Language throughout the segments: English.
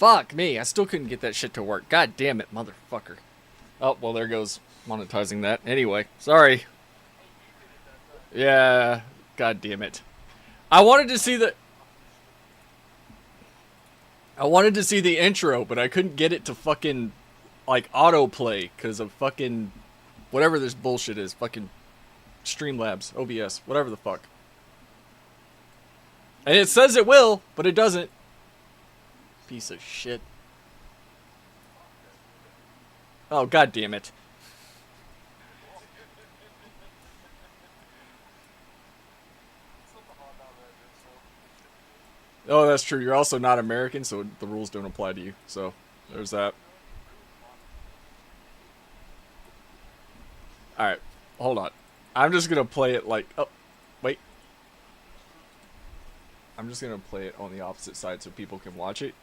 Fuck me, I still couldn't get that shit to work. God damn it, motherfucker. Oh, well, there goes monetizing that. Anyway, sorry. Yeah, god damn it. I wanted to see the intro, but I couldn't get it to fucking, like, autoplay because of fucking whatever this bullshit is. Fucking Streamlabs, OBS, whatever the fuck. And it says it will, but it doesn't. Piece of shit. Oh, god damn it. Oh, that's true. You're also not American, so the rules don't apply to you. So, there's that. Alright, hold on. I'm just gonna play it like... Oh, wait. I'm just gonna play it on the opposite side so people can watch it.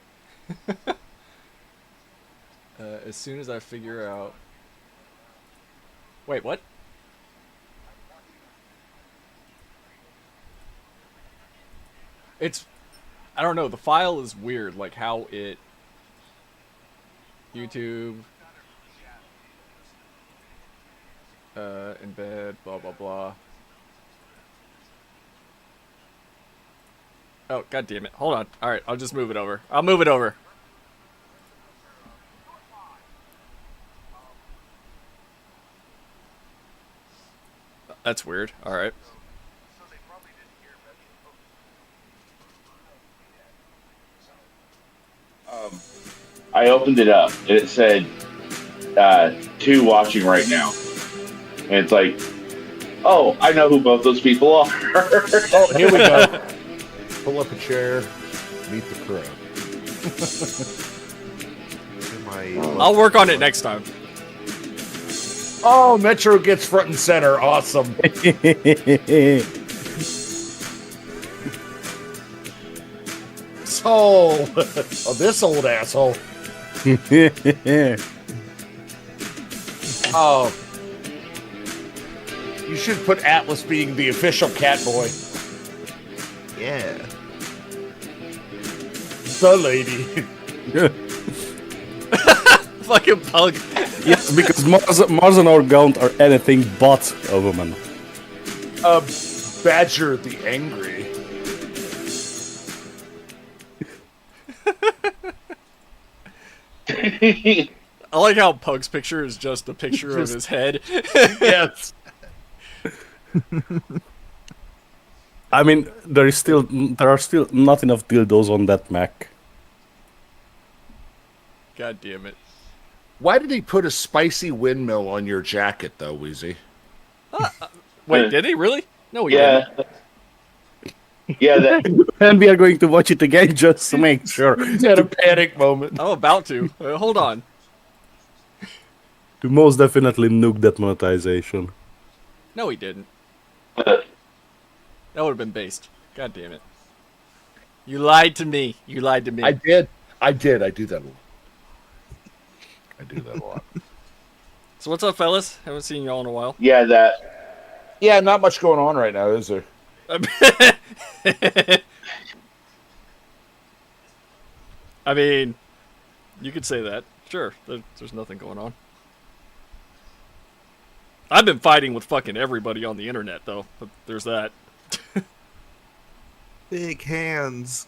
As soon as I figure out... Wait, what? It's... I don't know, the file is weird, like how it... YouTube... embed, blah blah blah. Oh, god damn it. Hold on. Alright, I'll just move it over. I'll move it over. That's weird. Alright. I opened it up and it said 2 watching right now. And it's like, oh, I know who both those people are. Oh, here we go. Pull up a chair, meet the crow. I'll work on it next time. Oh, Metro gets front and center. Awesome. Oh, this old asshole. Oh. You should put Atlas being the official cat boy. Yeah. The lady. Fucking pug. Yes, because Mars and Orgaunt are anything but a woman. Badger the angry. I like how Pug's picture is just a picture of his head. Yes. I mean, there are still not enough dildos on that Mac. God damn it. Why did he put a spicy windmill on your jacket, though, Wheezy? Wait, did he really? No, he didn't. Yeah, that. And we are going to watch it again just to make sure. He had a panic moment. I'm about to. Hold on. To most definitely nuke that monetization. No, he didn't. That would have been based. God damn it. You lied to me. You lied to me. I did. I do that a lot. I do that a lot. So what's up, fellas? Haven't seen y'all in a while. Yeah, that. Yeah, not much going on right now, is there? I mean, you could say that. Sure, there's nothing going on. I've been fighting with fucking everybody on the internet, though. But there's that. Big hands.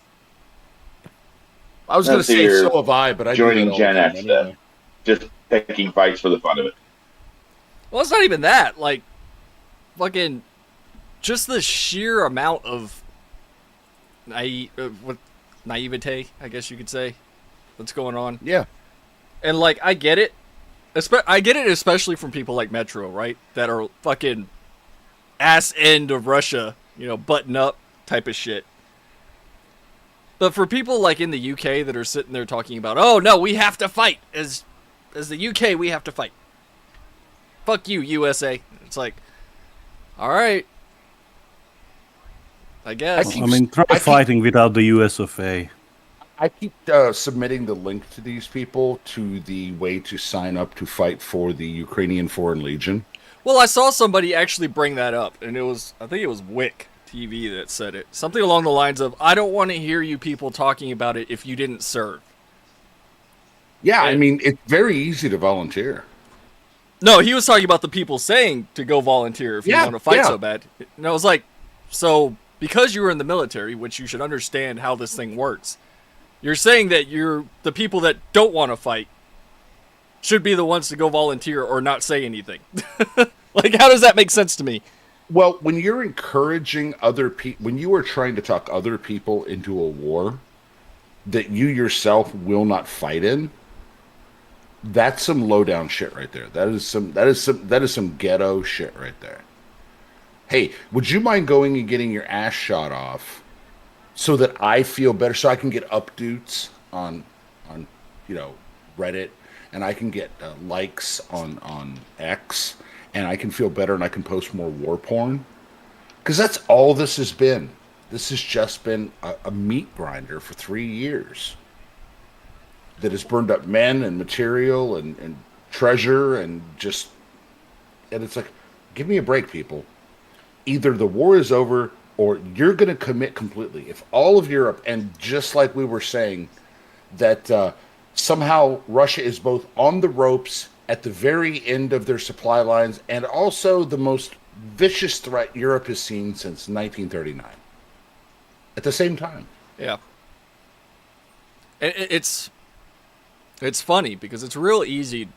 I was going to say so have I, but I joining Gen X, anyway. Just picking fights for the fun of it. Well, it's not even that. Like, fucking, just the sheer amount of naivete, I guess you could say, that's going on. Yeah. And, like, I get it. I get it especially from people like Metro, right? That are fucking ass end of Russia, you know, button up type of shit. But for people like in the UK that are sitting there talking about, oh no, we have to fight. As the UK, we have to fight. Fuck you, USA. It's like, alright. I guess. I mean, try fighting without the US of A. I keep submitting the link to these people to the way to sign up to fight for the Ukrainian Foreign Legion. Well, I saw somebody actually bring that up, and I think it was Wick TV that said it. Something along the lines of, I don't want to hear you people talking about it if you didn't serve. Yeah, I And- mean, it's very easy to volunteer. No, he was talking about the people saying to go volunteer if you Yeah, want to fight yeah. so bad. And I was like, so because you were in the military, which you should understand how this thing works, you're saying that the people that don't want to fight should be the ones to go volunteer or not say anything. Like, how does that make sense to me? Well, when you're encouraging other people, when you are trying to talk other people into a war that you yourself will not fight in, that's some low down shit right there. That is some ghetto shit right there. Hey, would you mind going and getting your ass shot off so that I feel better, so I can get updates on Reddit, and I can get likes on X, and I can feel better, and I can post more war porn? Because that's all this has been. This has just been a meat grinder for 3 years that has burned up men and material and treasure and it's like, give me a break, people. Either the war is over or you're going to commit completely. If all of Europe, and just like we were saying, that somehow Russia is both on the ropes at the very end of their supply lines and also the most vicious threat Europe has seen since 1939 at the same time. Yeah. And it's funny because it's real easy,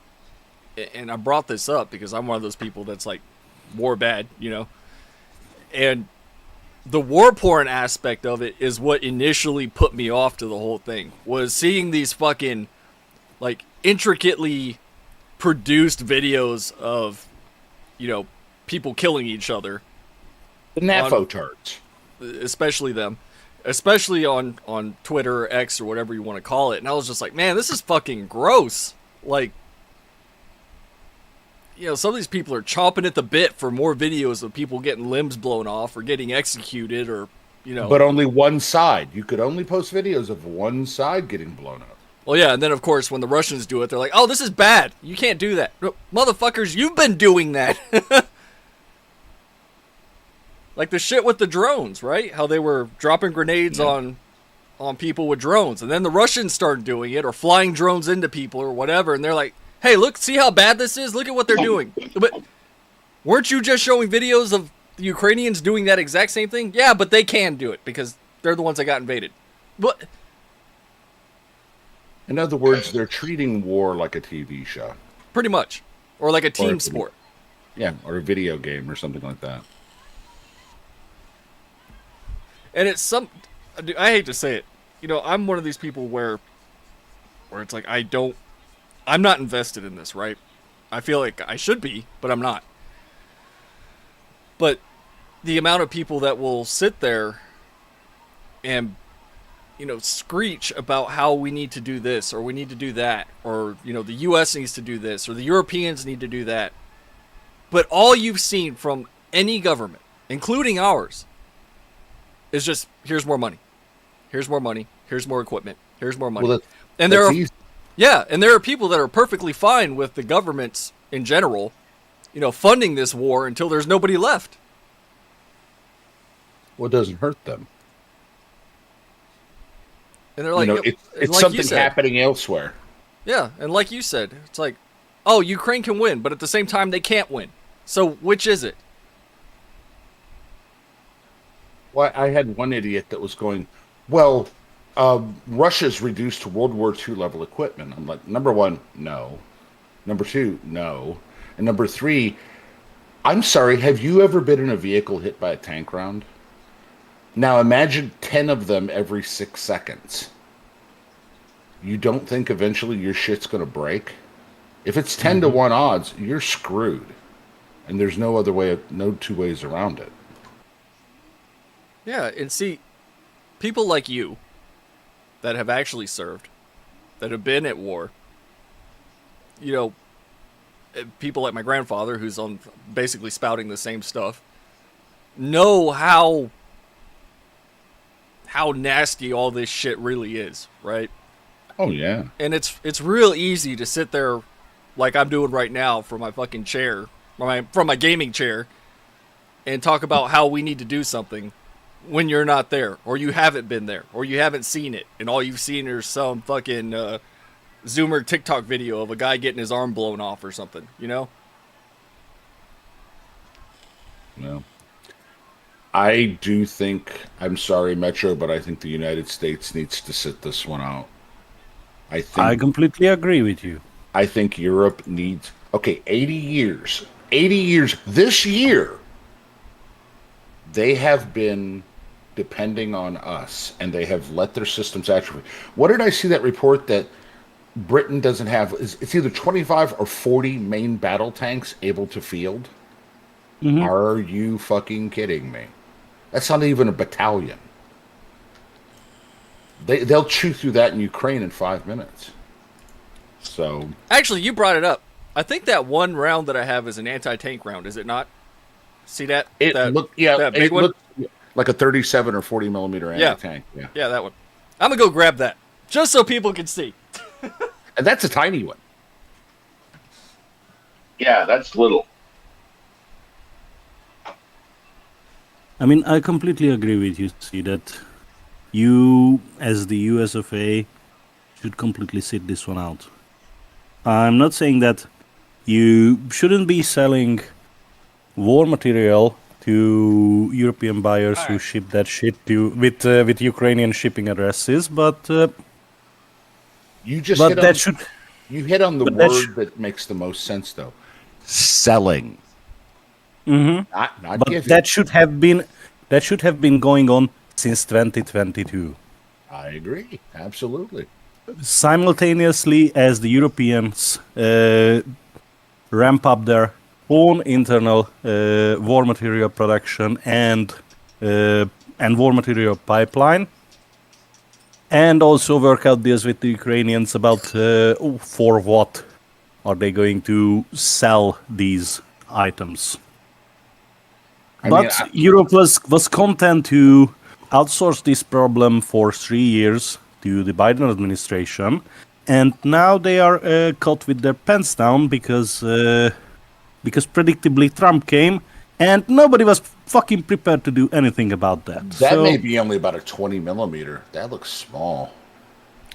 and I brought this up because I'm one of those people that's like, war bad, and the war porn aspect of it is what initially put me off to the whole thing, was seeing these fucking, like, intricately produced videos of, people killing each other. The NAFO turds. Especially them. Especially on Twitter or X or whatever you want to call it. And I was just like, man, this is fucking gross. Like, some of these people are chomping at the bit for more videos of people getting limbs blown off or getting executed or, But only one side. You could only post videos of one side getting blown up. Well, yeah, and then, of course, when the Russians do it, they're like, oh, this is bad. You can't do that. No, motherfuckers, you've been doing that. Like the shit with the drones, right? How they were dropping grenades on people with drones. And then the Russians started doing it, or flying drones into people or whatever. And they're like, hey, look, see how bad this is? Look at what they're doing. But weren't you just showing videos of the Ukrainians doing that exact same thing? Yeah, but they can do it because they're the ones that got invaded. But In other words, they're treating war like a TV show. pretty much. Or like a Or team a- sport. Yeah, or a video game or something like that. And it's I hate to say it. I'm one of these people where it's like I'm not invested in this, right? I feel like I should be, but I'm not. But the amount of people that will sit there and screech about how we need to do this or we need to do that, or the US needs to do this or the Europeans need to do that. But all you've seen from any government, including ours, is just, here's more money. Here's more money. Here's more equipment. Here's more money. Well, and that's easy. and there are people that are perfectly fine with the governments in general, funding this war until there's nobody left. Well, it doesn't hurt them. And they're like, It's like something you said, happening elsewhere. Yeah, and like you said, it's like, oh, Ukraine can win, but at the same time they can't win. So which is it? Well, I had one idiot that was going, well, Russia's reduced to World War II level equipment. I'm like, number one, no. Number two, no. And number three, I'm sorry, have you ever been in a vehicle hit by a tank round? Now imagine 10 of them every 6 seconds. You don't think eventually your shit's going to break? If it's 10 to 1 odds, you're screwed. And there's no two ways around it. Yeah, and see, people like you that have actually served, that have been at war, people like my grandfather, who's on basically spouting the same stuff, know how nasty all this shit really is, right? Oh, yeah. And it's real easy to sit there like I'm doing right now from my fucking chair, from my gaming chair, and talk about how we need to do something when you're not there, or you haven't been there, or you haven't seen it, and all you've seen is some fucking Zoomer TikTok video of a guy getting his arm blown off or something, you know? No. I do think, I'm sorry, Metro, but I think the United States needs to sit this one out. I completely agree with you. I think Europe needs, okay, 80 years. 80 years. This year, they have been depending on us, and they have let their systems atrophy. What did I see that report that Britain doesn't have? It's either 25 or 40 main battle tanks able to field? Mhm. Are you fucking kidding me? That's not even a battalion. They'll chew through that in Ukraine in 5 minutes. So Actually, you brought it up. I think that one round that I have is an anti-tank round, is it not? See that? it that, looked, yeah, that big it one? looked like a 37 or 40 millimeter Yeah. anti-tank. Yeah, Yeah, that one. I'm gonna go grab that just so people can see. and that's a tiny one. Yeah, that's little. I mean, I completely agree with you, see, that you, as the US of A, should completely sit this one out. I'm not saying that you shouldn't be selling war material to European buyers who Alright. ship that shit to with Ukrainian shipping addresses, but You just but hit that on, should you hit on the but that word sh- that makes the most sense, though. Selling, not but giving. that should have been going on since 2022. I agree, absolutely. Simultaneously as the Europeans ramp up their own internal war material production and war material pipeline, and also work out deals with the Ukrainians about for what are they going to sell these items. But Europe was content to outsource this problem for 3 years to the Biden administration, and now they are caught with their pants down because predictably Trump came, and nobody was fucking prepared to do anything about that. That So, may be only about a 20 millimeter. That looks small.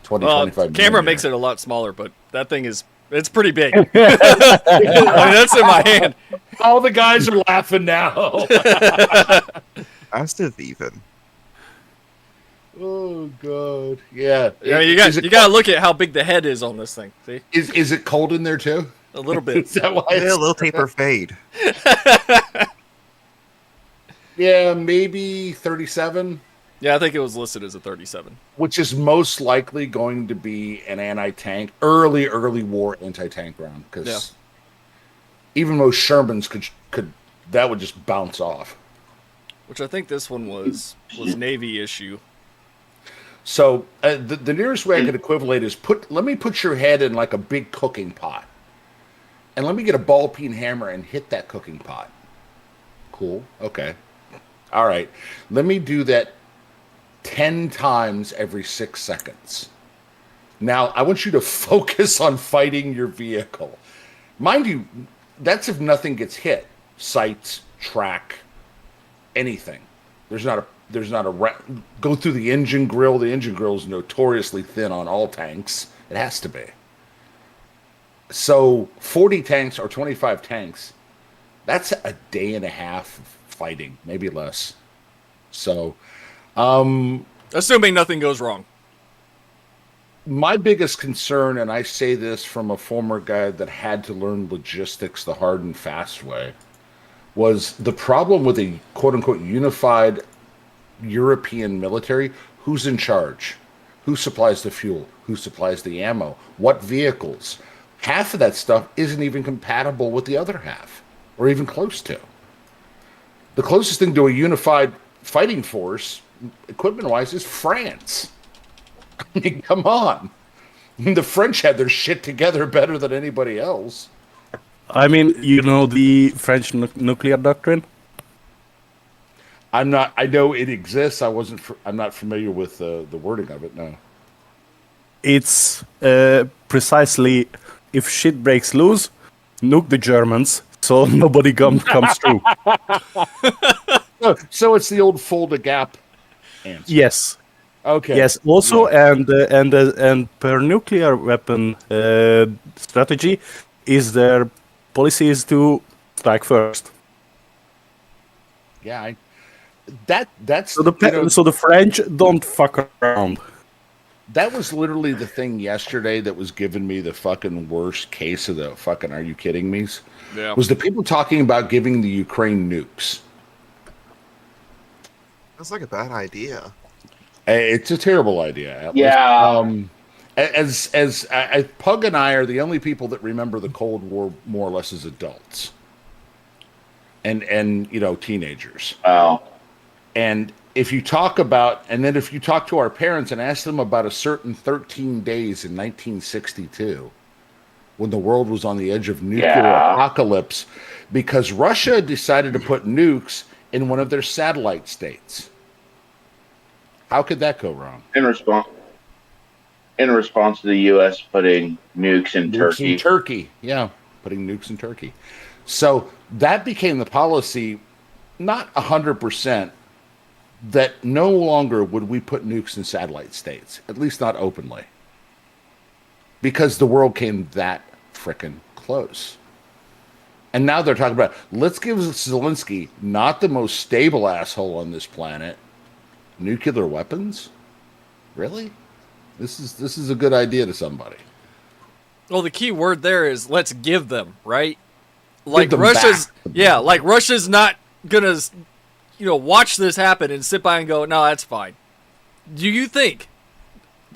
25 Camera millimeter. makes it a lot smaller, but that thing it's pretty big. I mean, that's in my hand. All the guys are laughing now. As if even. Oh god, yeah. I mean, you gotta look at how big the head is on this thing. See, Is it cold in there too? a little bit. Is that why? Yeah, a little taper fade. Yeah, maybe 37, Yeah, I think it was listed as a 37. which is most likely going to be an anti-tank, early war anti-tank round, because Yeah. even most Shermans could that would just bounce off. Which I think this one was Navy issue. So the nearest way I could equivalent is let me put your head in like a big cooking pot, and let me get a ball peen hammer and hit that cooking pot. Cool. Okay. All right. Let me do that 10 times every 6 seconds. Now I want you to focus on fighting your vehicle. Mind you, that's if nothing gets hit. Sights, track, anything. There's not a go through the engine grill. The engine grill is notoriously thin on all tanks. It has to be. So 40 tanks or 25 tanks, that's a day and a half of fighting, maybe less. So Assuming nothing goes wrong. my biggest concern, and I say this from a former guy that had to learn logistics the hard and fast way, was the problem with a quote-unquote unified European military. Who's in charge? Who supplies the fuel? Who supplies the ammo? What vehicles? Half of that stuff isn't even compatible with the other half, or even close to. The closest thing to a unified fighting force, equipment-wise, is France. I mean, come on. The French had their shit together better than anybody else. I mean, you know the French nuclear doctrine? I know it exists. I'm not familiar with the wording of it. No. It's precisely, if shit breaks loose, nuke the Germans so nobody comes through. So it's the old fold a gap answer. Yes. Okay. Yes. Also, Yeah. and per nuclear weapon strategy, is their policy is to strike first. Yeah. That's So the French don't fuck around. that was literally the thing yesterday that was giving me the fucking worst case of the fucking are you kidding me? Yeah. Was the people talking about giving the Ukraine nukes. That's like a bad idea. It's a terrible idea, Atlas. Yeah. Pug and I are the only people that remember the Cold War more or less as adults, and teenagers. Oh. And if you talk about, and then if you talk to our parents and ask them about a certain 13 days in 1962, when the world was on the edge of nuclear Yeah. apocalypse, because Russia decided to put nukes in one of their satellite states. How could that go wrong? In response to the U.S. putting nukes in Nukes Turkey. in Turkey. Yeah, putting nukes in Turkey. So that became the policy, not 100%, that no longer would we put nukes in satellite states, at least not openly. Because the world came that frickin' close. And now they're talking about, let's give Zelensky, not the most stable asshole on this planet, nuclear weapons? Really? This is a good idea to somebody. Well, the key word there is let's give them, right? Like them Russia's, back. yeah, like Russia's not gonna, watch this happen and sit by and go, no, that's fine. Do you think,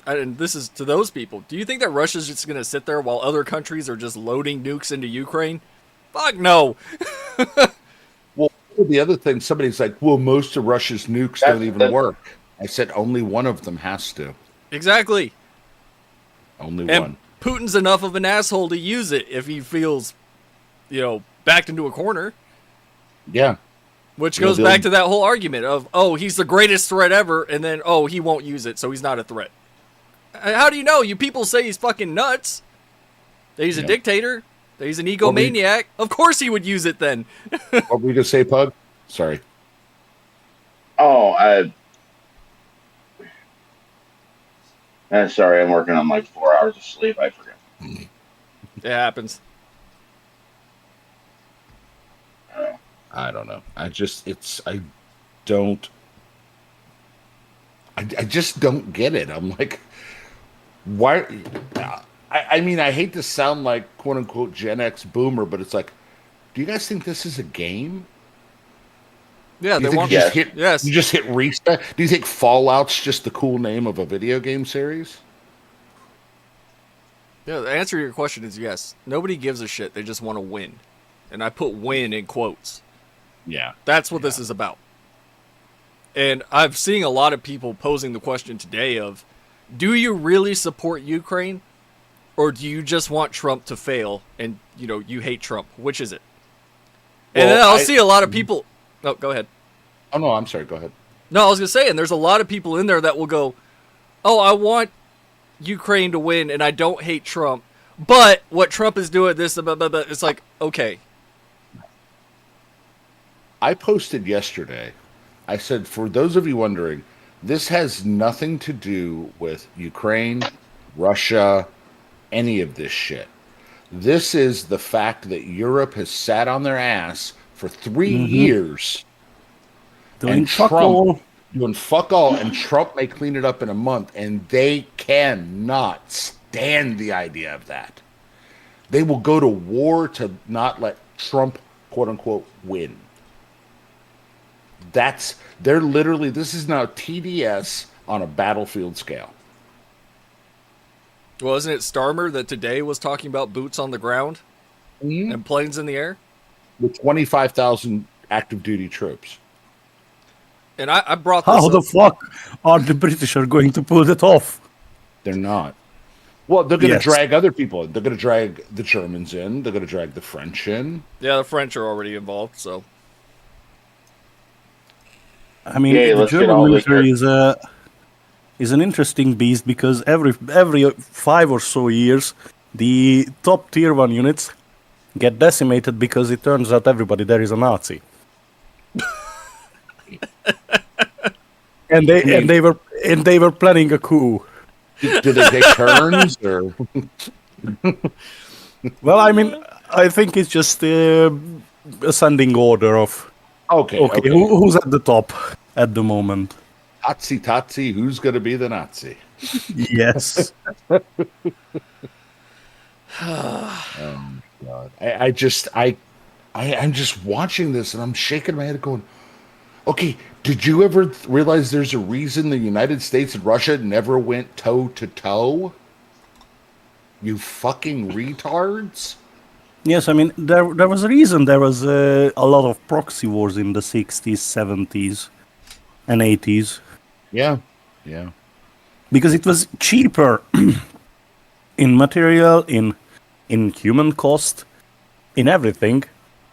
and this is to those people, do you think that Russia's just gonna sit there while other countries are just loading nukes into Ukraine? Fuck no. Well, the other thing, somebody's like, well, most of Russia's nukes don't even work. I said only one of them has to. Exactly. Only And one. Putin's enough of an asshole to use it if he feels, backed into a corner. Yeah. Which You'll goes do- back to that whole argument of, oh, he's the greatest threat ever, and then, oh, he won't use it, so he's not a threat. How do you know? You people say he's fucking nuts. That he's a Yeah. dictator. That he's an egomaniac. Of course he would use it then. What were we going to say, Pug? Sorry. Oh, sorry, I'm working on like 4 hours of sleep. I forgot. It happens. I don't know. I just don't get it. I'm like, why? I mean, I hate to sound like quote unquote Gen X boomer, but it's like, do you guys think this is a game? Yeah, Do they you think want you just Yes. hit, Yes. you just hit reset? Do you think Fallout's just the cool name of a video game series? Yeah, the answer to your question is yes. Nobody gives a shit. They just want to win. And I put win in quotes. Yeah. That's what this is about. And I've seen a lot of people posing the question today of, do you really support Ukraine? Or do you just want Trump to fail and, you hate Trump? Which is it? And Well, then I'll see a lot of people... Oh, go ahead. Oh no, I'm sorry. Go ahead. No, I was going to say, and there's a lot of people in there that will go, oh, I want Ukraine to win and I don't hate Trump. But what Trump is doing, this, blah, blah, blah, it's like, okay. I posted yesterday. I said, for those of you wondering, this has nothing to do with Ukraine, Russia, any of this shit. This is the fact that Europe has sat on their ass for 3 years Doing and fuck Trump all. doing fuck all, and Trump may clean it up in a month, and they cannot stand the idea of that. They will go to war to not let Trump, quote unquote, win. They're literally, this is now TDS on a battlefield scale. Well, isn't it Starmer that today was talking about boots on the ground and planes in the air? With 25,000 active duty troops. And I brought this How up. the fuck are the British are going to pull it off? They're not. Well, they're going to Yes. drag other people in. They're going to drag the Germans in. They're going to drag the French in. Yeah, the French are already involved, so. I mean, Yeah, the let's get German all this military is an interesting beast because every 5 or so years, the top tier 1 units get decimated because it turns out everybody there is a Nazi. and they were and they were planning a coup. Do they take turns or? Well, I mean, I think it's just ascending order of okay, who's at the top at the moment. Tatsy Tatsy, who's going to be the Nazi? Yes. God. I'm just watching this and I'm shaking my head going, okay, did you ever realize there's a reason the United States and Russia never went toe to toe? You fucking retards. Yes, I mean, there was a reason there was a lot of proxy wars in the 60s, 70s, and 80s. Yeah. Yeah. Because it was cheaper in material, in human cost, in everything,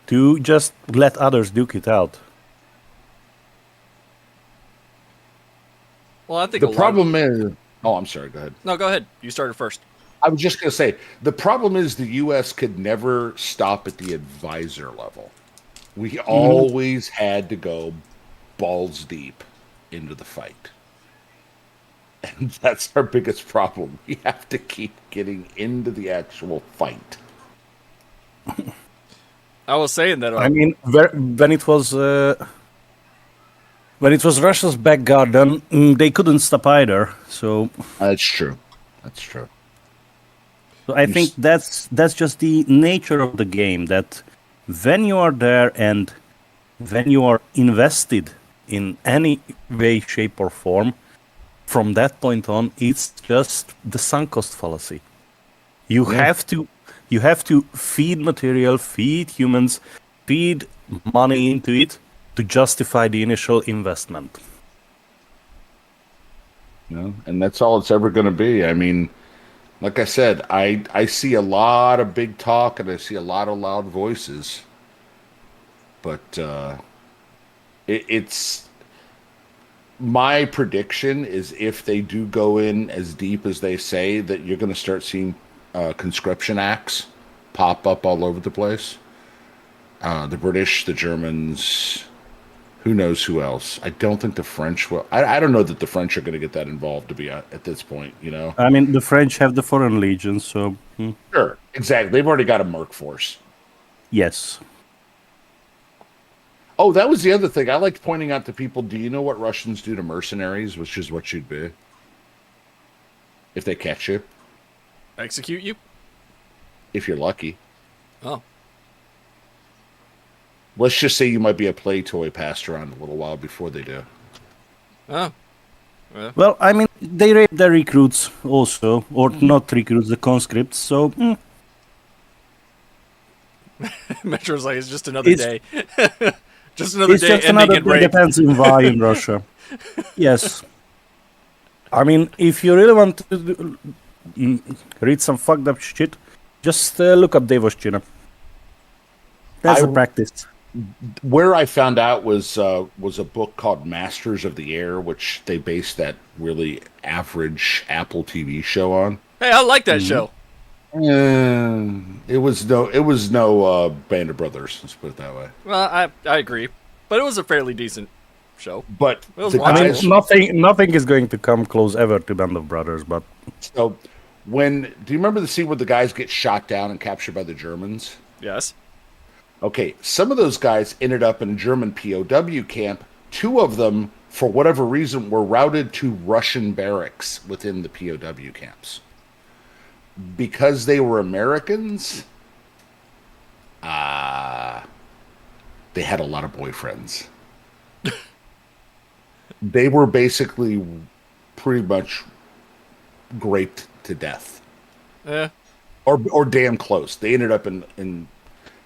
to just let others duke it out. Well, I think The problem is... Oh, I'm sorry. Go ahead. No, go ahead. You started first. I was just going to say, the problem is the U.S. could never stop at the advisor level. We always had to go balls deep into the fight. And that's our biggest problem. We have to keep getting into the actual fight. I was saying that. I mean, when it was Russia's back garden, they couldn't stop either. So That's true. That's true. So I think that's just the nature of the game, that when you are there and when you are invested in any way, shape or form, from that point on, it's just the sunk cost fallacy. You have to feed material, feed humans, feed money into it to justify the initial investment. And that's all it's ever going to be. I mean, like I said, I see a lot of big talk and I see a lot of loud voices. But it's... My prediction is if they do go in as deep as they say, that you're going to start seeing conscription acts pop up all over the place. The British, the Germans, who knows who else. I don't think the French will. I don't know that the French are going to get that involved to be at this point, you know? I mean, the French have the Foreign Legion, so... Sure, exactly. They've already got a merc force. Yes. Oh, that was the other thing. I liked pointing out to people, do you know what Russians do to mercenaries, which is what you'd be if they catch you? Execute you? If you're lucky. Oh. Let's just say you might be a play toy passed around a little while before they do. Oh. Well, I mean, they rape their recruits also, or not recruits, the conscripts, so... Metro's like, it's just another day. Just another it's day just ending another in day, rape. depends on why in Russia. Yes. I mean, if you really want to read some fucked up shit, just look up Devoshchina. That's the practice. Where I found out was a book called Masters of the Air, which they based that really average Apple TV show on. Hey, I like that show. It was no Band of Brothers. Let's put it that way. Well, I agree, but it was a fairly decent show. But I mean, nothing is going to come close ever to Band of Brothers. But so do you remember the scene where the guys get shot down and captured by the Germans? Yes. Okay, some of those guys ended up in a German POW camp. 2 of them, for whatever reason, were routed to Russian barracks within the POW camps. Because they were Americans, they had a lot of boyfriends. They were basically pretty much raped to death. Yeah. Or damn close. They ended up in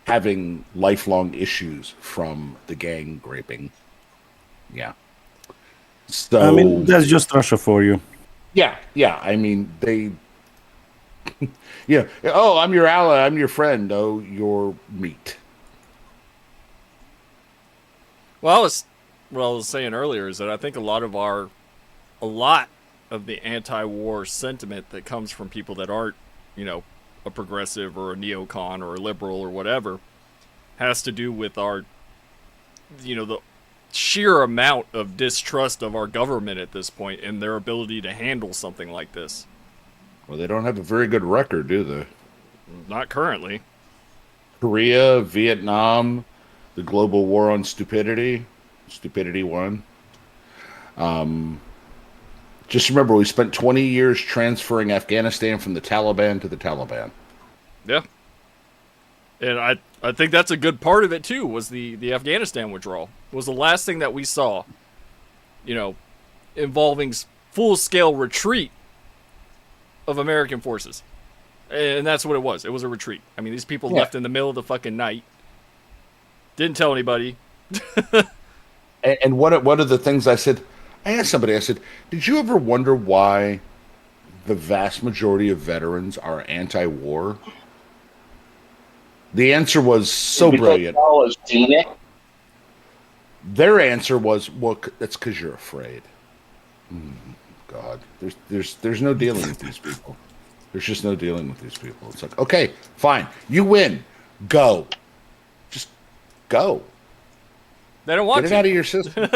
having lifelong issues from the gang raping. Yeah. So I mean, that's just Russia for you. Yeah. I mean, they... Yeah. Oh, I'm your ally. I'm your friend. Oh, you're meat. Well, what I was saying earlier is that I think a lot of the anti-war sentiment that comes from people that aren't, a progressive or a neocon or a liberal or whatever, has to do with our, the sheer amount of distrust of our government at this point and their ability to handle something like this. Well, they don't have a very good record, do they? Not currently. Korea, Vietnam, the global war on stupidity. Stupidity won. Just remember, we spent 20 years transferring Afghanistan from the Taliban to the Taliban. Yeah. And I think that's a good part of it, too, was the Afghanistan withdrawal. It was the last thing that we saw, you know, involving full-scale retreat of American forces. And that's what it was. It was a retreat. I mean, these people left in the middle of the fucking night. Didn't tell anybody. And one of the things I said, I asked somebody, I said, did you ever wonder why the vast majority of veterans are anti-war? The answer was so brilliant. All have seen it. Their answer was, well, that's because you're afraid. God, there's no dealing with these people. There's just no dealing with these people. It's like, okay, fine, you win, go, just go. They don't want Get to. it out of your system.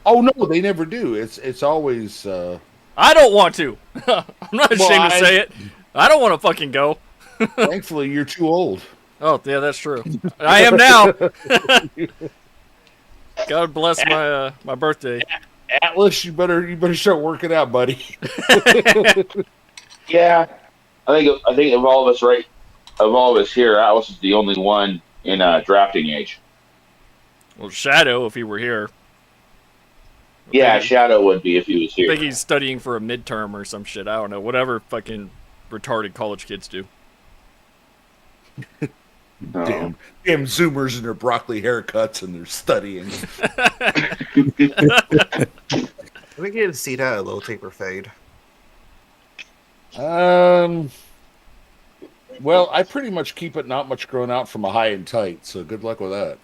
Oh no, they never do. It's always. I don't want to. I'm not ashamed to say it. I don't want to fucking go. Thankfully, you're too old. Oh, yeah, that's true. I am now. God bless my birthday. Atlas, you better start working out, buddy. Yeah, I think of all of us here, Atlas is the only one in drafting age. Well, Shadow, if he were here. Yeah, Shadow would be if he was I here. think he's studying for a midterm or some shit. I don't know. Whatever fucking retarded college kids do. Damn Zoomers and their broccoli haircuts and they're studying. We get to see that a little taper fade. Well, I pretty much keep it not much grown out from a high and tight, so good luck with that.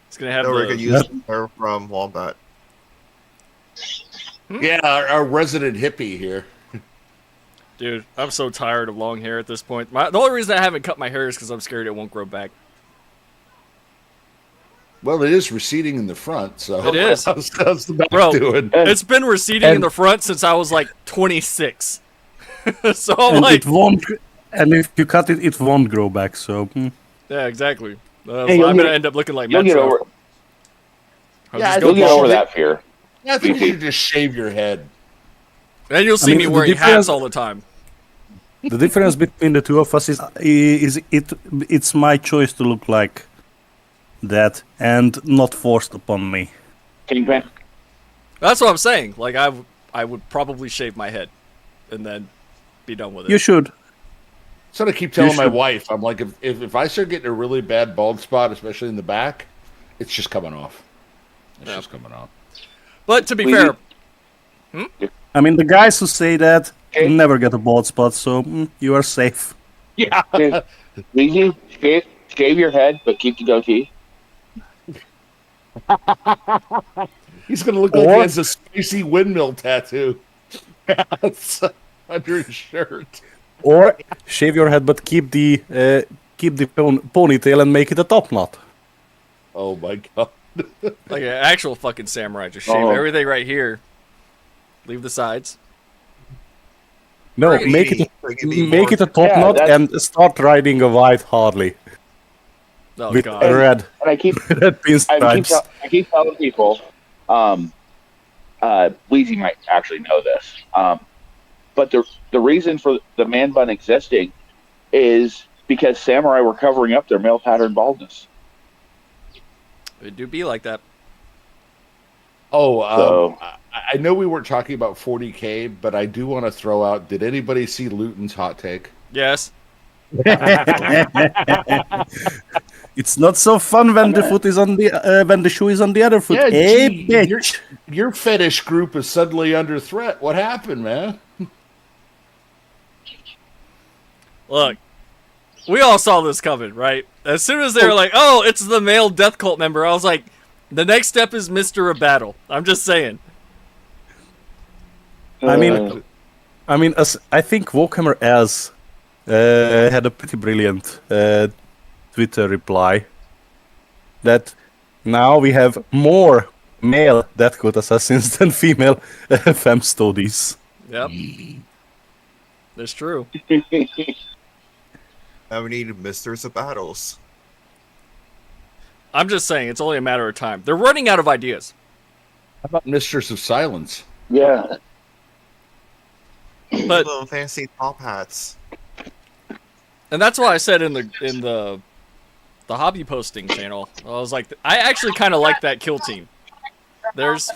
It's gonna have We're gonna the, use her from Wombat. Yeah, our resident hippie here. dude. I'm so tired of long hair at this point. The only reason I haven't cut my hair is because I'm scared it won't grow back. Well, it is receding in the front, so It is. How's the back Bro, doing? it's been receding in the front since I was like 26. So I'm And like, it won't. And if you cut it, it won't grow back. So yeah, exactly. So Hey, I'm gonna end up looking like You'll get Metro. over. I'll Yeah, just I go You'll get bald. over that fear. Yeah, I think you should just shave your head. And you'll see mean, me the wearing difference- hats all the time. the difference between the two of us is it's my choice to look like that and not forced upon me. Kingpin. That's what I'm saying. Like I would probably shave my head, and then be done with it. You should. So I keep telling my should- wife, I'm like, if I start getting a really bad bald spot, especially in the back, it's just coming off. It's Yeah. just coming off. But to be We- fair, I mean, the guys who say that Okay. never get a bald spot, so you are safe. Yeah. Easy. Shave your head, but keep the goatee. He's going to look like Or- he has a spicy windmill tattoo. That's under his shirt. Or shave your head, but keep the ponytail and make it a top knot. Oh my god. like an actual fucking samurai, just shave Oh. everything right here, leave the sides. No, Pretty- make it pretty make it a top Yeah, knot that's- and start riding a white Harley Oh with god. red And I keep pinstripes. I keep telling people, Weezy might actually know this, but the reason for the man bun existing is because samurai were covering up their male pattern baldness. It do be like that. Oh, So- I know we weren't talking about 40K, but I do want to throw out, did anybody see Luton's hot take? Yes. It's not so fun when the foot is on the when the shoe is on the other foot. Hey, gee, bitch! your fetish group is suddenly under threat. What happened, man? Look, we all saw this coming, right? As soon as they were like, "Oh, it's the male death cult member," I was like, "The next step is Mr. Battle." I'm just saying. I mean, as I think Warhammer as had a pretty brilliant Twitter reply that Now we have more male Death Code assassins than female femme studies. Yep. That's true. Now we need Misters of Battles. I'm just saying, it's only a matter of time. They're running out of ideas. How about Mistress of Silence? Yeah. But Little fancy top hats. and that's why I said in the hobby posting channel, I was like, I actually kind of like that kill team. There's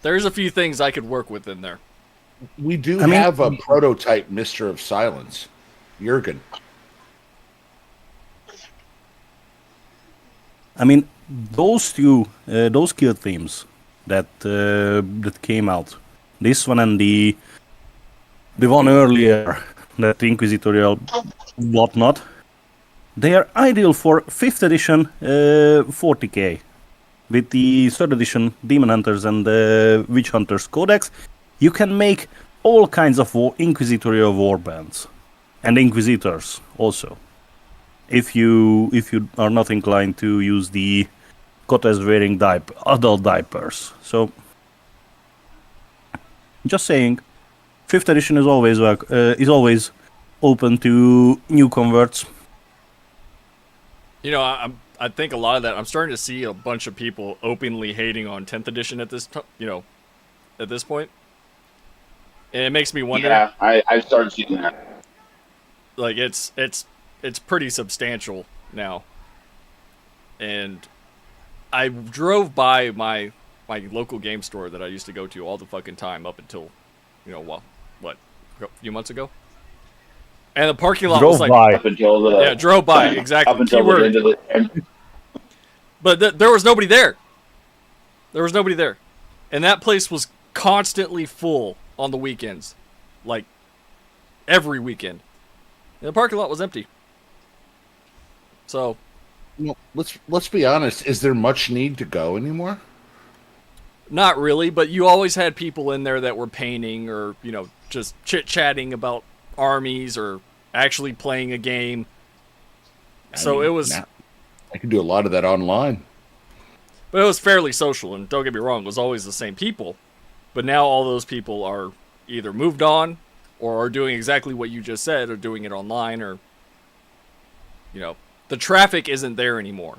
a few things I could work with in there. We do I mean- have a prototype Mister of Silence, Jurgen. I mean, those two, those kill themes that came out, this one and the one earlier, that Inquisitorial whatnot, they are ideal for 5th edition 40k. With the 3rd edition Demon Hunters and Witch Hunters Codex, you can make all kinds of Inquisitorial warbands. And Inquisitors also. If you are not inclined to use the Cotes wearing adult diapers. So, just saying, 5th edition is always open to new converts. You know, I think a lot of that. I'm starting to see a bunch of people openly hating on 10th edition at this at this point, and it makes me wonder. Yeah, I started seeing that. Like it's pretty substantial now, and I drove by my local game store that I used to go to all the fucking time up until, what, a few months ago, and the parking lot was like Up until the drove by exactly. up until the end of the end. But there was nobody there. There was nobody there, and that place was constantly full on the weekends, like every weekend. And the parking lot was empty. So, Well, let's be honest. Is there much need to go anymore? not really, but you always had people in there that were painting or, just chit-chatting about armies or actually playing a game. So it was... Now, I can do a lot of that online. But it was fairly social, and don't get me wrong, it was always the same people. But now all those people are either moved on, or are doing exactly what you just said, or doing it online, or... the traffic isn't there anymore.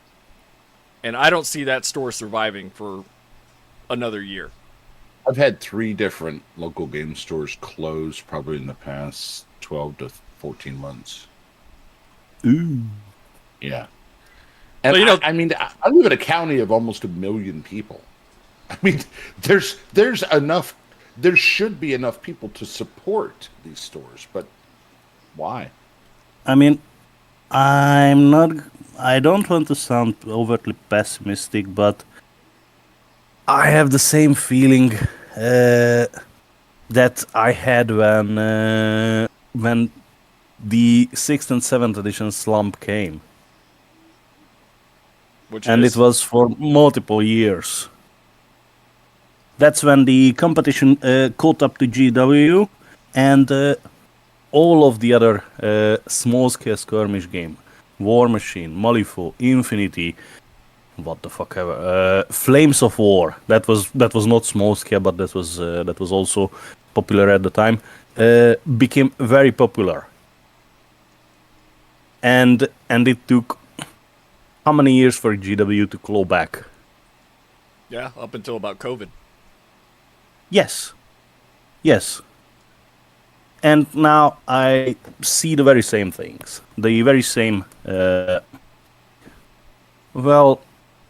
And I don't see that store surviving for another year. I've had 3 different local game stores close probably in the past 12 to 14 months. Ooh. Yeah. And But, I mean, I live in a county of almost 1 million people. I mean, there's enough, there should be enough people to support these stores, but why? I mean, I don't want to sound overtly pessimistic, but I have the same feeling that I had when the 6th and 7th edition slump came. It was for multiple years. That's when the competition caught up to GW, and all of the other small-scale skirmish game, War Machine, Malifaux, Infinity, what the fuck ever, Flames of War. That was not small-scale, but that was also popular at the time. Became very popular, and it took how many years for GW to claw back? Yeah, up until about COVID. Yes. And now I see the very same things. The very same,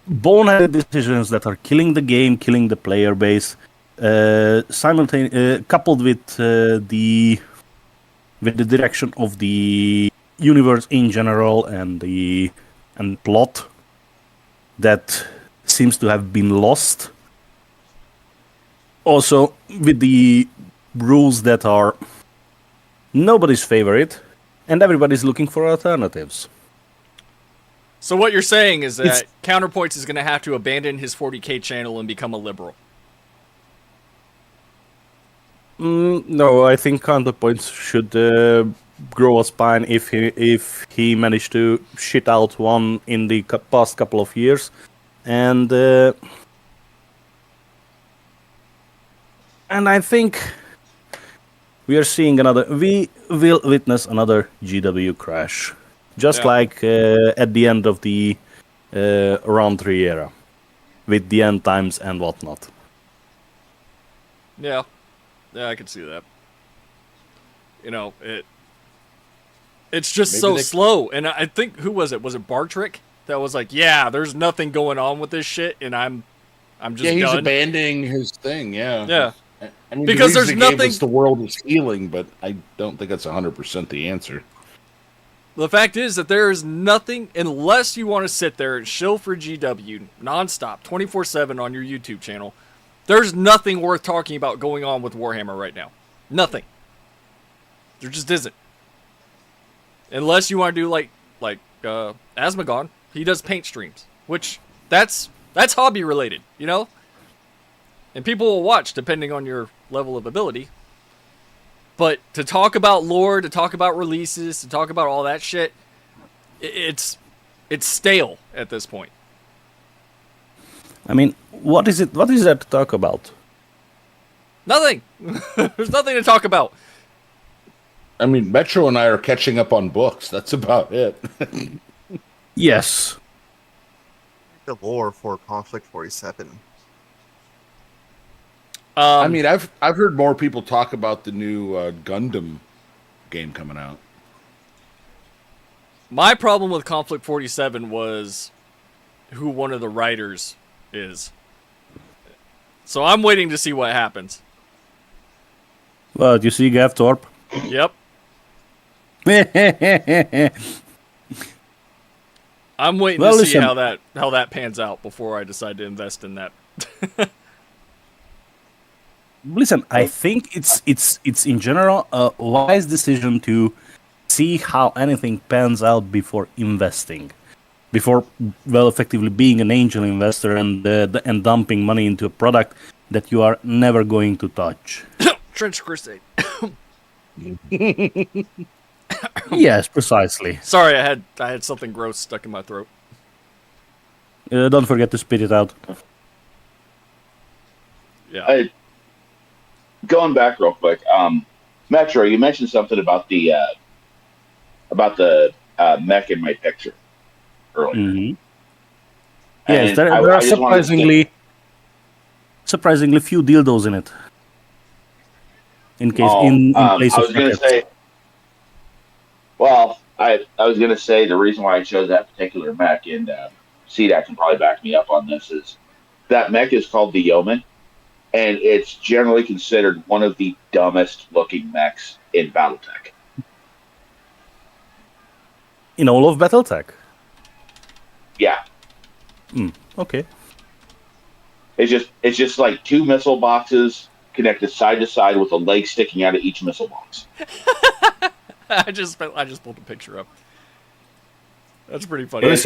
boneheaded decisions that are killing the game, killing the player base, coupled with the direction of the universe in general and plot that seems to have been lost. Also, with the rules that are nobody's favorite, and everybody's looking for alternatives. So what you're saying is that Counterpoints is going to have to abandon his 40k channel and become a liberal. No, I think Counterpoints should grow a spine if he managed to shit out one in the past couple of years, and I think we will witness another GW crash, just Yeah. like at the end of the round 3 era, with the end times and whatnot. Yeah. Yeah, I can see that. It's just Maybe so they- slow. And I think, who was it? Was it Bartrick that was like, yeah, there's nothing going on with this shit, and I'm just Yeah, he's done. abandoning his thing. Yeah. Yeah. I mean, Because the there's reason he gave nothing- us the world is healing, but I don't think that's 100% the answer. The fact is that there is nothing, unless you want to sit there and shill for GW nonstop, 24/7 on your YouTube channel, there's nothing worth talking about going on with Warhammer right now. Nothing. There just isn't. Unless you want to do like Asmagon, he does paint streams, which that's hobby related, and people will watch depending on your level of ability. But to talk about lore, to talk about releases, to talk about all that shit, it's stale at this point. I mean, what is there to talk about? Nothing. There's nothing to talk about. I mean, Metro and I are catching up on books. That's about it. Yes. The lore for Conflict 47. I mean, I've heard more people talk about the new Gundam game coming out. My problem with Conflict 47 was who one of the writers is. So I'm waiting to see what happens. Well, you see Gav Thorpe? Yep. I'm waiting Well, to see listen. how that pans out before I decide to invest in that. Listen, I think it's in general a wise decision to see how anything pans out before investing, before effectively being an angel investor and dumping money into a product that you are never going to touch. Trench Crusade. Yes, precisely. Sorry, I had something gross stuck in my throat. Don't forget to spit it out. Yeah. Going back real quick, Metro, you mentioned something about the mech in my picture earlier. Mhm. And Yes, there I are just wanted to surprisingly few dildos in it. In place I was of going to rockets. say, well, I was going to say the reason why I chose that particular mech, and CDAC can probably back me up on this, is that mech is called the Yeoman, and it's generally considered one of the dumbest looking mechs in BattleTech. In all of BattleTech. Yeah, Okay. it's just like two missile boxes connected side to side with a leg sticking out of each missile box. I just pulled a picture up. That's pretty funny. It is.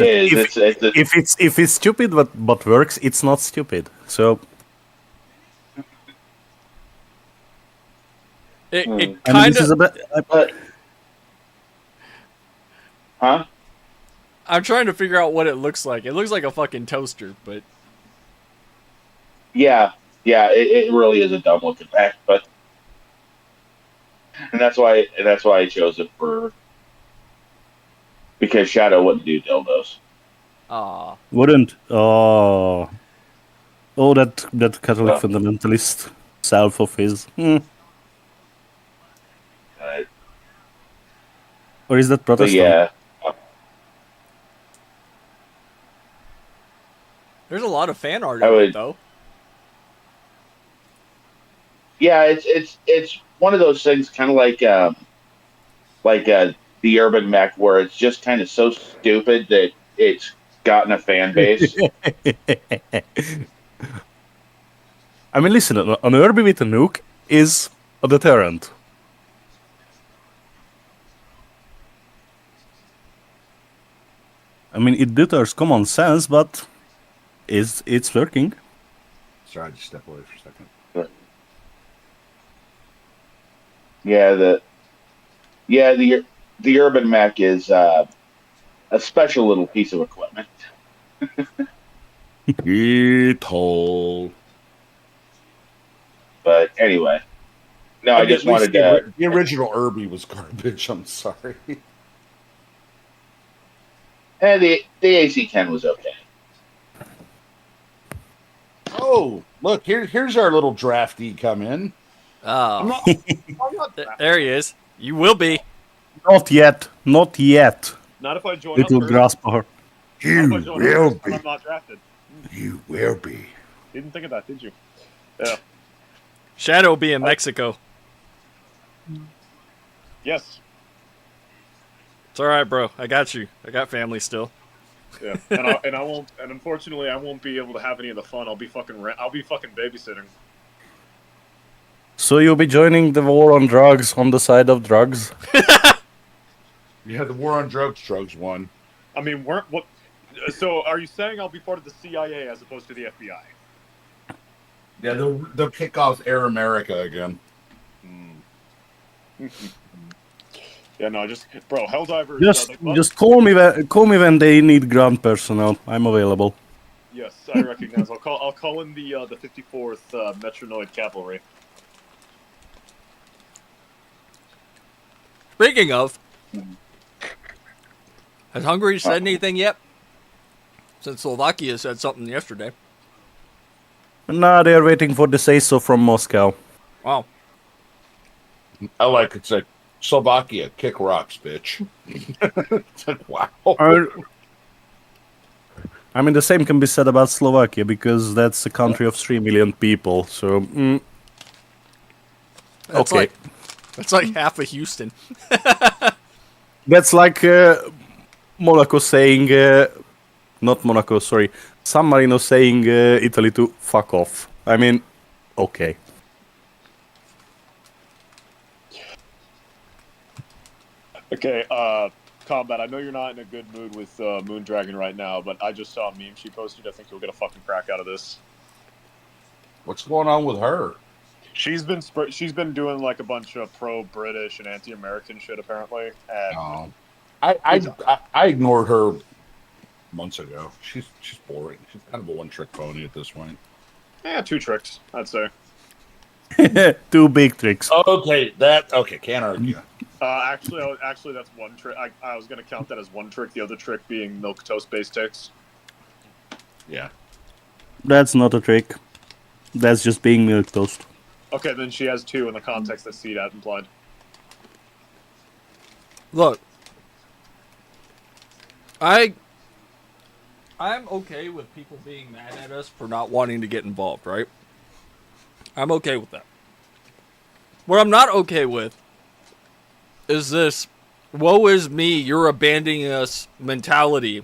If it's stupid but works, it's not stupid. So It I mean, kind this is of. But, huh? I'm trying to figure out what it looks like. It looks like a fucking toaster, but Yeah, it really is a dumb looking mech, but and that's why I chose it because Shadow wouldn't do dildos. wouldn't. Oh, that Catholic fundamentalist self of his. Or is that But Protestant? yeah, there's a lot of fan art I of it would- though. yeah, it's one of those things, kind of like the Urban Mech, where it's just kind of so stupid that it's gotten a fan base. I mean, listen, an Herbie with a nuke is a deterrent. I mean, it deters common sense, but it's working. Sorry, I just step away for a second. Yeah, Yeah, the urban mech is a special little piece of equipment. Ethol. But anyway, no, I At just least wanted to. the original Irby was garbage. I'm sorry. The AC-10 was okay. Oh, look, here's our little draftee come in. Oh, I'm not there he is. You will be. Not yet. Not yet. Not if I join up Little first. grasshopper. Not if I join up first and I'm not drafted. You will be. Didn't think of that, did you? Yeah. Shadow be in Mexico. Yes. It's all right, bro. I got you. I got family still. Yeah. And I won't. And unfortunately, I won't be able to have any of the fun. I'll be fucking babysitting. So you'll be joining the war on drugs on the side of drugs? Yeah, the war on drugs won. I mean, what? So, are you saying I'll be part of the CIA as opposed to the FBI? Yeah, they'll kick off Air America again. Yeah, no, bro, Helldivers. Just call me when they need ground personnel. I'm available. Yes, I recognize. I'll call in the 54th Metronoid Cavalry. Speaking of, has Hungary said anything yet? Since Slovakia said something yesterday. Nah, they're waiting for the say-so from Moscow. Wow. I like it. It's like Slovakia, kick rocks, bitch. It's like, wow. I mean, the same can be said about Slovakia because that's a country of 3 million people. So, That's okay. That's like half of Houston. That's like Monaco saying, not Monaco, sorry, San Marino saying Italy to fuck off. I mean, okay. Okay, Combat, I know you're not in a good mood with Moondragon right now, but I just saw a meme she posted. I think you'll get a fucking crack out of this. What's going on with her? She's been doing like a bunch of pro-British and anti-American shit apparently. And I ignored her months ago. She's boring. She's kind of a one-trick pony at this point. yeah, 2 tricks, I'd say. 2 big tricks. Okay, can't argue. Actually, that's 1 trick. I was gonna count that as 1 trick. The other trick being milk toast based ticks. Yeah. That's not a trick. That's just being milquetoast. Okay, then she has 2 in the context that CDAT implied. Look, I'm okay with people being mad at us for not wanting to get involved, right? I'm okay with that. What I'm not okay with is this woe is me, you're abandoning us mentality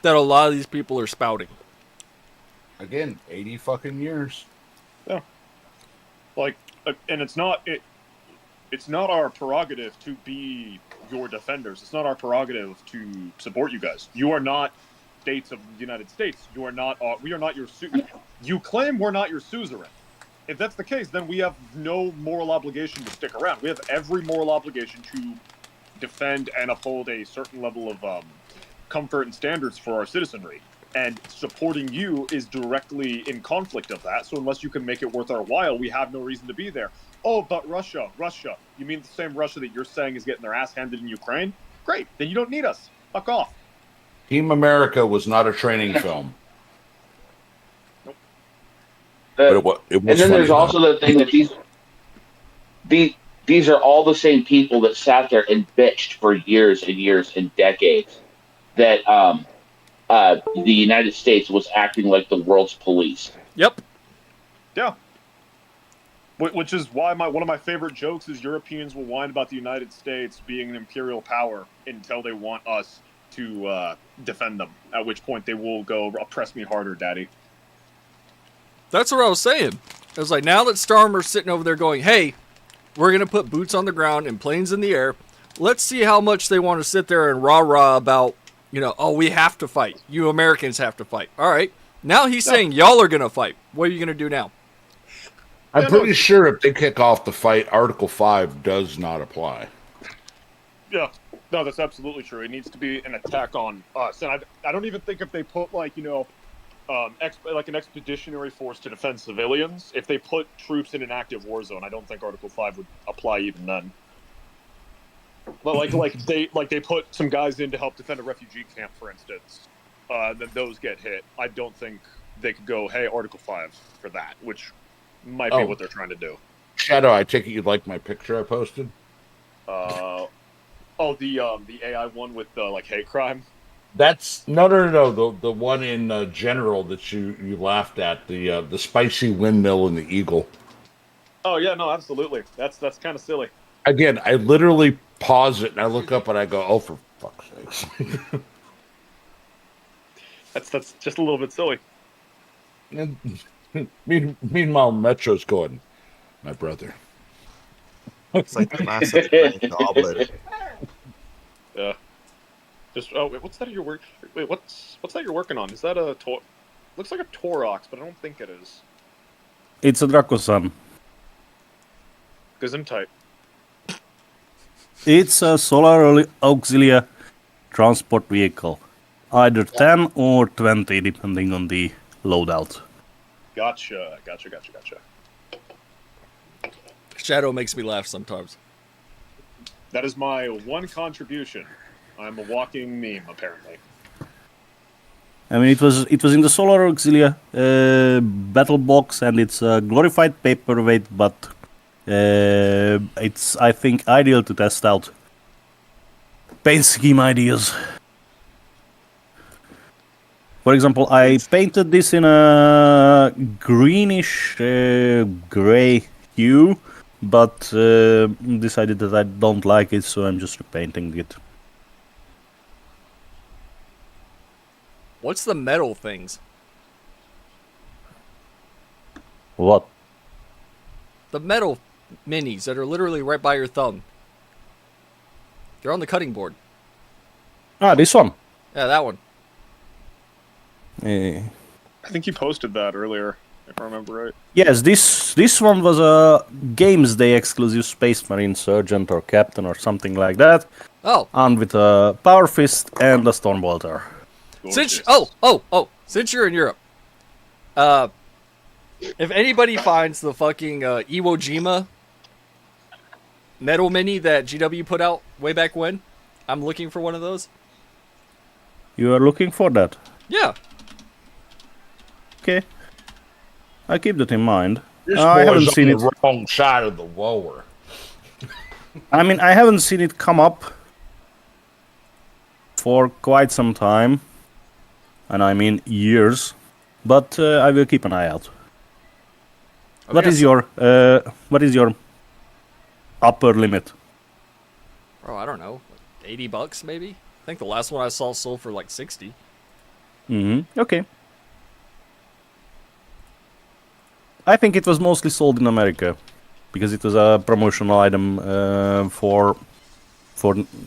that a lot of these people are spouting. Again, 80 fucking years. Yeah. Like, and it's not our prerogative to be your defenders. It's not our prerogative to support you guys. You are not states of the United States. You are not. We are not your. You claim we're not your suzerain. If that's the case, then we have no moral obligation to stick around. We have every moral obligation to defend and uphold a certain level of comfort and standards for our citizenry. And supporting you is directly in conflict of that. So unless you can make it worth our while, we have no reason to be there. Oh, but Russia. You mean the same Russia that you're saying is getting their ass handed in Ukraine? Great. Then you don't need us. Fuck off. Team America was not a training film. Nope. But it was And then there's also the thing that these are all the same people that sat there and bitched for years and years and decades that the United States was acting like the world's police. Yep. Yeah. Which is why one of my favorite jokes is Europeans will whine about the United States being an imperial power until they want us to defend them, at which point they will go, oppress me harder, daddy. That's what I was saying. It was like, now that Starmer's sitting over there going, hey, we're going to put boots on the ground and planes in the air, let's see how much they want to sit there and rah-rah about, oh, we have to fight. You Americans have to fight. All right. Now he's saying y'all are going to fight. What are you going to do now? I'm pretty sure if they kick off the fight, Article 5 does not apply. Yeah, no, that's absolutely true. It needs to be an attack on us, and I don't even think if they put like like an expeditionary force to defend civilians, if they put troops in an active war zone, I don't think Article 5 would apply even then. But they put some guys in to help defend a refugee camp, for instance, then those get hit. I don't think they could go, hey, Article 5 for that, which might be what they're trying to do. Shadow, I take it you like my picture I posted? The AI one with like hate crime. That's no. The one in general that you laughed at, the spicy windmill and the eagle. Oh yeah, no, absolutely. That's kind of silly. Again, I literally pause it and I look up and I go, "Oh, for fuck's sakes!" That's just a little bit silly. And meanwhile, Metro's going, "My brother." It's like the massive green goblin. Yeah. Just wait, what's that you're working? Wait, what's that you're working on? Is that a looks like a Torox, but I don't think it is. It's a Dracosan. Gesundheit. It's a solar auxiliary transport vehicle. Either 10 or 20, depending on the loadout. Gotcha. Shadow makes me laugh sometimes. That is my one contribution. I'm a walking meme, apparently. I mean, it was in the Solar Auxilia battle box, and it's a glorified paperweight, but it's, I think, ideal to test out paint scheme ideas. For example, I painted this in a greenish gray hue, but decided that I don't like it, so I'm just repainting it. What's the metal things? What? The metal minis that are literally right by your thumb. They're on the cutting board. Ah, this one. Yeah, that one. Eh. I think you posted that earlier, if I remember right. Yes, this one was a Games Day exclusive Space Marine Sergeant or Captain or something like that. Oh. Armed with a Power Fist and a Stormbolter. Since since you're in Europe, if anybody finds the fucking Iwo Jima metal mini that GW put out way back when, I'm looking for one of those. You are looking for that? Yeah. Okay. I keep that in mind. This I haven't boy's seen on it. the wrong side of the war. I mean, I haven't seen it come up for quite some time, and I mean years. But I will keep an eye out. Okay, What is your upper limit? Oh, I don't know, $80 maybe. I think the last one I saw sold for like 60. Okay. I think it was mostly sold in America because it was a promotional item for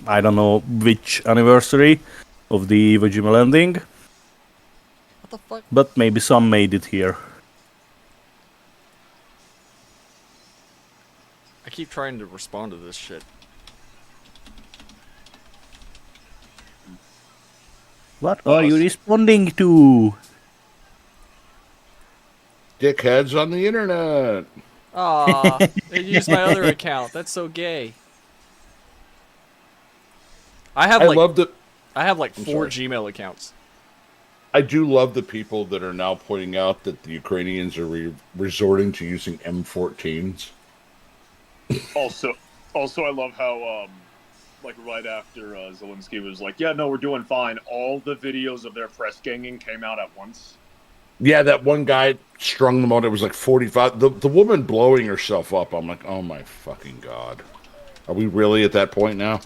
I don't know which anniversary of the Iwo Jima landing. What the fuck? But maybe some made it here. I keep trying to respond to this shit. What are you responding to? Dickheads on the internet. Aw, they used my other account. That's so gay. I have like four Gmail accounts. I do love the people that are now pointing out that the Ukrainians are resorting to using M14s. Also, I love how, like, right after Zelensky was like, yeah, no, we're doing fine, all the videos of their press ganging came out at once. Yeah, that one guy strung them on. It was like 45. The woman blowing herself up. I'm like, oh my fucking god. Are we really at that point now?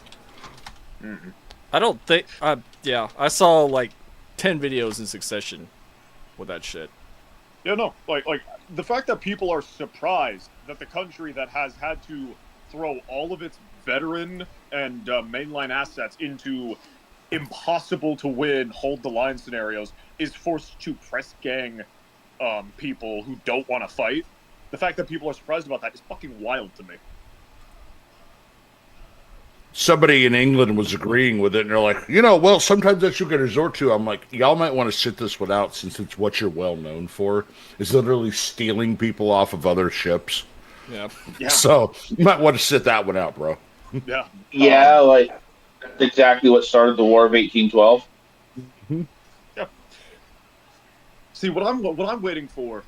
Mm-hmm. I don't think. Yeah, I saw like 10 videos in succession with that shit. Yeah, no, like the fact that people are surprised that the country that has had to throw all of its veteran and mainline assets into impossible to win, hold the line scenarios is forced to press gang people who don't want to fight. The fact that people are surprised about that is fucking wild to me. somebody in England was agreeing with it, and they're like, well, sometimes that's what you can resort to. I'm like, y'all might want to sit this one out since it's what you're well known for, is literally stealing people off of other ships. Yeah. Yeah. So you might want to sit that one out, bro. Yeah. Yeah, that's exactly what started the War of 1812. See, what I'm waiting for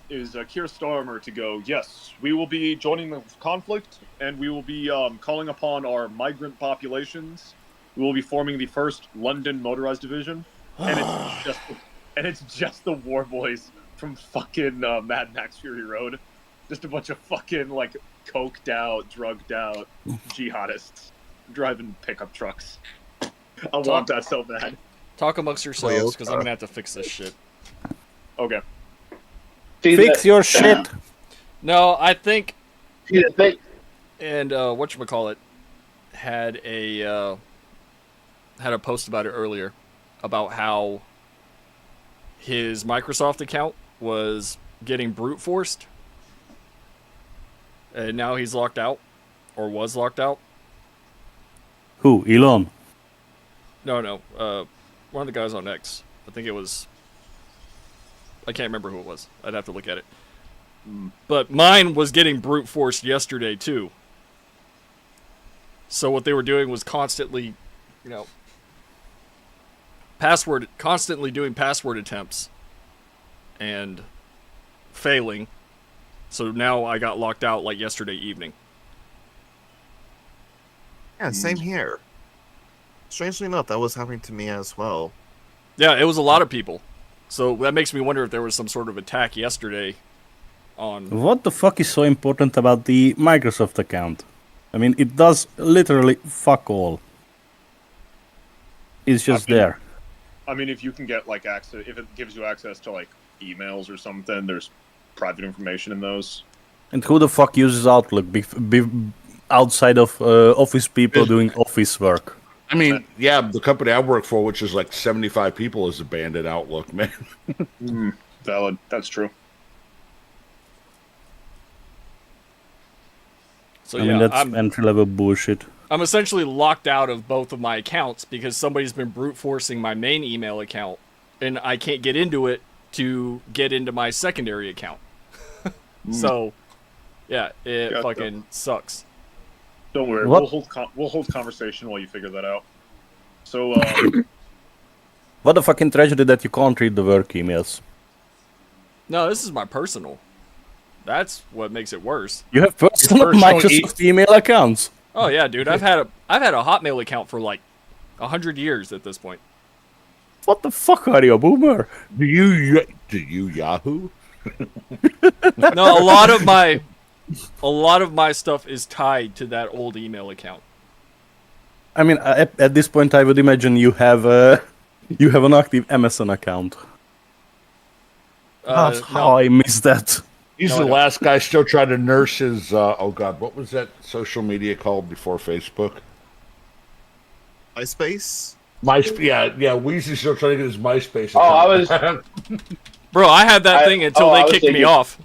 is Keir Starmer to go, yes, we will be joining the conflict, and we will be calling upon our migrant populations. We will be forming the first London motorized division, and it's just the war boys from fucking Mad Max Fury Road, just a bunch of fucking like coked out, drugged out jihadists driving pickup trucks. I want that so bad. Talk amongst yourselves, because I'm gonna have to fix this shit. Okay. Fix your shit. No, I think. See, the thing, And whatchamacallit had a post about it earlier about how his Microsoft account was getting brute forced, and now he's locked out, or was locked out. Who? Elon? No. One of the guys on X. I think it was. I can't remember who it was. I'd have to look at it. But mine was getting brute forced yesterday too. So what they were doing was constantly, constantly doing password attempts and failing. So now I got locked out like yesterday evening. Yeah, same here. Strangely enough, that was happening to me as well. Yeah, it was a lot of people. So that makes me wonder if there was some sort of attack yesterday on... What the fuck is so important about the Microsoft account? I mean, it does literally fuck all. It's just there. I mean, if you can get like access, if it gives you access to like emails or something, there's private information in those. And who the fuck uses Outlook outside of office people doing office work? I mean, yeah, the company I work for, which is like 75 people, is abandoned Outlook, man. Valid. That's true. So I mean, that's entry-level bullshit. I'm essentially locked out of both of my accounts because somebody's been brute forcing my main email account, and I can't get into it to get into my secondary account. So, yeah, it fucking sucks. Don't worry, What? we'll hold conversation while you figure that out. So, What a fucking tragedy that you can't read the work emails. No, this is my personal. That's what makes it worse. You have personal Microsoft email accounts. Oh yeah, dude. I've had a Hotmail account for like 100 years at this point. What the fuck are you, a boomer? Do you Yahoo? No, a lot of my stuff is tied to that old email account. I mean, at this point, I would imagine you have an active MSN account. How I missed that. He's the last guy still trying to nurse his, oh God, what was that social media called before Facebook? MySpace? Yeah, Weezy's still trying to get his MySpace account. I was Bro, I had that thing until they kicked me off.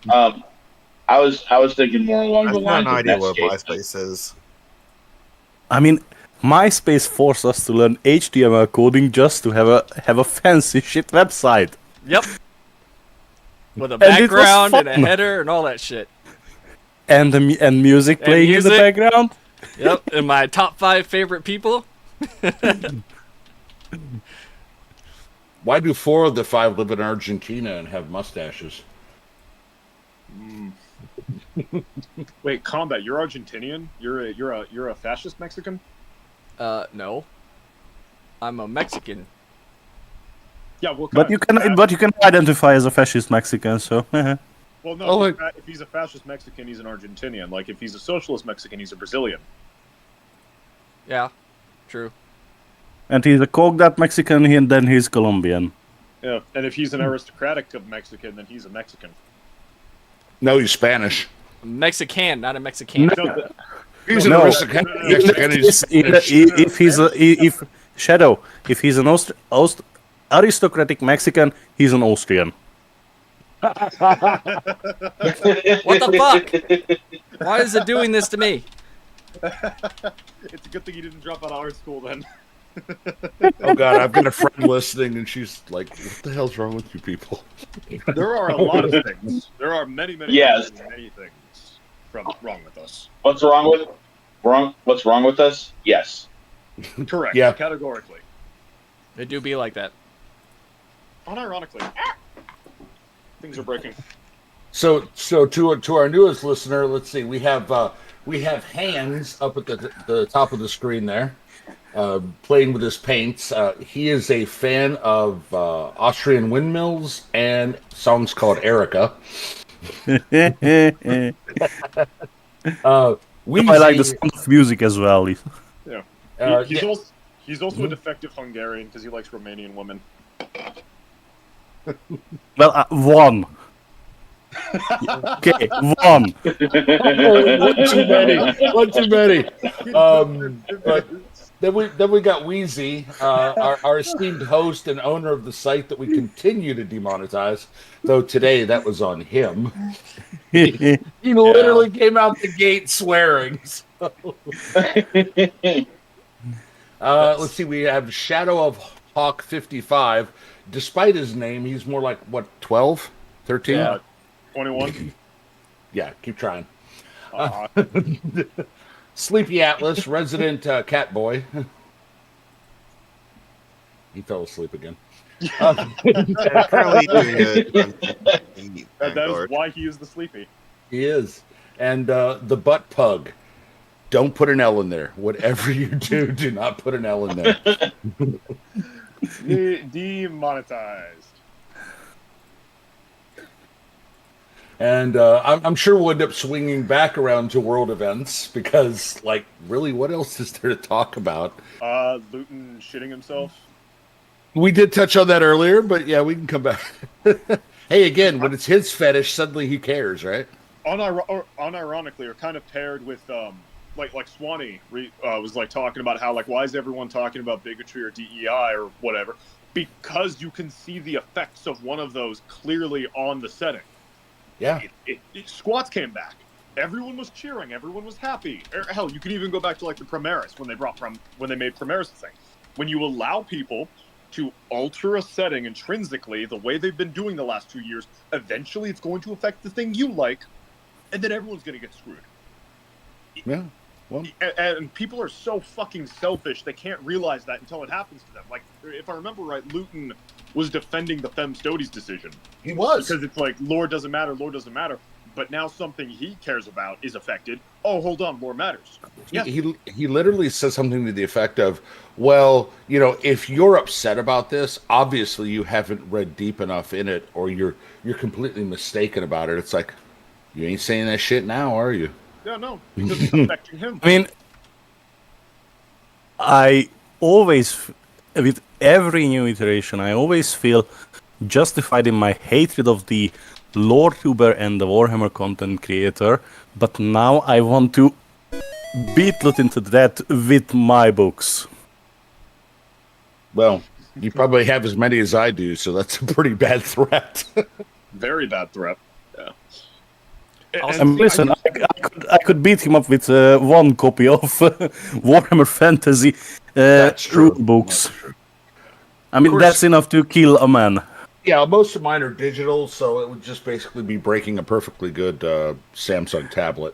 I was thinking more along I the have lines no of idea what Netscape. MySpace is. I mean, MySpace forced us to learn HTML coding just to have a fancy shit website. Yep. With a And it was background and a fun. header and all that shit. And music playing in the music. background. Yep. And my top 5 favorite people. Why do 4 of the 5 live in Argentina and have mustaches? wait, Combat, you're Argentinian? You're a fascist Mexican? No. I'm a Mexican. Yeah, well, But you can identify as a fascist Mexican, so. Well, no. Oh, if he's a fascist Mexican, he's an Argentinian. Like, if he's a socialist Mexican, he's a Brazilian. Yeah. True. And he's a coked up Mexican, and then he's Colombian. Yeah, and if he's an aristocratic Mexican, then he's a Mexican. No, he's Spanish. Mexican, not a Mexican. No, He's an No. aristocrat. If he's an aristocratic Mexican, he's an Austrian. What the fuck? Why is it doing this to me? It's a good thing you didn't drop out of art school then. Oh God, I've got a friend listening, and she's like, "What the hell's wrong with you people?" There are a lot of things. There are many, Yes. many things wrong with us. What's wrong with us? Yes. Correct. Yeah. Categorically. They do be like that. Unironically. Things are breaking. So to our newest listener, let's see, we have Hans up at the top of the screen there, playing with his paints. He is a fan of Austrian windmills and songs called Erica. I like the sound of music as well. Yeah. yeah. He's also a defective Hungarian because he likes Romanian women. Well, one. Okay, one. One too many. But then we got Wheezy, our esteemed host and owner of the site that we continue to demonetize. Though today that was on him. He literally came out the gate swearing. So. Let's see. We have Shadow of Hawk 55. Despite his name, he's more like what 12, 13. Yeah. 21. Yeah, keep trying. Sleepy Atlas, resident cat boy. He fell asleep again. Currently doing That is why he is the sleepy. He is. And the butt pug. Don't put an L in there. Whatever you do, do not put an L in there. Demonetized. And I'm sure we'll end up swinging back around to world events because, like, really, what else is there to talk about? Luton shitting himself. We did touch on that earlier, but yeah, we can come back. Hey, again, when it's his fetish, suddenly he cares, right? Unironically, or kind of paired with like Swanee was like talking about how like why is everyone talking about bigotry or DEI or whatever? Because you can see the effects of one of those clearly on the setting. Yeah. Squats came back. Everyone was cheering. Everyone was happy. Hell, you could even go back to like the Primaris when they made Primaris a thing. When you allow people to alter a setting intrinsically the way they've been doing the last 2 years, eventually it's going to affect the thing you like, and then everyone's going to get screwed. Yeah. Well, and people are so fucking selfish, they can't realize that until it happens to them. Like, if I remember right, Luton was defending the Femme Stodi's decision. he was. Because it's like, lore doesn't matter. But now something he cares about is affected. Oh, hold on, lore matters. Yeah. He literally says something to the effect of, well, you know, if you're upset about this, obviously you haven't read deep enough in it, or you're completely mistaken about it. It's like, you ain't saying that shit now, are you? Yeah, no, because it's affecting him. I mean, I always, with every new iteration, I always feel justified in my hatred of the lore tuber and the Warhammer content creator, but now I want to beat Luton to death with my books. Well, you probably have as many as I do, so that's a pretty bad threat. Very bad threat. Yeah. And listen, I could beat him up with one copy of Warhammer Fantasy rule books. I mean, that's enough to kill a man. Yeah, most of mine are digital, so it would just basically be breaking a perfectly good Samsung tablet.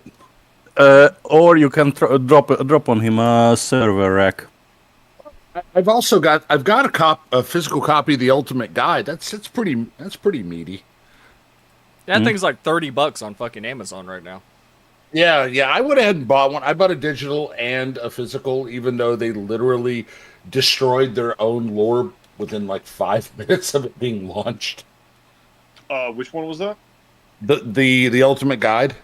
Or you can drop on him a server rack. I've also got a physical copy of the Ultimate Guide. That's pretty meaty. That thing's like $30 on fucking Amazon right now. Yeah, I went ahead and bought one. I bought a digital and a physical, even though they literally destroyed their own lore within like 5 minutes of it being launched. Which one was that? The Ultimate Guide.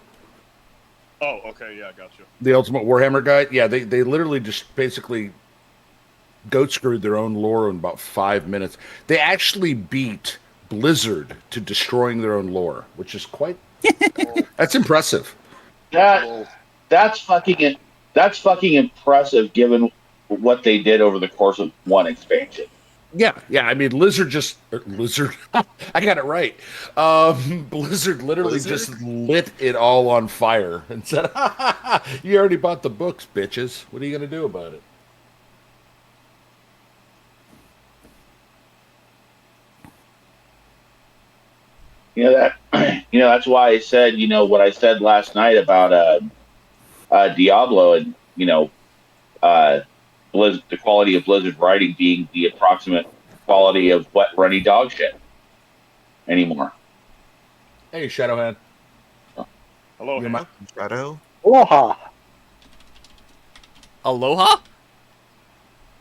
Oh, okay, yeah, gotcha. The Ultimate Warhammer Guide. Yeah, they literally just basically goat screwed their own lore in about 5 minutes. They actually beat Blizzard to destroying their own lore, which is quite that's impressive. That's fucking impressive given what they did over the course of one expansion. Yeah. I mean, Lizard. I got it right. Blizzard literally just lit it all on fire and said, "You already bought the books, bitches. What are you gonna do about it?" That's why I said what I said last night about Diablo and uh, the quality of Blizzard writing being the approximate quality of wet runny dog shit anymore. Hey, Shadowhand. Hello, You're Hannah. Shadow. Aloha. Aloha?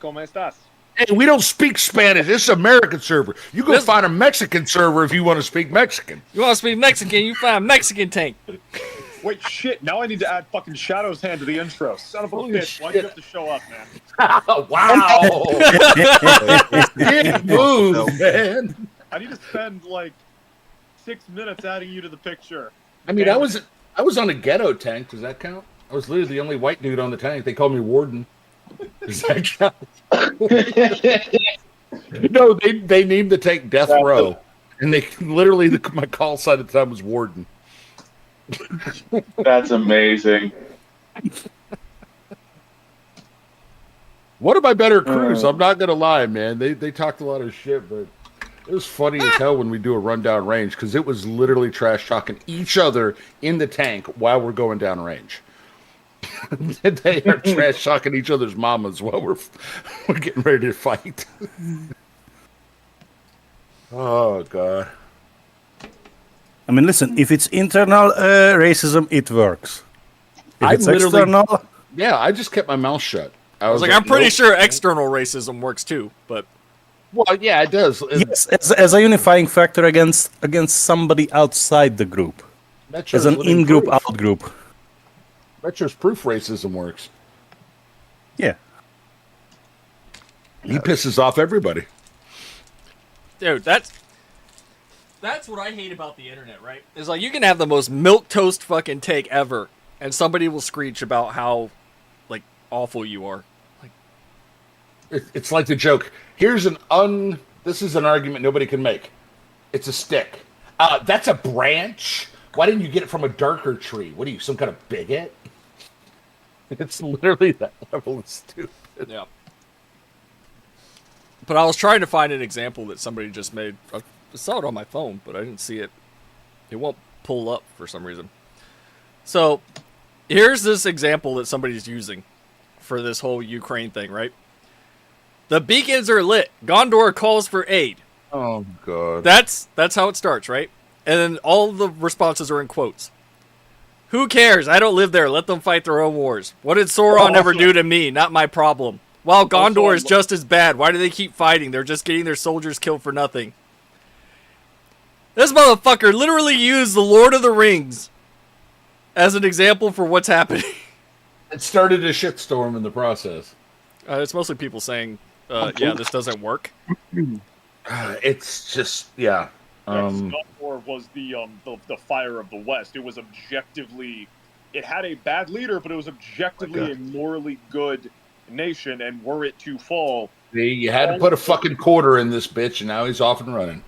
¿Cómo estás? Hey, we don't speak Spanish. This is an American server. You go This- find a Mexican server if you want to speak Mexican. You want to speak Mexican? You find a Mexican tank. Wait, shit! Now I need to add fucking Shadow's hand to the intro. Son of a Holy bitch! Why'd you have to show up, man? Wow. Big move, man. I need to spend like 6 minutes adding you to the picture. I mean, I was on a ghetto tank. Does that count? I was literally the only white dude on the tank. They called me Warden. Does that count? No, they named the tank Death Row, and they literally my call sign at the time was Warden. That's amazing. One of my better crews. I'm not gonna lie, man. They talked a lot of shit, but it was funny as hell when we do a rundown range because it was literally trash talking each other in the tank while we're going down range. They are trash talking each other's mamas while we're getting ready to fight. Oh god. I mean, listen, if it's internal racism, it works. If I it's literally- external, Yeah, I just kept my mouth shut. I was like, I'm pretty nope. sure external racism works too, but Well, yeah, it does. yes, as a unifying factor against somebody outside the group, Metro's as an living in-group, proof. out-group. Metro's proof racism works. Yeah. He pisses off everybody. dude, that's what I hate about the internet, right? Is like you can have the most milquetoast fucking take ever, and somebody will screech about how like awful you are. Like, It's like the joke. This is an argument nobody can make. It's a stick. That's a branch. Why didn't you get it from a darker tree? What are you, some kind of bigot? It's literally that level of stupid. yeah. But I was trying to find an example that somebody just made. I saw it on my phone, but I didn't see it. It won't pull up for some reason. So, here's this example that somebody's using for this whole Ukraine thing, right? The beacons are lit. Gondor calls for aid. Oh god. That's how it starts, right? And then all the responses are in quotes. Who cares? I don't live there. Let them fight their own wars. What did Sauron ever do to me? Not my problem. While Gondor is just as bad. Why do they keep fighting? They're just getting their soldiers killed for nothing. This motherfucker literally used the Lord of the Rings as an example for what's happening. It started a shitstorm in the process. It's mostly people saying, yeah, this doesn't work. It's just, yeah. Gondor was the fire of the West. It was objectively, it had a bad leader, but it was objectively a morally good nation. And were it to fall, You had to put a fucking quarter in this bitch, and now he's off and running.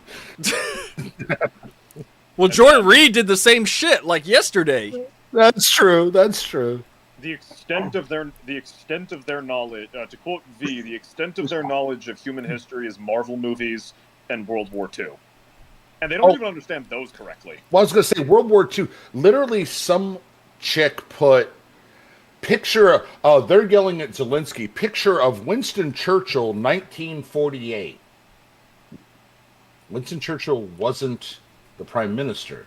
Well, Jordan Reed did the same shit like yesterday. That's true. That's true. the extent of their knowledge, to quote V, the extent of their knowledge of human history is Marvel movies and World War II. And they don't even understand those correctly. Well, I was going to say World War II. Literally, some chick put picture. They're yelling at Zelensky. Picture of Winston Churchill, 1948. Winston Churchill wasn't the prime minister.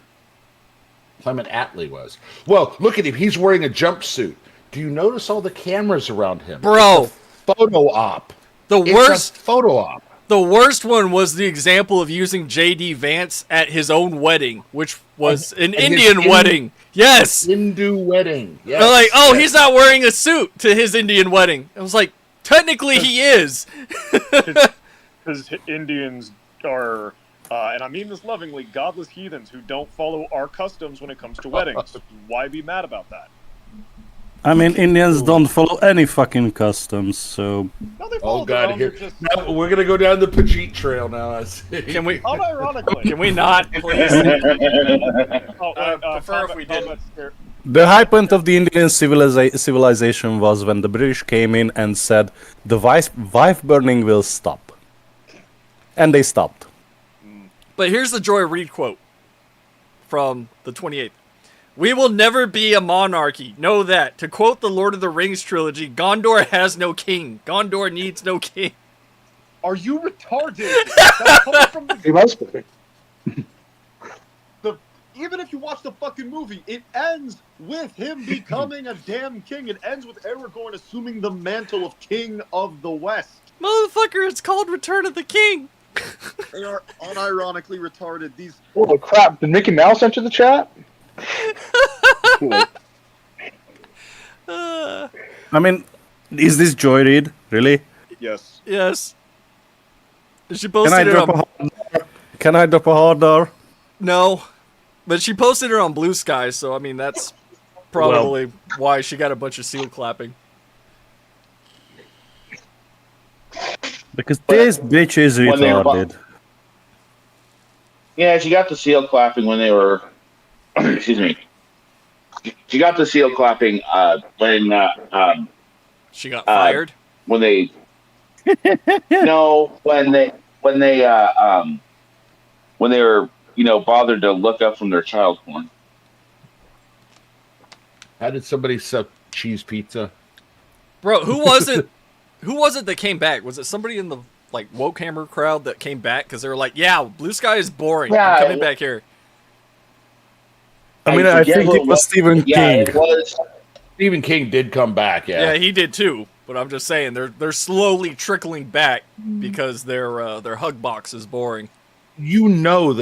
Clement Attlee was. Well, look at him. He's wearing a jumpsuit. Do you notice all the cameras around him? Bro. It's a photo op. The It's a photo op. The worst one was the example of using J.D. Vance at his own wedding, which was an Indian wedding. Yes! Hindu wedding. Yes. They're like, oh, yes. he's not wearing a suit to his Indian wedding. I was like, technically he is. Because Indians are, and I mean this lovingly, godless heathens who don't follow our customs when it comes to weddings. Why be mad about that? I mean, Indians don't follow any fucking customs, so... No, they Oh follow their god, own, here. they're just Now we're gonna go down the Pajit Trail now. I see. Can we? unironically. Can we not, please? Oh, prefer if we didn't. combat spirit. The high point of the Indian civilization was when the British came in and said, the wife burning will stop. And they stopped. But here's the Joy Reid quote from the 28th. We will never be a monarchy. Know that. To quote the Lord of the Rings trilogy, Gondor has no king. Gondor needs no king. Are you retarded? That's coming from the, He must be. even if you watch the fucking movie, it ends with him becoming a damn king. It ends with Aragorn assuming the mantle of King of the West. Motherfucker, it's called Return of the King. They are unironically retarded. These Oh crap! Did Mickey Mouse enter the chat? I mean, is this Joy Reid? Really? yes. Yes. She Can I posted it drop a on... hard R? Can I drop a hard R? No. But she posted it on Blue Sky, so I mean, that's probably why she got a bunch of seal clapping. Because this bitch is When they were retarded. Yeah, she got the seal clapping when they were. Excuse me. She got the seal clapping when She got fired. when they. No, when they were bothered to look up from their child porn. How did somebody suck cheese pizza? Bro, who was it? Who was it that came back? Was it somebody in the like Wokehammer crowd that came back because they were like, "Yeah, Blue Sky is boring. Yeah, I'm coming back here." I mean, I forget think who it was Stephen Yeah, King. it was. Stephen King did come back, Yeah, yeah. he did too. But I'm just saying they're slowly trickling back because their hug box is boring. They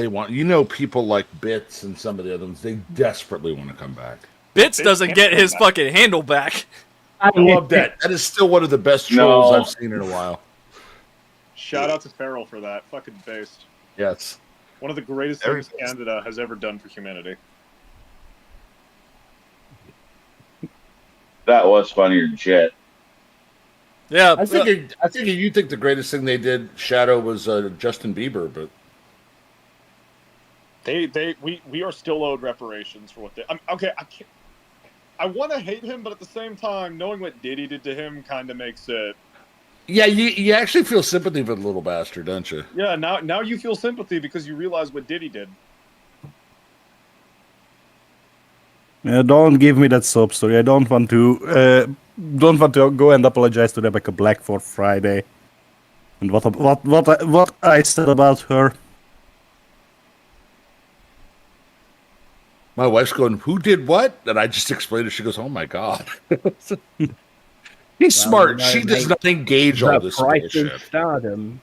want people like Bits and some of the other ones, they desperately want to come back. Bits Bits doesn't can't get come his back. fucking handle back. I love that. That is still one of the best trolls No. I've seen in a while. Shout out to Farrell for that. Fucking based. Yes. One of the greatest things Canada has ever done for humanity. That was funnier than shit. Yeah, I think you think the greatest thing they did, Shadow, was Justin Bieber, but We are still owed reparations for what they. Okay, I can't. I want to hate him, but at the same time, knowing what Diddy did to him kind of makes it. yeah, you actually feel sympathy for the little bastard, don't you? Yeah, now you feel sympathy because you realize what Diddy did. Don't give me that sob story. I don't want to go and apologize to Rebecca Black for Friday and what I said about her. My wife's going, "Who did what?" And I just explained it. She goes, "Oh my god." He's smart. She does not engage all this bullshit. Stardom.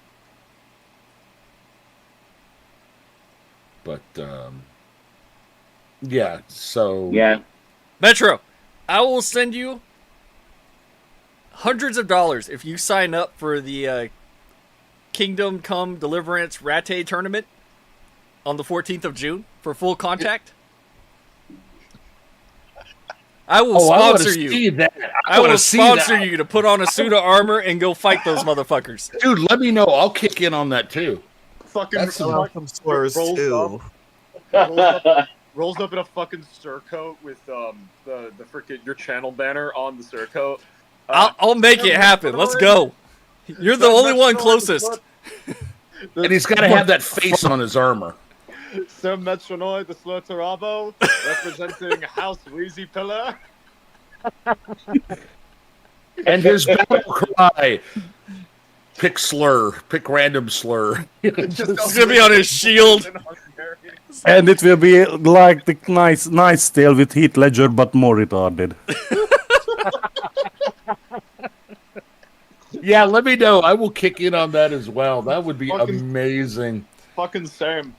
But yeah, so Yeah. Metro, I will send you hundreds of dollars if you sign up for the Kingdom Come Deliverance Rattay tournament on the 14th of June for full contact. I will sponsor you. I will sponsor you to put on a suit of armor and go fight those motherfuckers. Dude, let me know. I'll kick in on that too. Fucking That's Some slurs rolls too. rolls up in a fucking surcoat with the freaking your channel banner on the surcoat. I'll make it happen. Let's go. You're the only one closest. And he's got to have that face on his armor. Sir Metronoid the Slurterabo, representing House Wheezy Pillar. And his battle cry: pick slur, pick random slur. It's gonna be on his shield. And it will be like the nice tale with Heath Ledger, but more retarded. Yeah, let me know. I will kick in on that as well. That would be Fucking- amazing. Fucking same.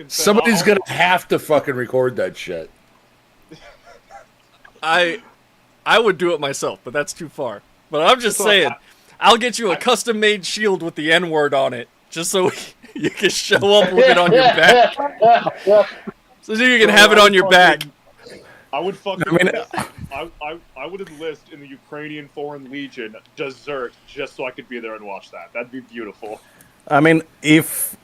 Somebody's gonna have to fucking record that shit. I would do it myself, but that's too far. But I'm just saying, I'll get you a custom-made shield with the N-word on it, just so you can show up with it on your back. So you can have it on your back. I would fucking. I mean, I would enlist in the Ukrainian Foreign Legion desert just so I could be there and watch that. That'd be beautiful. I mean, if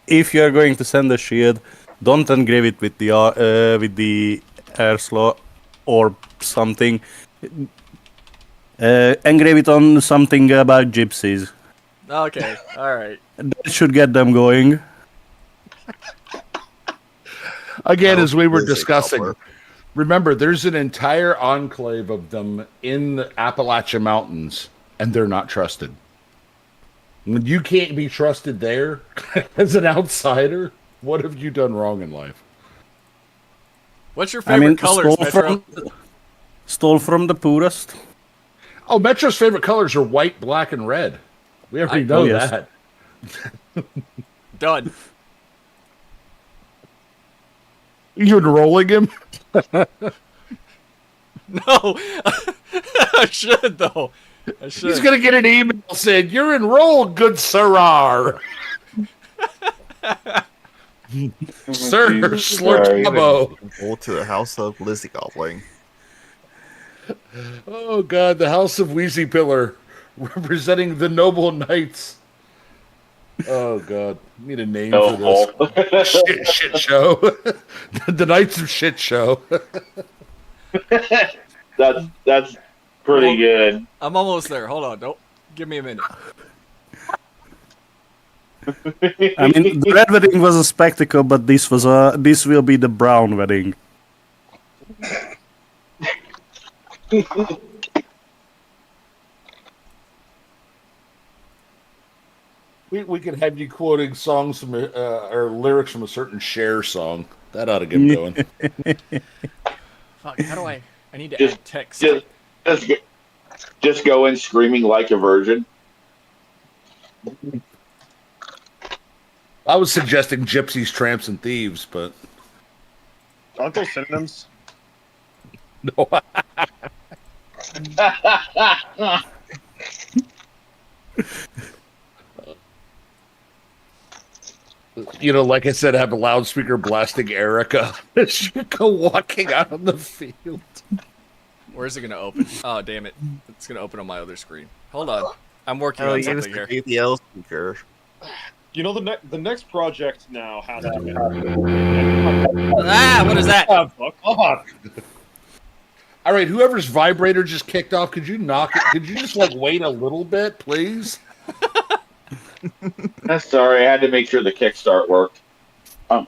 you are going to send a shield, don't engrave it with the air slot or something. Engrave it on something about gypsies. Okay, all right. That should get them going. Again, as we were Lizzie discussing, Gobbler. remember, there's an entire enclave of them in the Appalachian Mountains, and they're not trusted. When you can't be trusted there as an outsider, what have you done wrong in life? What's your favorite colors, stole Metro? stole from the poorest. Oh, Metro's favorite colors are white, black, and red. We already know yes. that. Done. You enrolling him? No, I should though. I should. He's gonna get an email saying, "You're enrolled, good sirrah." Sir Jesus Slurpabo. Go to the house of Lizzie Gobbling. Oh God, the House of Wheezy Pillar, representing the noble knights. Oh God, need a name for this. Shit show. The Knights of Shit Show. That's pretty good. I'm almost there. Hold on. Don't give me a minute. I mean, the red wedding was a spectacle, but this will be the brown wedding. We could have you quoting songs from or lyrics from a certain Cher song. That ought to get going. Fuck. How do I need to add text. Just go in screaming like a virgin. I was suggesting gypsies, tramps, and thieves, but Aren't those synonyms? no. You know, like I said, have a loudspeaker blasting Erica as she go walking out on the field. Where's it gonna open? Oh damn it! It's gonna open on my other screen. Hold on. I'm working Oh, on you something just here. the L speaker. You know the next project now has to be. Ah! What is that? Fuck off. All right, whoever's vibrator just kicked off, could you knock it? Could you just like wait a little bit, please? Sorry, I had to make sure the kickstart worked. Hold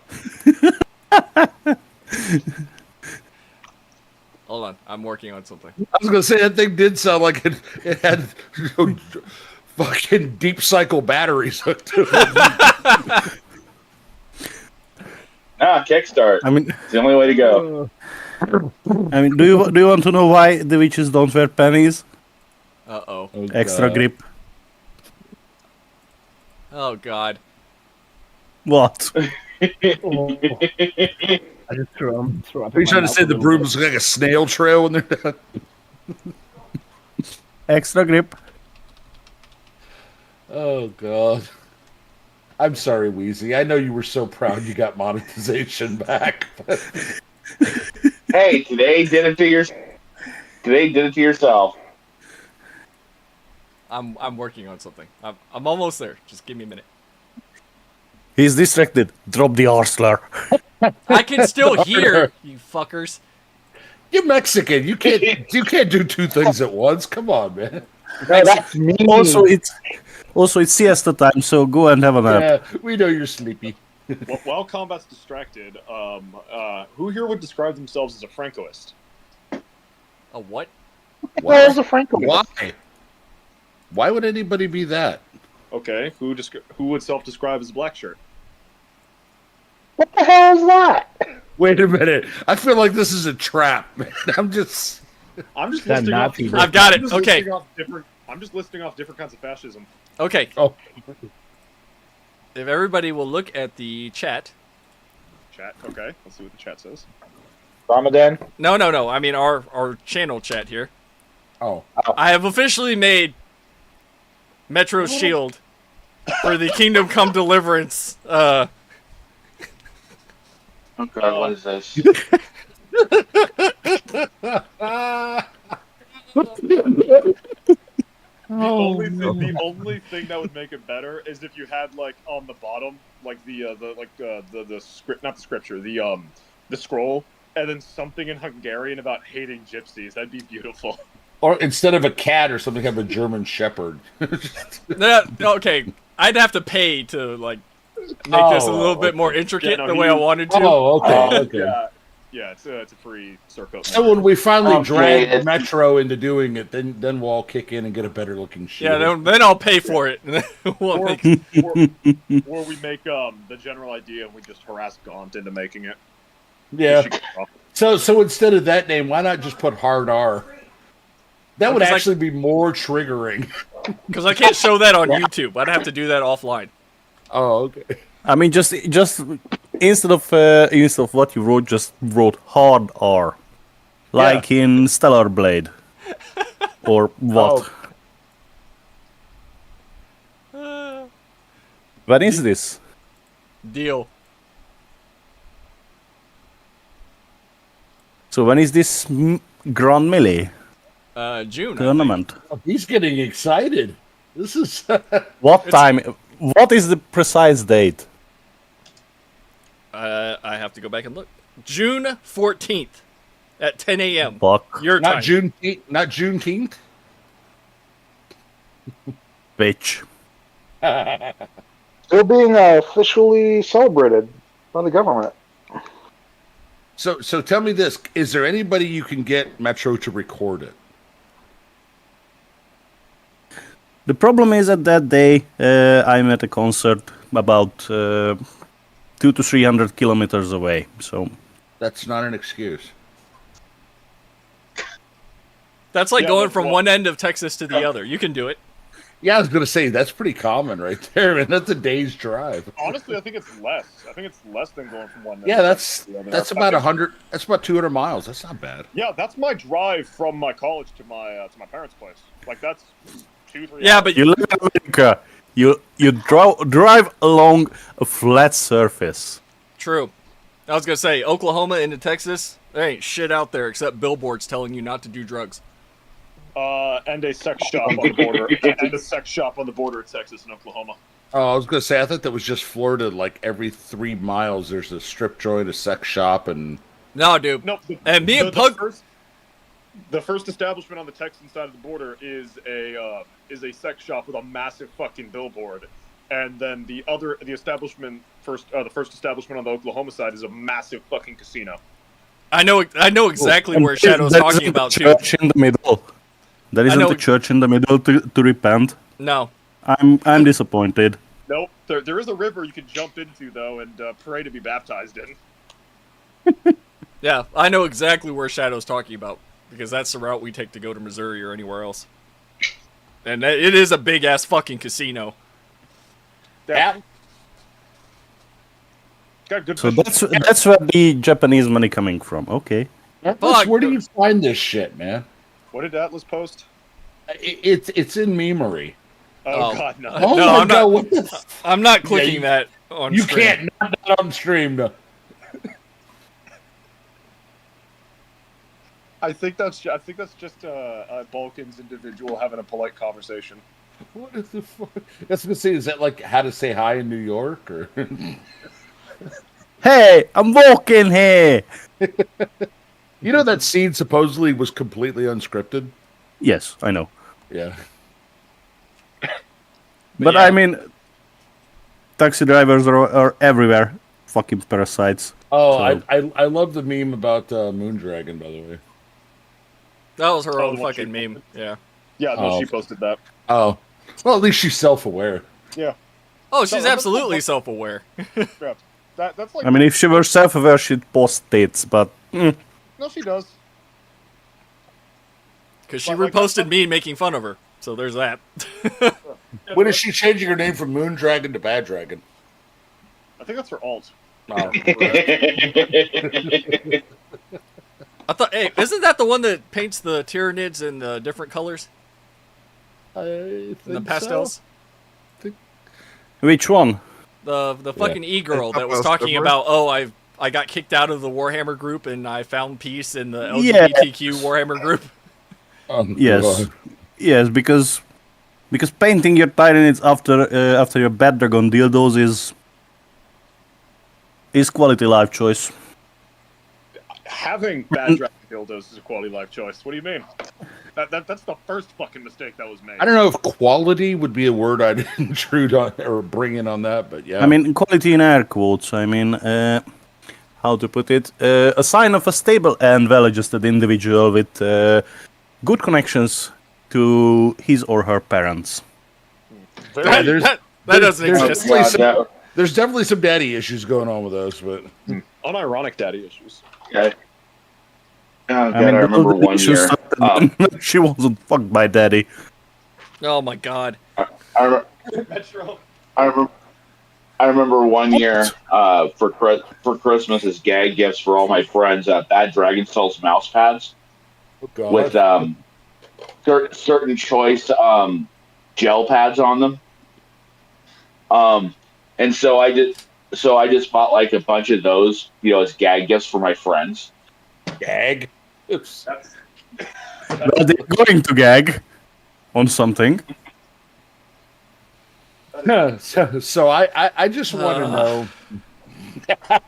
on. I'm working on something. I was gonna say that thing did sound like it had fucking deep cycle batteries hooked to it. Kickstart. I mean, It's the only way to go. do you want to know why the witches don't wear pennies? Uh-oh. Extra grip. Oh god. What? I just threw up. Are you trying to say the brooms look like a snail trail when they're done? Extra grip. Oh God. I'm sorry, Wheezy. I know you were so proud you got monetization back. Hey, today did it to yourself. I'm working on something. I'm almost there. Just give me a minute. He's distracted. Drop the R-slur. I can still hear you fuckers. You're Mexican. You can't do two things at once. Come on, man. No, that's me. Also, it's siesta time, so go and have a nap. Yeah, we know you're sleepy. While combat's distracted, who here would describe themselves as a Francoist? A what? Where's the Franco? Why? Why would anybody be that? Okay, who would self-describe as a black shirt? What the hell is that? Wait a minute. I feel like this is a trap, man. I'm just That listing off Nazi different- I've got it. I'm just Okay. listing off different- I'm just listing off different kinds of fascism. Okay. Oh. If everybody will look at the chat. Chat. Okay, let's see what the chat says. Ramadan? No. I mean our channel chat here. Oh. I have officially made Metro's shield for the Kingdom Come Deliverance. Oh God, what is this? The only thing that would make it better is if you had like on the bottom, like the script, not the scripture, the scroll, and then something in Hungarian about hating gypsies. That'd be beautiful. Or instead of a cat or something, have a German Shepherd. Okay, I'd have to pay to like make this a little bit more intricate Yeah, no, the way I wanted to. Oh, okay, okay. Yeah, it's a free circle. So when we finally Okay, drag it's- Metro into doing it, then we'll all kick in and get a better looking shield. Yeah, then I'll pay for it. And then we'll Or, make- or we make the general idea and we just harass Gaunt into making it. Yeah. We should- So instead of that name, why not just put Hard R? That would Because actually be more triggering. Because I can't show that on YouTube. I'd have to do that offline. Oh, okay. I mean, just instead of what you wrote, just wrote hard R, like in Stellar Blade, or what? When is this? Deal. So when is this Grand Melee June. tournament? He's getting excited. This is What time? What is the precise date? I have to go back and look. June 14th at 10 a.m. Fuck, Your not time. Juneteenth. bitch. Still being officially celebrated by the government. So tell me this: is there anybody you can get Metro to record it? The problem is that day I'm at a concert about 200 to 300 kilometers away. So That's not an excuse. That's like Yeah, going but from what- one end of Texas to the other. You can do it. Yeah, I was gonna say that's pretty common right there, man. That's a day's drive. Honestly, I think it's less. I think it's less than going from one. Yeah, that's to the other. that's I about think- 100. That's about 200 miles. That's not bad. Yeah, that's my drive from my college to my parents' place. Like that's 2-3. Yeah, hours. but you live in America. You drive along a flat surface. true. I was gonna say Oklahoma into Texas. There ain't shit out there except billboards telling you not to do drugs. And a sex shop on the border, and a sex shop on the border of Texas and Oklahoma. Oh, I was gonna say I thought that was just Florida. Like every 3 miles, there's a strip joint, a sex shop, and No, dude. No, And me and Pug. the first establishment on the Texan side of the border is a sex shop with a massive fucking billboard, and then the first establishment on the Oklahoma side is a massive fucking casino. I know exactly where Shadow's There talking isn't about a too. church in the middle. There isn't know- a church in the middle to repent. No. I'm disappointed. Nope, there is a river you can jump into though and pray to be baptized in. Yeah, I know exactly where Shadow's talking about because that's the route we take to go to Missouri or anywhere else. And it is a big ass fucking casino. Yeah. Got good So fishing. that's where the Japanese money coming from. Okay. Atlas, where do you find this shit, man? What did Atlas post? It's in memory. Oh, Oh. God, no. Oh No, my I'm god! not- What the I'm not clicking you- that on you stream. can't not that on stream. No. I think that's just Balkan's individual having a polite conversation. What is the fuck? That's gonna say. Is that like how to say hi in New York or? Hey, I'm walking here. You know that scene supposedly was completely unscripted. Yes, I know. Yeah. But yeah. I mean, taxi drivers are everywhere. Fucking parasites. Oh, So- I love the meme about Moondragon, by the way. That was her Oh, own the one she fucking meme. Yeah. Yeah, no, Oh. she posted that. Oh, well, at least she's self-aware. Yeah, Oh, she's that's- absolutely self-aware. yeah. That's like I mean, if she were self-aware, she'd post tits. But no, she does. Because she But, like, reposted me making fun of her. So there's that. When is she changing her name from Moondragon to Bad Dragon? I think that's her alt. Oh, I thought, hey, isn't that the one that paints the Tyranids in different colors? I In the think pastels? which one? The fucking e-girl Top that was Mouse talking Ever? about, oh, I got kicked out of the Warhammer group and I found peace in the Yeah. LGBTQ Warhammer group. Yes, God. yes, because painting your Tyranids after your Bad Dragon dildos is quality life choice. Having bad dragon dildos is a quality life choice. What do you mean? That's the first fucking mistake that was made. I don't know if quality would be a word I'd intrude on or bring in on that, but yeah. I mean, quality in air quotes. I mean, how to put it? A sign of a stable and well-adjusted individual with good connections to his or her parents. That, there's- that doesn't there's- exist. Definitely there's definitely some daddy issues going on with those, but Unironic daddy issues. Okay. Oh, God, I mean, I remember those one issues year. started she wasn't fucked by daddy. Oh my god. I remember one year for Christmas as gag gifts for all my friends. Bad Dragon sells mouse pads oh God. with certain choice gel pads on them. And so I just bought like a bunch of those, as gag gifts for my friends. Gag. Oops. Well, they're going to gag on something. So I just want to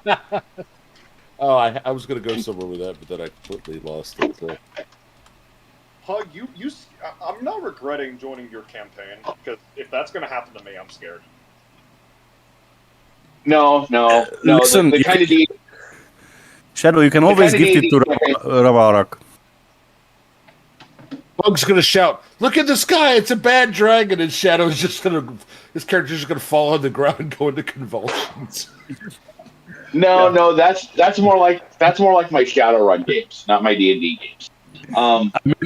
know. Oh, I was going to go somewhere with that, but then I completely lost it. So. Hug, I'm not regretting joining your campaign, because if that's going to happen to me, I'm scared. No. Listen, the kind of deed. Shadow, you can always kind of gift it to Ravarak. Bug's gonna shout, "Look at the sky! It's a bad dragon!" And Shadow's his character's just gonna fall on the ground and go into convulsions. No, that's more like my Shadowrun games, not my D&D games.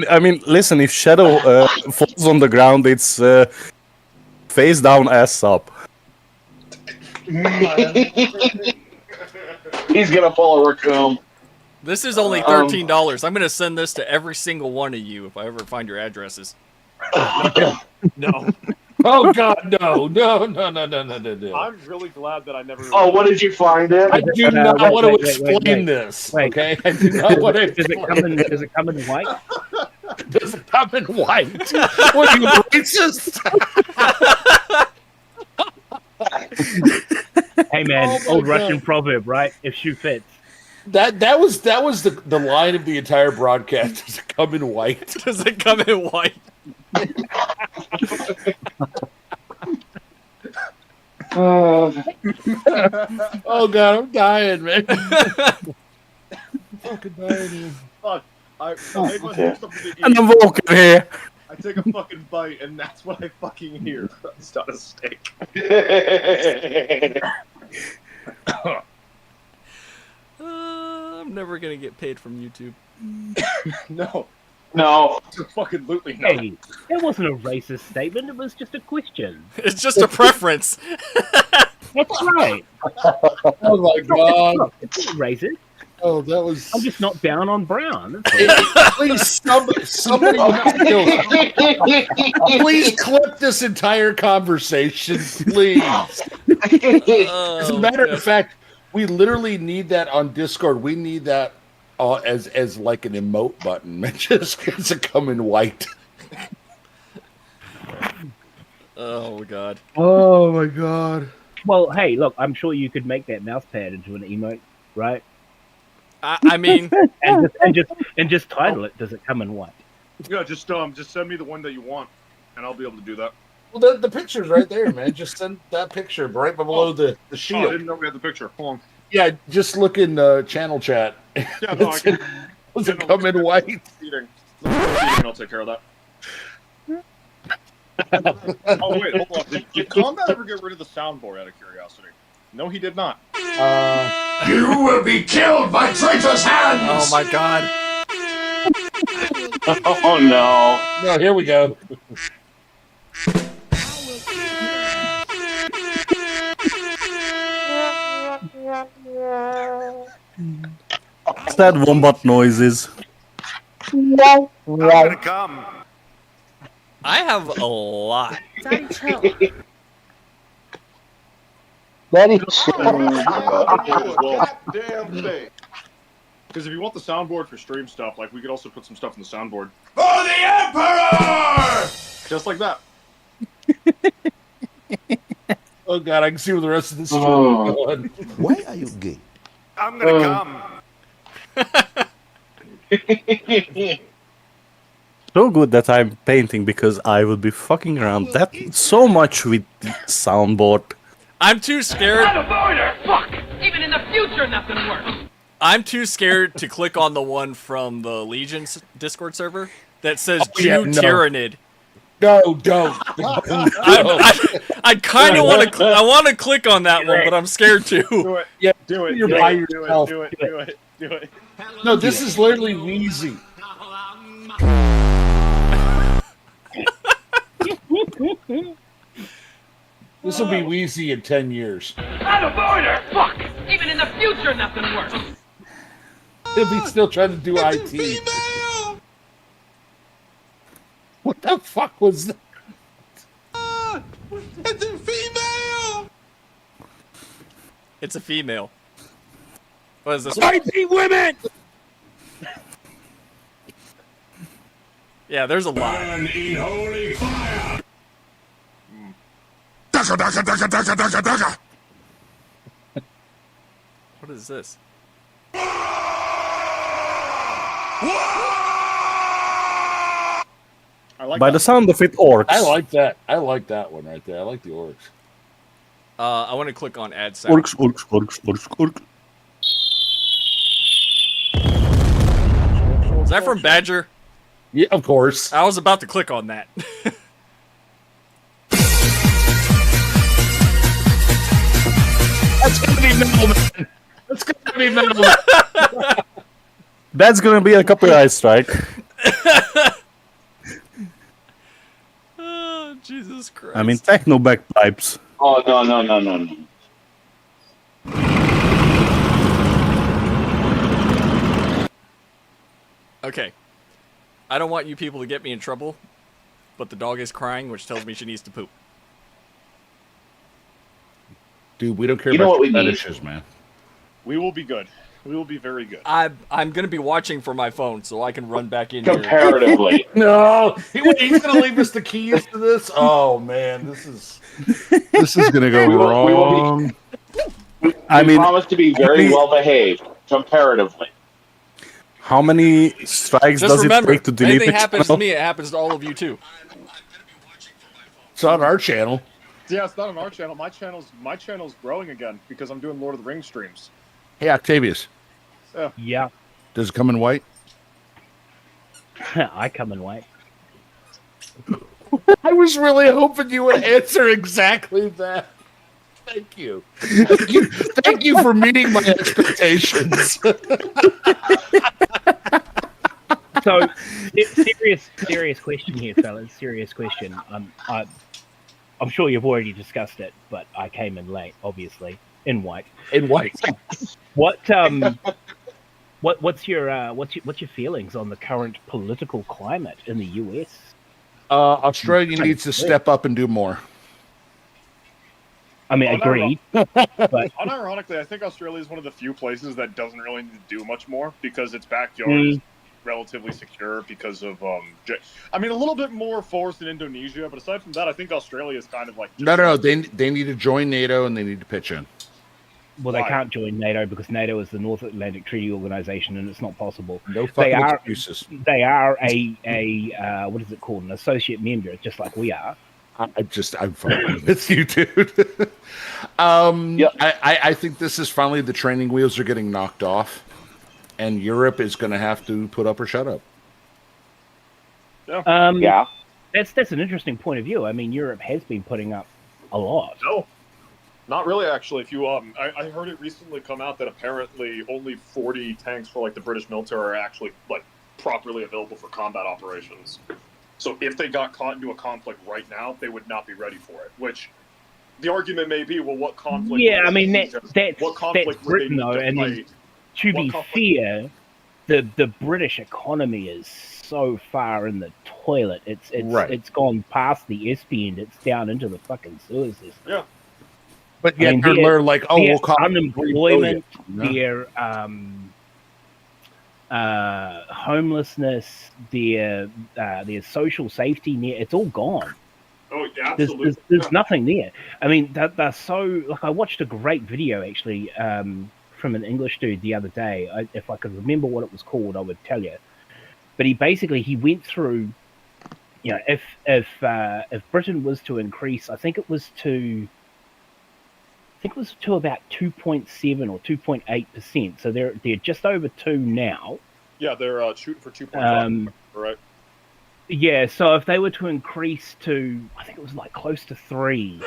I mean, listen, if Shadow falls on the ground, it's face down, ass up. He's gonna pull a raccoon. This is only $13. I'm gonna send this to every single one of you if I ever find your addresses. No. Oh God, no! I'm really glad that I never... Oh, what did you find it? I do not wait, want to wait, wait, explain wait. this. Wait. Okay, I do not want to. Does it come in white? Does it come in white? What are you racist? Hey man, Oh my old God. Russian proverb, right? If shoe fits. That was the line of the entire broadcast. Does it come in white? Does it come in white? Oh God, I'm dying, man. Fucking dying here. Fuck. I made myself something to eat. And I'm walking here. I take a fucking bite, and that's what I fucking hear. It's not a steak. I'm never gonna get paid from YouTube. No. No. Fucking lootly not. Hey, it wasn't a racist statement. It was just a question. It's just a preference. That's right. Oh my God. Look, it's not racist. Oh, that was. I'm just not down on brown. That's all. Please, somebody, please clip this entire conversation, please. As a matter of fact, we literally need that on Discord. We need that as like an emote button. Just because it come in white. Oh god. Oh my God. Well, hey, look, I'm sure you could make that mouse pad into an emote, right? I mean, And just title it. Does it come in white? Yeah, just send me the one that you want, and I'll be able to do that. Well, the picture's right there, man. Just send that picture right below the Oh, I shield. didn't know we had the picture. Hold on. Yeah, just look in channel chat. Yeah, no, I can. Does it come in white? Eating. I'll take care of that. Oh wait, hold on. Did Combat ever get rid of the soundboard out of curiosity? No, he did not. You will be killed by traitors' hands! oh my god. Oh no. No, here we go. Sad wombat noises. I'm gonna come. I have a lot. Daddy, chill. That is. Goddamn thing. Because if you want the soundboard for stream stuff, like we could also put some stuff in the soundboard. For the Emperor! Just like that. Oh god, I can see where the rest of this is Oh. going. Why are you gay? I'm gonna come. So good that I'm painting because I will be fucking around that so much with the soundboard. I'm too scared. Fuck! Even in the future, nothing works. I'm too scared to click on the one from the Legion's Discord server that says Oh, yeah, Jew no. Tyrannid. No, don't. I kind of want to. I want to click on that one, but I'm scared to. Do it. Yeah, Do it. you're do by it, yourself. Do it. Do it. Do it. No, this is literally Wheezy. This will be Wheezy in 10 years. Out of order! Fuck! Even in the future, nothing works. He'll be still trying to do IT. What the fuck was that? It's a female! It's a female. What is this? Fighting women! Yeah, there's a lot. Burn in holy fire! Daka, daka, daka, daka, daka, daka. What is this? I like By that. the sound of it, orcs. I like that. I like that one right there. I like the orcs. I want to click on add sound. Orcs, orcs, orcs, orcs, orcs. Is that from Badger? Yeah, of course. I was about to click on that. That's gonna be metal, man. That's gonna be metal. Man. That's gonna be a copyright strike. Oh, Jesus Christ. I mean, techno bagpipes. Oh, no. Okay. I don't want you people to get me in trouble, but the dog is crying, which tells me she needs to poop. Dude, we don't care You know about what we your need? fetishes, man. We will be good. We will be very good. I'm gonna be watching for my phone so I can run back in here. Comparatively. No, he's gonna leave us the keys to this. Oh man, this is gonna go We will be- wrong. I We mean, promise to be very well behaved, comparatively. how many strikes Just does remember, it take to if delete anything a happens to channel? me, it happens to all of you too. It's on our channel. Yeah, it's not on our channel. My channel's growing again because I'm doing Lord of the Rings streams. Hey, Octavius, Yeah, does it come in white? I come in white. I was really hoping you would answer exactly that. Thank you. Thank you for meeting my expectations. So, serious question here, fellas. Serious question. I'm sure you've already discussed it, but I came in late, obviously, in white. In white. What's your feelings on the current political climate in the US? Australia needs to step up and do more. I mean, Oh, no, agreed. But Unironically, I think Australia is one of the few places that doesn't really need to do much more because its backyard is relatively secure because of a little bit more forest in Indonesia, but aside from that, I think Australia is kind of like No. They need to join NATO and they need to pitch in. well, they Why? can't join NATO because NATO is the North Atlantic Treaty Organization, and it's not possible. No fucking are- excuses. They are a what is it called? An associate member, just like we are. I'm fine with you, dude. Yep. I think this is finally the training wheels are getting knocked off, and Europe is going to have to put up or shut up. Yeah. That's an interesting point of view. I mean, Europe has been putting up a lot. No, not really. Actually, if you I heard it recently come out that apparently only 40 tanks for like the British military are actually like properly available for combat operations. So if they got caught into a conflict right now, they would not be ready for it. Which the argument may be, well, what conflict? Yeah, would I mean they that's need to- what conflict that's would they Britain need though, to and fight? to What be conflict- fair, the British economy is so far in the toilet. It's Right. it's gone past the Espian. It's down into the fucking sewer system. Yeah. But yet they're like, oh, their we'll call it unemployment, 3 billion. their homelessness, their social safety net, it's all gone. Oh, absolutely. There's nothing there. I mean, they're so like. I watched a great video actually from an English dude the other day. If I could remember what it was called, I would tell you. But he went through, you know, if Britain was to increase, I think it was to about 2.7 or 2.8%. So they're just over 2 now. Yeah, they're shooting for 2.5. Right. Yeah, so if they were to increase to, I think it was like close to 3,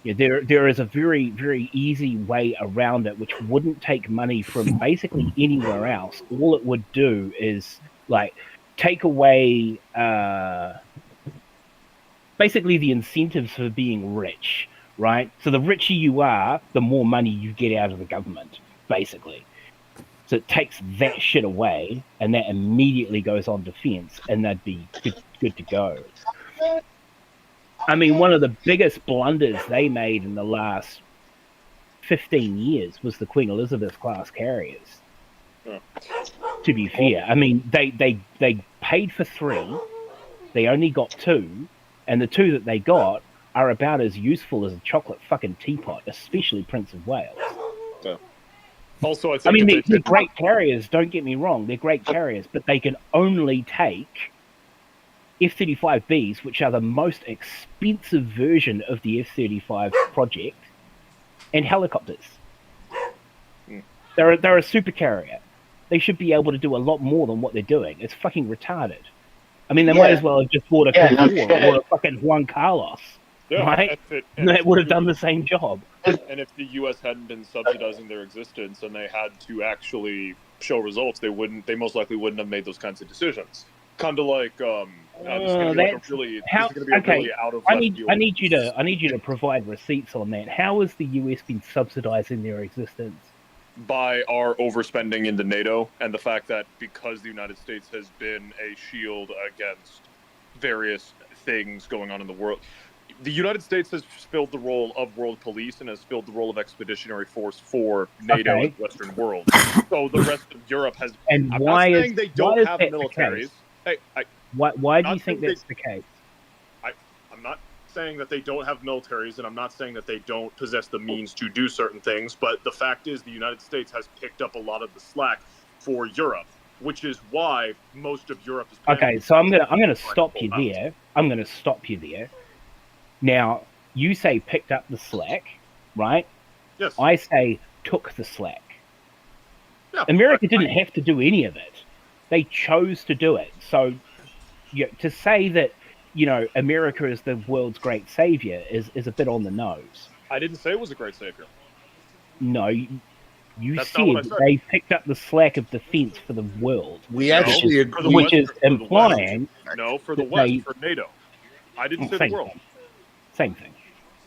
yeah, there is a very, very easy way around it, which wouldn't take money from basically anywhere else. All it would do is like take away basically the incentives for being rich, right? So the richer you are, the more money you get out of the government, basically. So it takes that shit away, and that immediately goes on defense, and they'd be good to go. I mean, one of the biggest blunders they made in the last 15 years was the Queen Elizabeth class carriers. Yeah. To be fair, I mean, they paid for 3, they only got 2, and the 2 that they got are about as useful as a chocolate fucking teapot, especially Prince of Wales. Yeah. Also, I mean, they're great carriers, don't get me wrong. They're great carriers, but they can only take F-35Bs, which are the most expensive version of the F-35 project, and helicopters. They're a super carrier. They should be able to do a lot more than what they're doing. It's fucking retarded. I mean, they might as well have just bought a Concorde or a fucking Juan Carlos. Yeah, right? And that would have done the same job. And if the U.S. hadn't been subsidizing their existence and they had to actually show results, they most likely wouldn't have made those kinds of decisions. Kind of like, this is going to be a really out of left field. I need you to provide receipts on that. How has the U.S. been subsidizing their existence? By our overspending into NATO and the fact that because the United States has been a shield against various things going on in the world, the United States has filled the role of world police and has filled the role of expeditionary force for NATO and the Western world. So the rest of Europe has. And I'm why not saying they don't have that militaries. Why do you think that's the case? I'm not saying that they don't have militaries, and I'm not saying that they don't possess the means to do certain things. But the fact is, the United States has picked up a lot of the slack for Europe, which is why most of Europe is. Okay, so I'm gonna stop you there. I'm gonna stop you there. Now, you say picked up the slack, right? Yes. I say took the slack. Yeah, America didn't have to do any of it. They chose to do it. So, to say that, America is the world's great savior is a bit on the nose. I didn't say it was a great savior. No, you said they picked up the slack of defense for the world. We actually agree. Which is implying... No, for the West, for NATO. I didn't say the world. Same thing.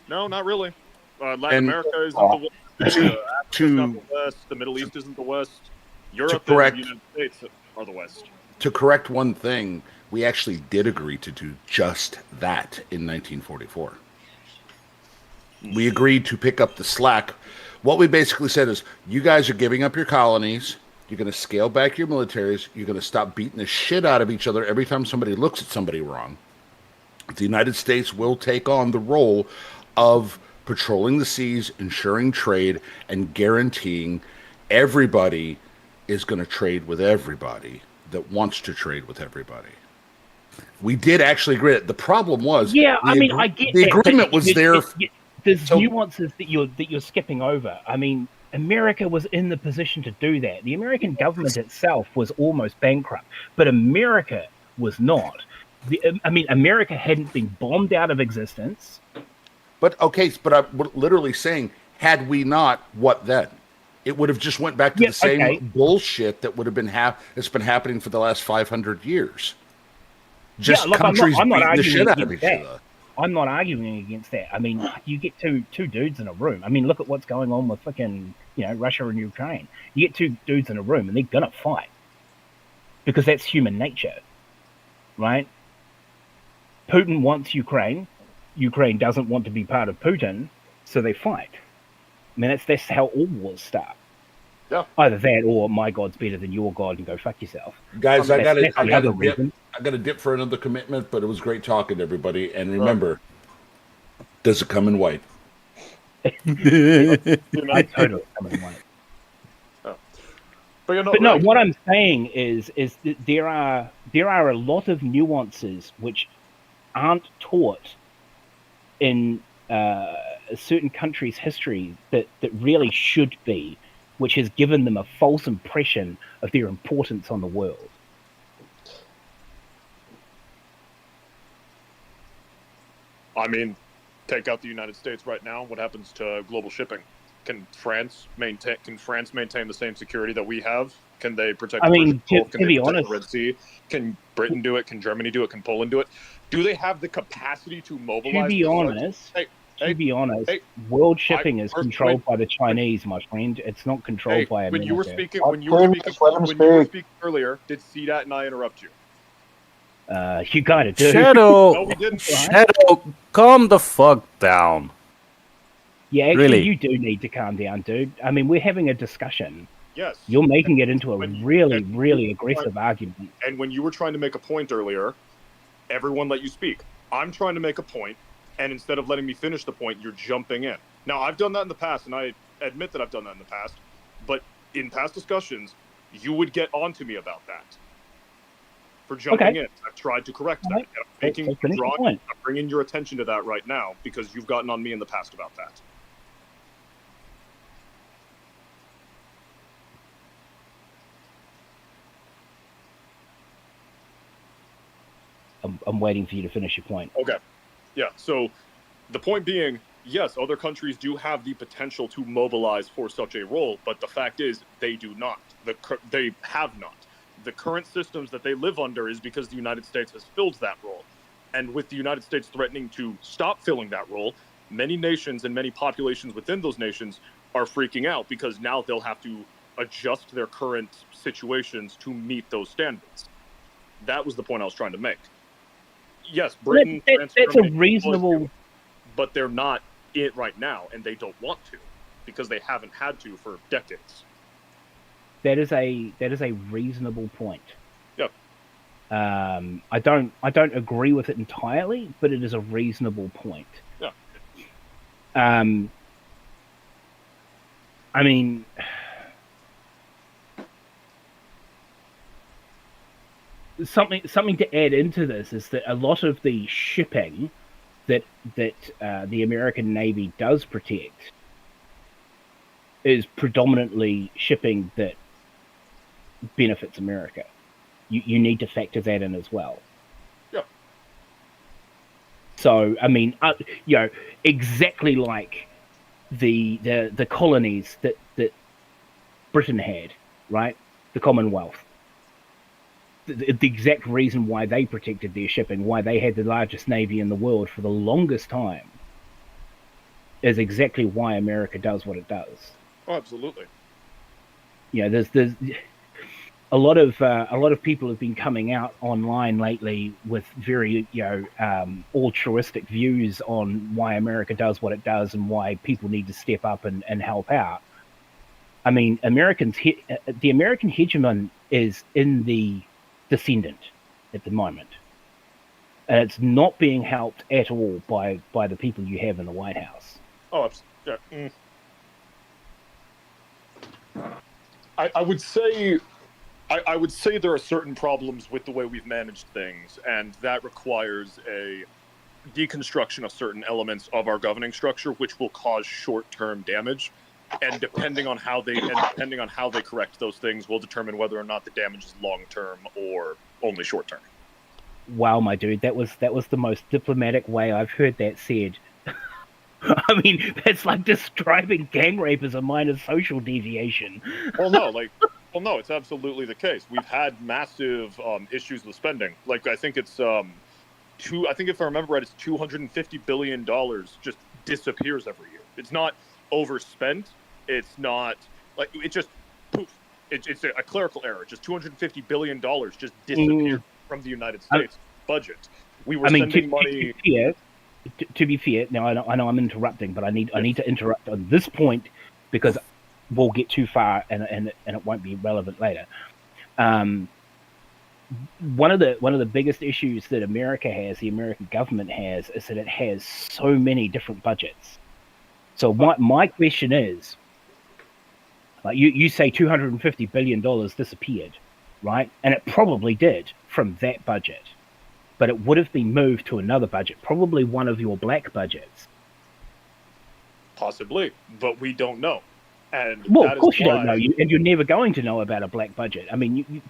No, not really. Latin America isn't the West. Africa's not the West. The Middle East isn't the West. Europe and the United States are the West. To correct one thing, we actually did agree to do just that in 1944. We agreed to pick up the slack. What we basically said is, you guys are giving up your colonies. You're going to scale back your militaries. You're going to stop beating the shit out of each other every time somebody looks at somebody wrong. The United States will take on the role of patrolling the seas, ensuring trade, and guaranteeing everybody is going to trade with everybody that wants to trade with everybody. We did actually agree. The problem was, I get the agreement was there. There's nuances that you're skipping over. I mean, America was in the position to do that. The American government itself was almost bankrupt, but America was not. America hadn't been bombed out of existence. But I'm literally saying, had we not, what then? It would have just went back to the same bullshit that would have been it's been happening for the last 500 years. Just countries beating the shit out of each other. I'm not arguing against that. I mean, you get two dudes in a room. I mean, look at what's going on with fucking, Russia and Ukraine. You get two dudes in a room and they're gonna fight because that's human nature, right? Putin wants Ukraine. Ukraine doesn't want to be part of Putin, so they fight. I mean, that's how all wars start. Yeah. Either that or my god's better than your god and go fuck yourself. Guys, I got That's the other to dip. reason. I got to dip for another commitment, but it was great talking to everybody. And remember, does it come in white? I totally come in white. But no, what I'm saying is that there are a lot of nuances which aren't taught in a certain country's history that really should be, which has given them a false impression of their importance on the world. I mean, take out the United States right now. What happens to global shipping? Can France maintain the same security that we have? Can they protect? I mean, Can to they be protect honest, the Red Sea? Can Britain do it? Can Germany do it? Can Poland do it? Do they have the capacity to mobilize? To be honest, world shipping is controlled by the Chinese, my friend. It's not controlled by America. When you were speaking earlier, did CDAT and I interrupt you? You got it, dude. Shadow, No, we didn't. Shadow, calm the fuck down. Yeah, actually, Really? you do need to calm down, dude. I mean, we're having a discussion. Yes. You're making it into a really aggressive argument. And when you were trying to make a point earlier, everyone let you speak. I'm trying to make a point, and instead of letting me finish the point, you're jumping in. Now, I've done that in the past, and I admit that I've done that in the past, but in past discussions, you would get onto me about that. For jumping in. I've tried to correct that. I'm bringing your attention to that right now because you've gotten on me in the past about that. I'm waiting for you to finish your point. Okay. Yeah. So the point being, yes, other countries do have the potential to mobilize for such a role, but the fact is they do not. They have not. The current systems that they live under is because the United States has filled that role. And with the United States threatening to stop filling that role, many nations and many populations within those nations are freaking out because now they'll have to adjust their current situations to meet those standards. That was the point I was trying to make. Yes, Britain, France, that's Germany, a reasonable... but they're not it right now, and they don't want to because they haven't had to for decades. That is a reasonable point. Yep. I don't agree with it entirely, but it is a reasonable point. Yeah. I mean, something to add into this is that a lot of the shipping that the American Navy does protect is predominantly shipping that benefits America. You need to factor that in as well. Yeah. So I mean, exactly like the colonies that Britain had, right? The Commonwealth. The exact reason why they protected their shipping, why they had the largest navy in the world for the longest time, is exactly why America does what it does. Oh, absolutely. There's a lot of people have been coming out online lately with very altruistic views on why America does what it does and why people need to step up and help out. I mean, the American hegemon is in the descendant at the moment, and it's not being helped at all by the people you have in the White House. Oh, yeah. I would say there are certain problems with the way we've managed things, and that requires a deconstruction of certain elements of our governing structure, which will cause short-term damage. And depending on how they correct those things, will determine whether or not the damage is long-term or only short-term. Wow, my dude, that was the most diplomatic way I've heard that said. I mean, that's like describing gang rape as a minor social deviation. Well, no, it's absolutely the case. We've had massive issues with spending. Like, I think it's I think if I remember right, it's $250 billion just disappears every year. It's not overspent. It's not like it just poof. It's a clerical error. Just $250 billion just disappeared from the United States budget. We were sending money. To be fair, now I know I'm interrupting, but I need to interrupt on this point because we'll get too far and it won't be relevant later. One of the biggest issues that America has, the American government has, is that it has so many different budgets. So my question is, like you say $250 billion disappeared, right? And it probably did from that budget. But it would have been moved to another budget, probably one of your black budgets. Possibly, but we don't know. And Well, that of course is you don't why- know, and you're never going to know about a black budget. I mean,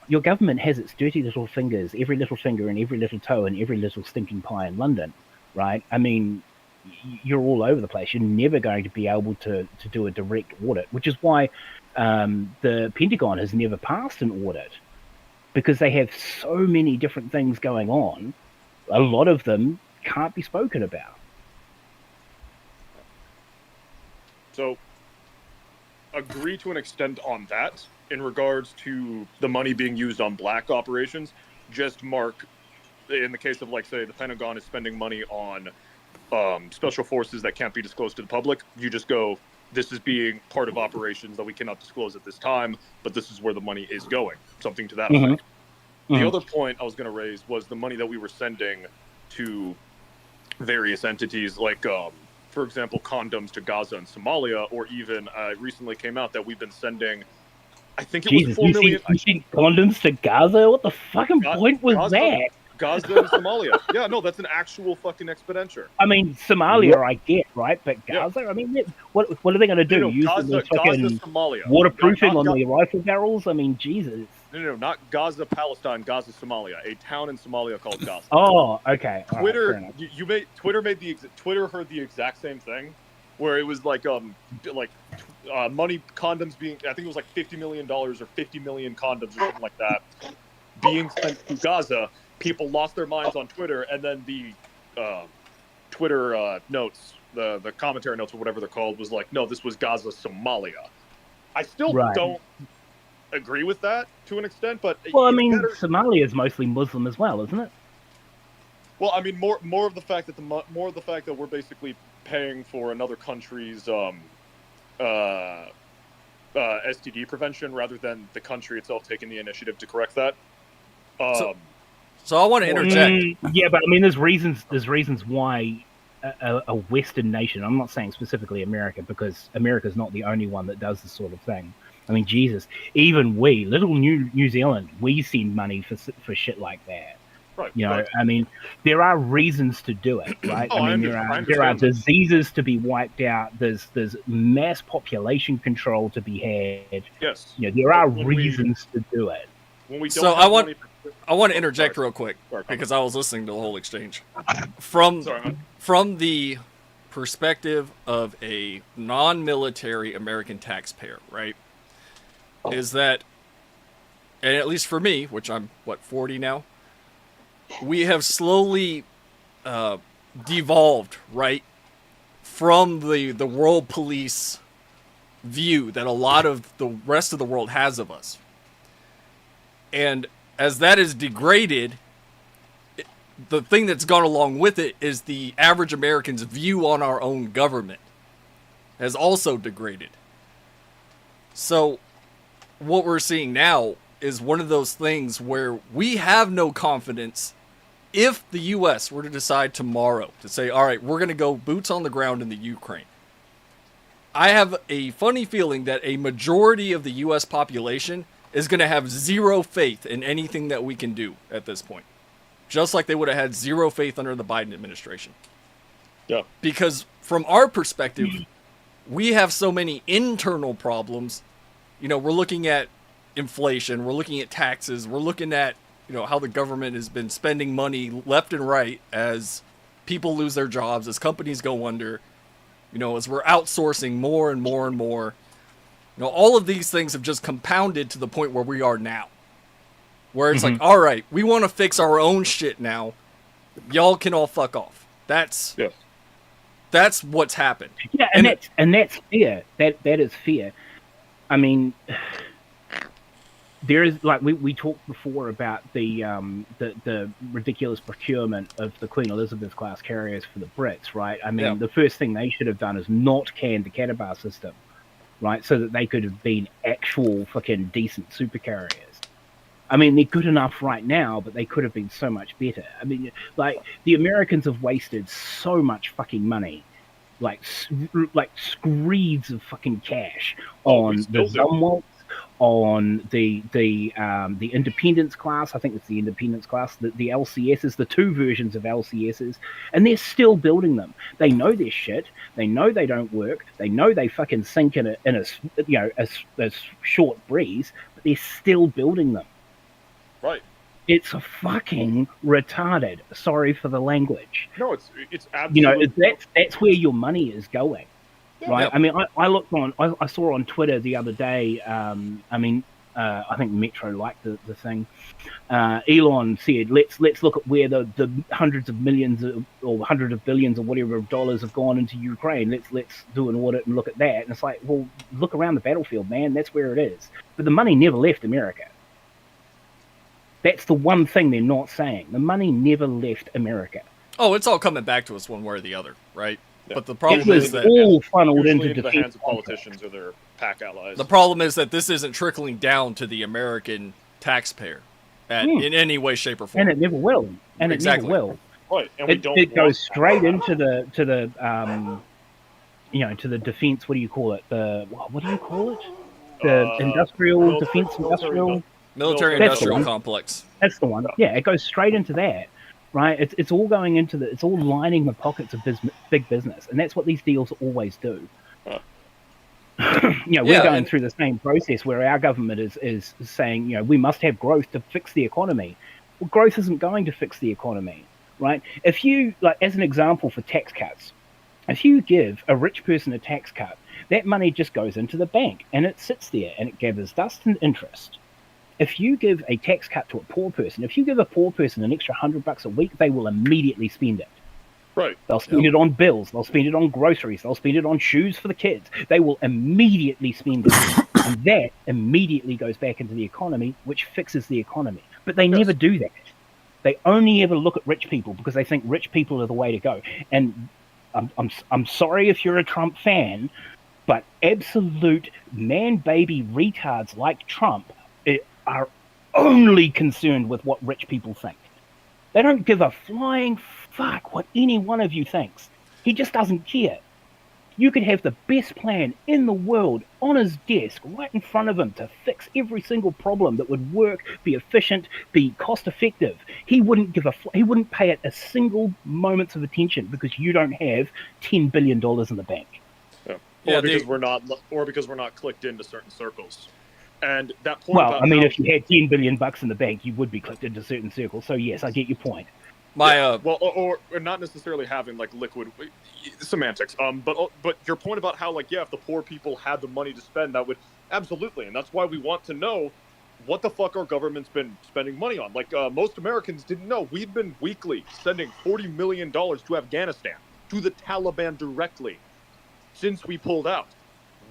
your government has its dirty little fingers, every little finger and every little toe and every little stinking pie in London, right? I mean, you're all over the place. You're never going to be able to do a direct audit, which is why the Pentagon has never passed an audit, because they have so many different things going on. A lot of them can't be spoken about. So, agree to an extent on that. In regards to the money being used on black operations, just mark, in the case of, like, say, the Pentagon is spending money on special forces that can't be disclosed to the public, you just go, this is being part of operations that we cannot disclose at this time, but this is where the money is going. Something to that effect. The other point I was going to raise was the money that we were sending to various entities, like, for example, condoms to Gaza and Somalia, or even recently came out that we've been sending, I think it was 4 million. You sent condoms to Gaza? What the fucking point was that? Gaza and Somalia. Yeah, no, that's an actual fucking expenditure. I mean, Somalia, I get, right? But Gaza, I mean, what are they going to do? No, Use Gaza, fucking Somalia. waterproofing on the rifle barrels? I mean, Jesus. No, not Gaza, Palestine, Gaza, Somalia. A town in Somalia called Gaza. Oh, okay. All Twitter, right, Twitter heard the exact same thing, where it was like money, condoms being, I think it was like $50 million or 50 million condoms or something like that, being sent to Gaza. People lost their minds on Twitter, and then the Twitter notes, the commentary notes or whatever they're called, was like, no, this was Gaza, Somalia. I still don't agree with that to an extent, but well, I mean, Somalia is mostly Muslim as well, isn't it? Well, I mean, more of the fact that we're basically paying for another country's STD prevention rather than the country itself taking the initiative to correct that. So I want to interject. Yeah, but I mean, there's reasons why a Western nation, I'm not saying specifically America, because America's not the only one that does this sort of thing. I mean, Jesus, even we, little New Zealand, we send money for shit like that. Right. You know, I mean, there are reasons to do it, right? Oh, I mean, there are diseases to be wiped out. There's mass population control to be had. Yes. You know, there are reasons to do it. When we don't So have I want to interject real quick because I was listening to the whole exchange from the perspective of a non-military American taxpayer, right? Is that, and at least for me, which I'm 40 now, we have slowly devolved, right, from the world police view that a lot of the rest of the world has of us. And as that is degraded, the thing that's gone along with it is the average American's view on our own government has also degraded. So what we're seeing now is one of those things where we have no confidence. If the U.S. were to decide tomorrow to say, all right, we're going to go boots on the ground in the Ukraine, I have a funny feeling that a majority of the U.S. population is going to have zero faith in anything that we can do at this point. Just like they would have had zero faith under the Biden administration. Yeah. Because from our perspective, we have so many internal problems. You know, we're looking at inflation, we're looking at taxes, we're looking at, you know, how the government has been spending money left and right as people lose their jobs, as companies go under, you know, as we're outsourcing more and more and more. You know, all of these things have just compounded to the point where we are now. Where it's like, all right, we want to fix our own shit now. Y'all can all fuck off. That's what's happened. Yeah, and that's fair. That is fair. I mean, there is like we talked before about the ridiculous procurement of the Queen Elizabeth class carriers for the Brits, right? I mean, Yeah. the first thing they should have done is not canned the Catabar system, right? So that they could have been actual fucking decent super carriers. I mean, they're good enough right now, but they could have been so much better. I mean, like the Americans have wasted so much fucking money, like screeds of fucking cash on the still do. Zumwalt, on the Independence class. I think it's the Independence class, the LCSs, the two versions of LCSs, and they're still building them. They know their shit. They know they don't work. They know they fucking sink in a short breeze, but they're still building them. Right. It's fucking retarded. Sorry for the language. No, it's absolutely. That's where your money is going. Right. Yep. I mean, I looked on. I saw on Twitter the other day. I think Metro liked the thing. Elon said, "Let's look at where the hundreds of millions or hundreds of billions or whatever of dollars have gone into Ukraine. Let's do an audit and look at that." And it's like, well, look around the battlefield, man. That's where it is. But the money never left America. That's the one thing they're not saying. The money never left America. Oh, it's all coming back to us one way or the other, right? Yeah. But the problem It was is that all funneled Usually into the defense hands of politicians or their PAC allies. the problem is that this isn't trickling down to the American taxpayer in any way, shape, or form. and it never will. And Exactly. it never will. Right, and we don't. It goes straight into the to the defense. What do you call it? What do you call it? The industrial defense industrial. Military-industrial complex. That's the one. Yeah, it goes straight into that, right? It's all going into it's all lining the pockets of big business, and that's what these deals always do. We're going through the same process where our government is saying, we must have growth to fix the economy. Well, growth isn't going to fix the economy, right? If you, like, as an example for tax cuts, if you give a rich person a tax cut, that money just goes into the bank and it sits there and it gathers dust and interest. If you give a tax cut to a poor person, if you give a poor person an extra $100 a week, they will immediately spend it. Right. They'll spend it on bills. They'll spend it on groceries. They'll spend it on shoes for the kids. They will immediately spend it. And that immediately goes back into the economy, which fixes the economy. But they never do that. They only ever look at rich people because they think rich people are the way to go. And I'm sorry if you're a Trump fan, but absolute man-baby retards like Trump are only concerned with what rich people think. They don't give a flying fuck what any one of you thinks. He just doesn't care. You could have the best plan in the world on his desk right in front of him to fix every single problem that would work, be efficient, be cost effective. He wouldn't he wouldn't pay it a single moment's of attention because you don't have $10 billion in the bank. Or because we're not clicked into certain circles. And that point. Well, I mean, if you had $10 billion in the bank, you would be clicked into certain circles. So yes, I get your point. Or not necessarily having like liquid semantics. But your point about how if the poor people had the money to spend, that would absolutely, and that's why we want to know what the fuck our government's been spending money on. Most Americans didn't know we've been weekly sending $40 million to Afghanistan, to the Taliban directly, since we pulled out.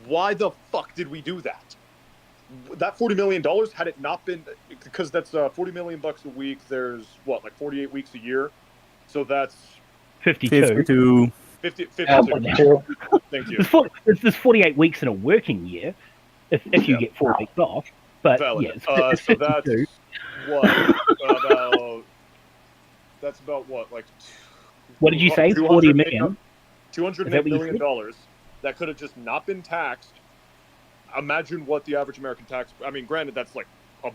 Why the fuck did we do that? That $40 million, had it not been, because that's $40 million a week, there's 48 weeks a year, so that's 52. 52. Thank you. There's 48 weeks in a working year, if you get 4 weeks off. But valid. Yeah, it's so 52. That's about what, what did you say? 40 million. $208 million that could have just not been taxed. Imagine what the average American tax. I mean, granted, that's like $1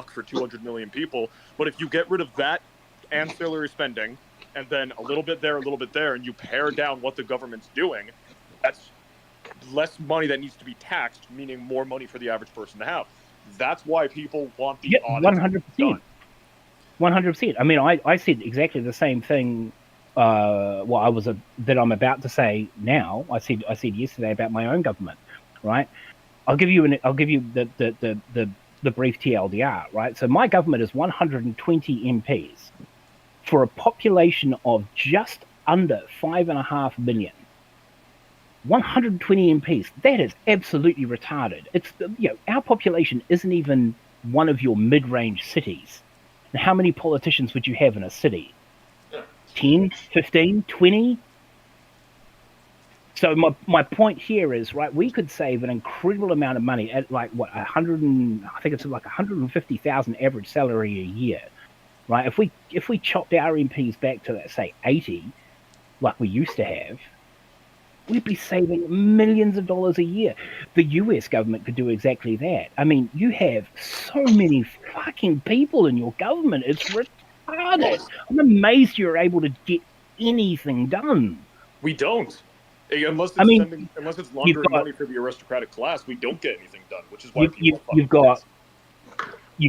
for 200 million people. But if you get rid of that ancillary spending, and then a little bit there, and you pare down what the government's doing, that's less money that needs to be taxed, meaning more money for the average person to have. That's why people want the audit 100%. 100%. I mean, I said exactly the same thing. That I'm about to say now. I said yesterday about my own government, right? I'll give you the brief TLDR, right? So my government is 120 MPs for a population of just under 5.5 million. 120 MPs. That is absolutely retarded. It's our population isn't even one of your mid-range cities. And how many politicians would you have in a city? 10, 15, 20? So my point here is, right, we could save an incredible amount of money at like what, I think it's like 150,000 average salary a year, right? If we chopped our MPs back to, let's say, 80, like we used to have, we'd be saving millions of dollars a year. The US government could do exactly that. I mean, you have so many fucking people in your government. It's retarded. I'm amazed you're able to get anything done. We don't. Unless it's laundering money for the aristocratic class, we don't get anything done, which is why you've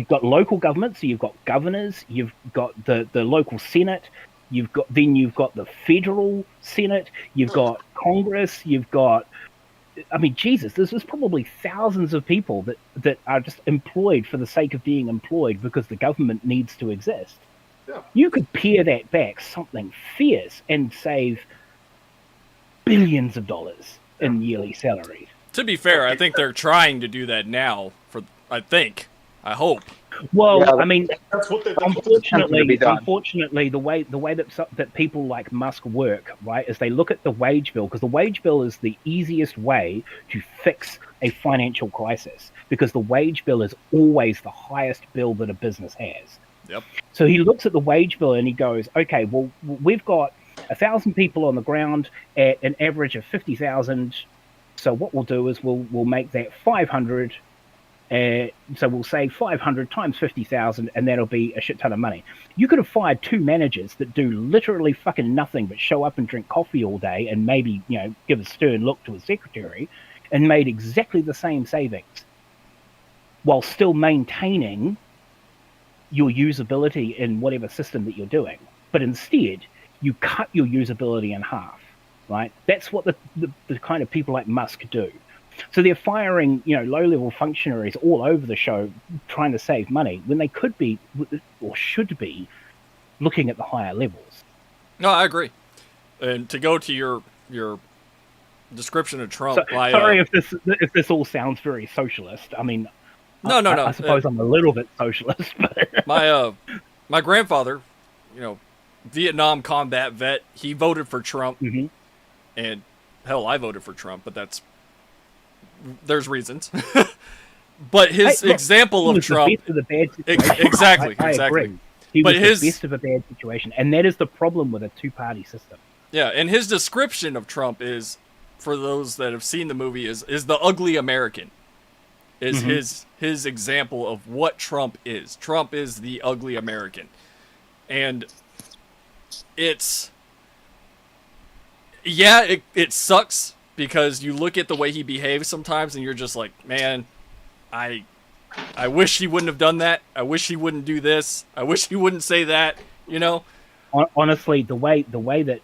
got local government, so you've got governors, you've got the local Senate, you've got the federal Senate, you've got Congress, you've got, I mean, Jesus, there's probably thousands of people that are just employed for the sake of being employed because the government needs to exist. Yeah. You could pare that back something fierce and save billions of dollars in yearly salary. To be fair, I think they're trying to do that now. I hope. Well, Yeah, I mean, unfortunately, the way that people like Musk work, right, is they look at the wage bill, because the wage bill is the easiest way to fix a financial crisis, because the wage bill is always the highest bill that a business has. Yep. So he looks at the wage bill and he goes, okay, well, we've got 1,000 people on the ground at an average of 50,000. So what we'll do is we'll make that 500. So we'll say 500 times 50,000, and that'll be a shit ton of money. You could have fired 2 managers that do literally fucking nothing but show up and drink coffee all day and maybe, give a stern look to a secretary, and made exactly the same savings while still maintaining your usability in whatever system that you're doing. But instead, you cut your usability in half, right? That's what the kind of people like Musk do. So they're firing, low-level functionaries all over the show trying to save money when they could be, or should be, looking at the higher levels. No, I agree. And to go to your description of Trump, sorry if this all sounds very socialist. I mean, no. I suppose I'm a little bit socialist, but my grandfather, Vietnam combat vet, he voted for Trump, and hell, I voted for Trump, but there's reasons. But his example of Trump, exactly. I agree. He was the best of a bad situation, and that is the problem with a two-party system. Yeah, and his description of Trump is, for those that have seen the movie, is the ugly American. Is his example of what Trump is. Trump is the ugly American. And it sucks because you look at the way he behaves sometimes and you're just like, man, I wish he wouldn't have done that. I wish he wouldn't do this. I wish he wouldn't say that, Honestly, the way that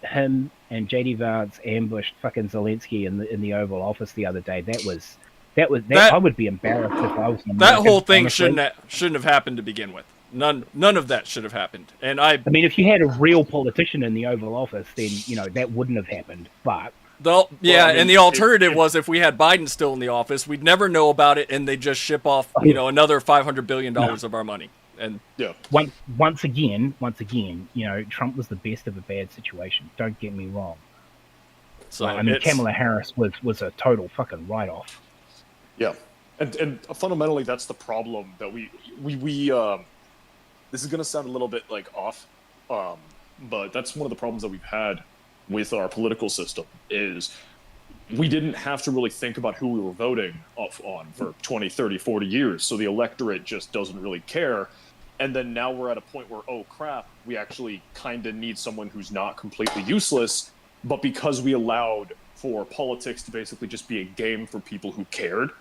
him and JD Vance ambushed fucking Zelensky in the Oval Office the other day, that I would be embarrassed if I was an American. That whole thing honestly. shouldn't have happened to begin with. None of that should have happened. And I mean, if you had a real politician in the Oval Office, then that wouldn't have happened. But and the alternative was if we had Biden still in the office, we'd never know about it, and they just ship off another $500 billion of our money. And once again, Trump was the best of a bad situation. Don't get me wrong. So Kamala Harris was a total fucking write-off. Yeah, and fundamentally, that's the problem that we this is going to sound a little bit like off, but that's one of the problems that we've had with our political system is we didn't have to really think about who we were voting on for 20, 30, 40 years, so the electorate just doesn't really care. And then now we're at a point where, oh crap, we actually kind of need someone who's not completely useless, but because we allowed for politics to basically just be a game for people who cared,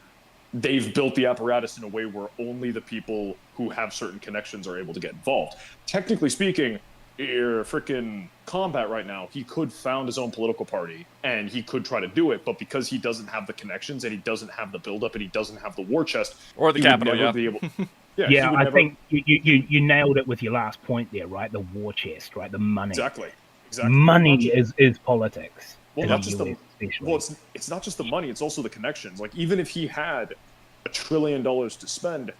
they've built the apparatus in a way where only the people who have certain connections are able to get involved. Technically speaking, your freaking combat right now, he could found his own political party and he could try to do it, but because he doesn't have the connections and he doesn't have the buildup and he doesn't have the war chest or the capital, I think you nailed it with your last point there, right? The war chest, right? The money. Exactly. Money is politics. Well, not just it's not just the money; it's also the connections. Like even if he had $1 trillion to spend,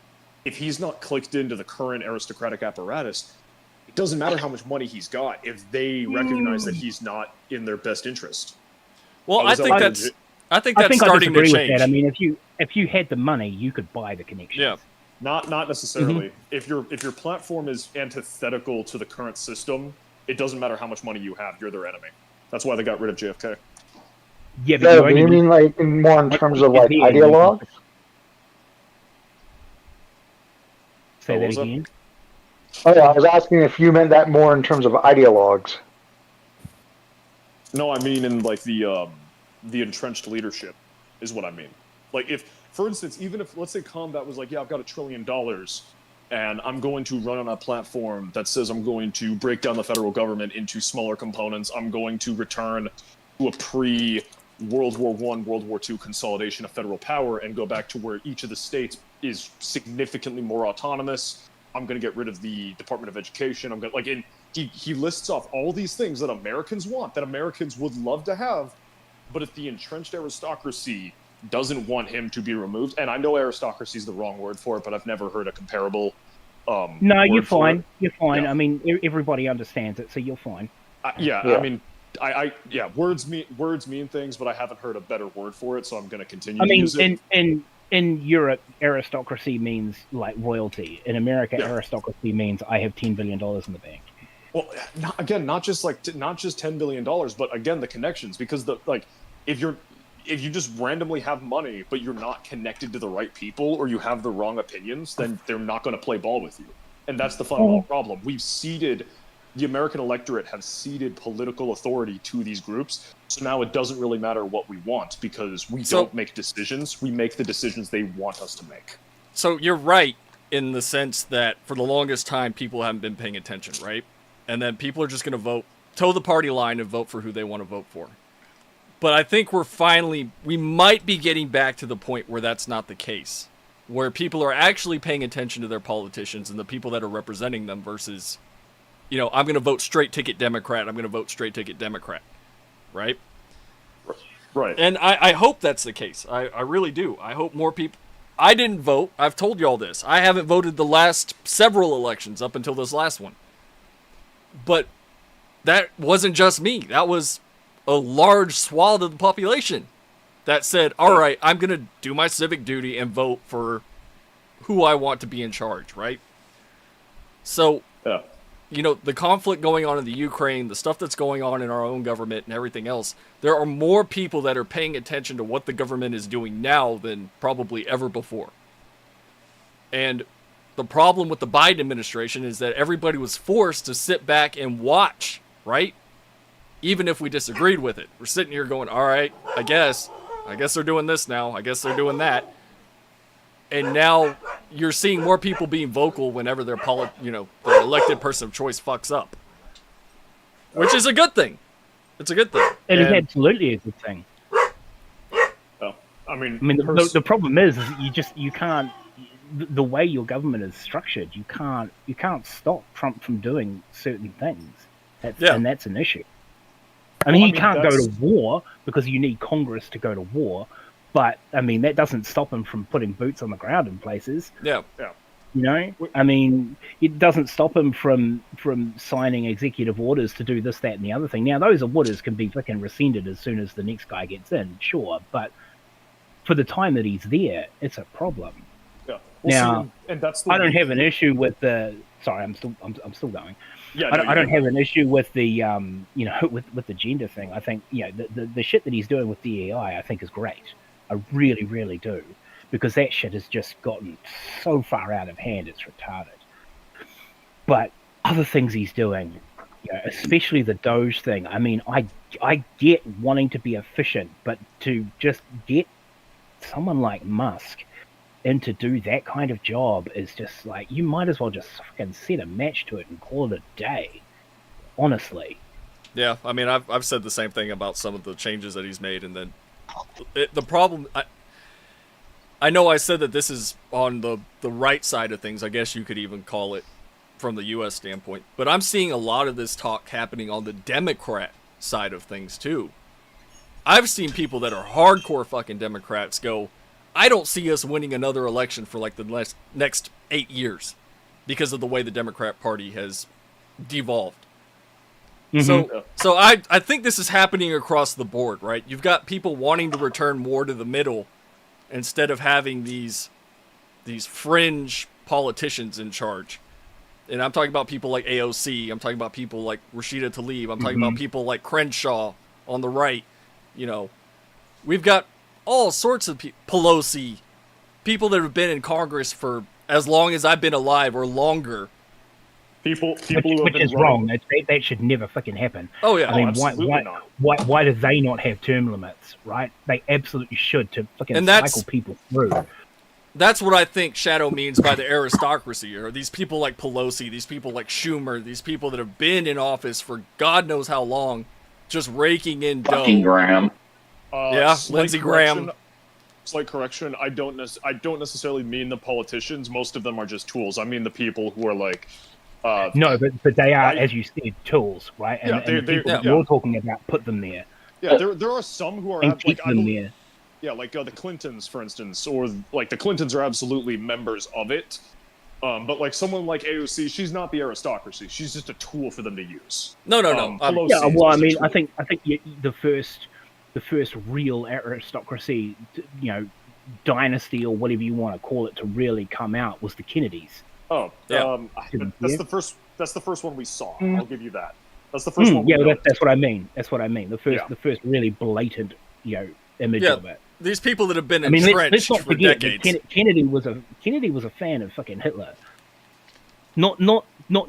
if he's not clicked into the current aristocratic apparatus, it doesn't matter how much money he's got if they recognize that he's not in their best interest. Well, I think that's I starting to disagree change. with that. I mean, if you had the money, you could buy the connections. Yeah. Not necessarily. If your platform is antithetical to the current system, it doesn't matter how much money you have. You're their enemy. That's why they got rid of JFK. Yeah, Yeah, do you mean like more in terms of like ideologues? Say that again. Oh yeah, I was asking if you meant that more in terms of ideologues. No, I mean in like the entrenched leadership is what I mean. Like if, for instance, even if let's say Combat was like, yeah, I've got $1 trillion, and I'm going to run on a platform that says I'm going to break down the federal government into smaller components. I'm going to return to a pre-World War I, World War II consolidation of federal power and go back to where each of the states is significantly more autonomous. I'm going to get rid of the Department of Education. I'm going to, like, he lists off all these things that Americans want, that Americans would love to have, but if the entrenched aristocracy doesn't want him to be removed, and I know aristocracy is the wrong word for it, but I've never heard a comparable. No, you're fine. You're fine. Yeah. I mean, everybody understands it, so you're fine. Yeah, I mean, words mean things, but I haven't heard a better word for it, so I'm going to continue. I mean, to use it. in Europe, aristocracy means like royalty. In America, Yeah. Aristocracy means I have $10 billion in the bank. Well, not just $10 billion, but again the connections, because if you just randomly have money but you're not connected to the right people or you have the wrong opinions, then they're not going to play ball with you, and that's the fundamental problem. The American electorate have ceded political authority to these groups, so now it doesn't really matter what we want because we don't make decisions. We make the decisions they want us to make. So you're right in the sense that for the longest time people haven't been paying attention, right? And then people are just going to toe the party line and vote for who they want to vote for. But I think we might be getting back to the point where that's not the case, where people are actually paying attention to their politicians and the people that are representing them versus, I'm going to vote straight ticket Democrat. I'm going to vote straight ticket Democrat. Right? Right. And I hope that's the case. I really do. I hope more people. I didn't vote. I've told you all this. I haven't voted the last several elections up until this last one. But that wasn't just me. That was a large swath of the population that said, all right, I'm going to do my civic duty and vote for who I want to be in charge, right? So, the conflict going on in the Ukraine, the stuff that's going on in our own government and everything else, there are more people that are paying attention to what the government is doing now than probably ever before. And the problem with the Biden administration is that everybody was forced to sit back and watch, right? Even if we disagreed with it. We're sitting here going, all right, I guess they're doing this now. I guess they're doing that. And now you're seeing more people being vocal whenever their elected person of choice fucks up. Which is a good thing. It's a good thing. It is absolutely a good thing. I mean, the problem is you can't. The way your government is structured, you can't stop Trump from doing certain things, and that's an issue. I mean, he can't go to war because you need Congress to go to war, but I mean that doesn't stop him from putting boots on the ground in places. Yeah. I mean, it doesn't stop him from signing executive orders to do this, that, and the other thing. Now, those orders can be fucking rescinded as soon as the next guy gets in, sure, but for the time that he's there, it's a problem. Yeah. Now, I don't have an issue with the. Sorry, I'm still going. Yeah, I don't have an issue with the with the gender thing. I think the shit that he's doing with DEI I think is great. I really, really do, because that shit has just gotten so far out of hand it's retarded. But other things he's doing, especially the Doge thing. I mean, I get wanting to be efficient, but to just get someone like Musk and to do that kind of job is just like, you might as well just fucking set a match to it and call it a day. Honestly. Yeah, I mean, I've said the same thing about some of the changes that he's made, and then the problem. I know I said that this is on the right side of things. I guess you could even call it from the U.S. standpoint, but I'm seeing a lot of this talk happening on the Democrat side of things too. I've seen people that are hardcore fucking Democrats go, I don't see us winning another election for like the next 8 years because of the way the Democrat Party has devolved. So I think this is happening across the board, right? You've got people wanting to return more to the middle instead of having these fringe politicians in charge. And I'm talking about people like AOC. I'm talking about people like Rashida Tlaib. I'm talking about people like Crenshaw on the right. You know, we've got all sorts of Pelosi, people that have been in Congress for as long as I've been alive or longer. People who have which been is wrong. That should never fucking happen. Oh yeah, I mean, absolutely not. why do they not have term limits? Right? They absolutely should to fucking And that's- cycle people through. That's what I think Shadow means by the aristocracy, or these people like Pelosi, these people like Schumer, these people that have been in office for God knows how long, just raking in dough. Fucking Graham. Lindsey Graham. Slight correction. I don't necessarily mean the politicians. Most of them are just tools. I mean the people who are like. No, but they are, as you said, tools, right? And, Yeah, and the people you're talking about put them there. Yeah, there are some who are And keep them there. Yeah, like the Clintons, for instance, or like the Clintons are absolutely members of it. But like someone like AOC, she's not the aristocracy. She's just a tool for them to use. No. Pelosi Yeah, is well, I just a mean, tool. I think the first real aristocracy, dynasty or whatever you want to call it, to really come out was the Kennedys. Oh, Yeah. but that's the first. That's the first one we saw. I'll give you that. That's the first one. Yeah, we know. that's what I mean. That's what I mean. The first, Yeah. the first really blatant, image Yeah. of it. These people that have been I mean, entrenched let's not for forget that decades. Kennedy was a fan of fucking Hitler. Not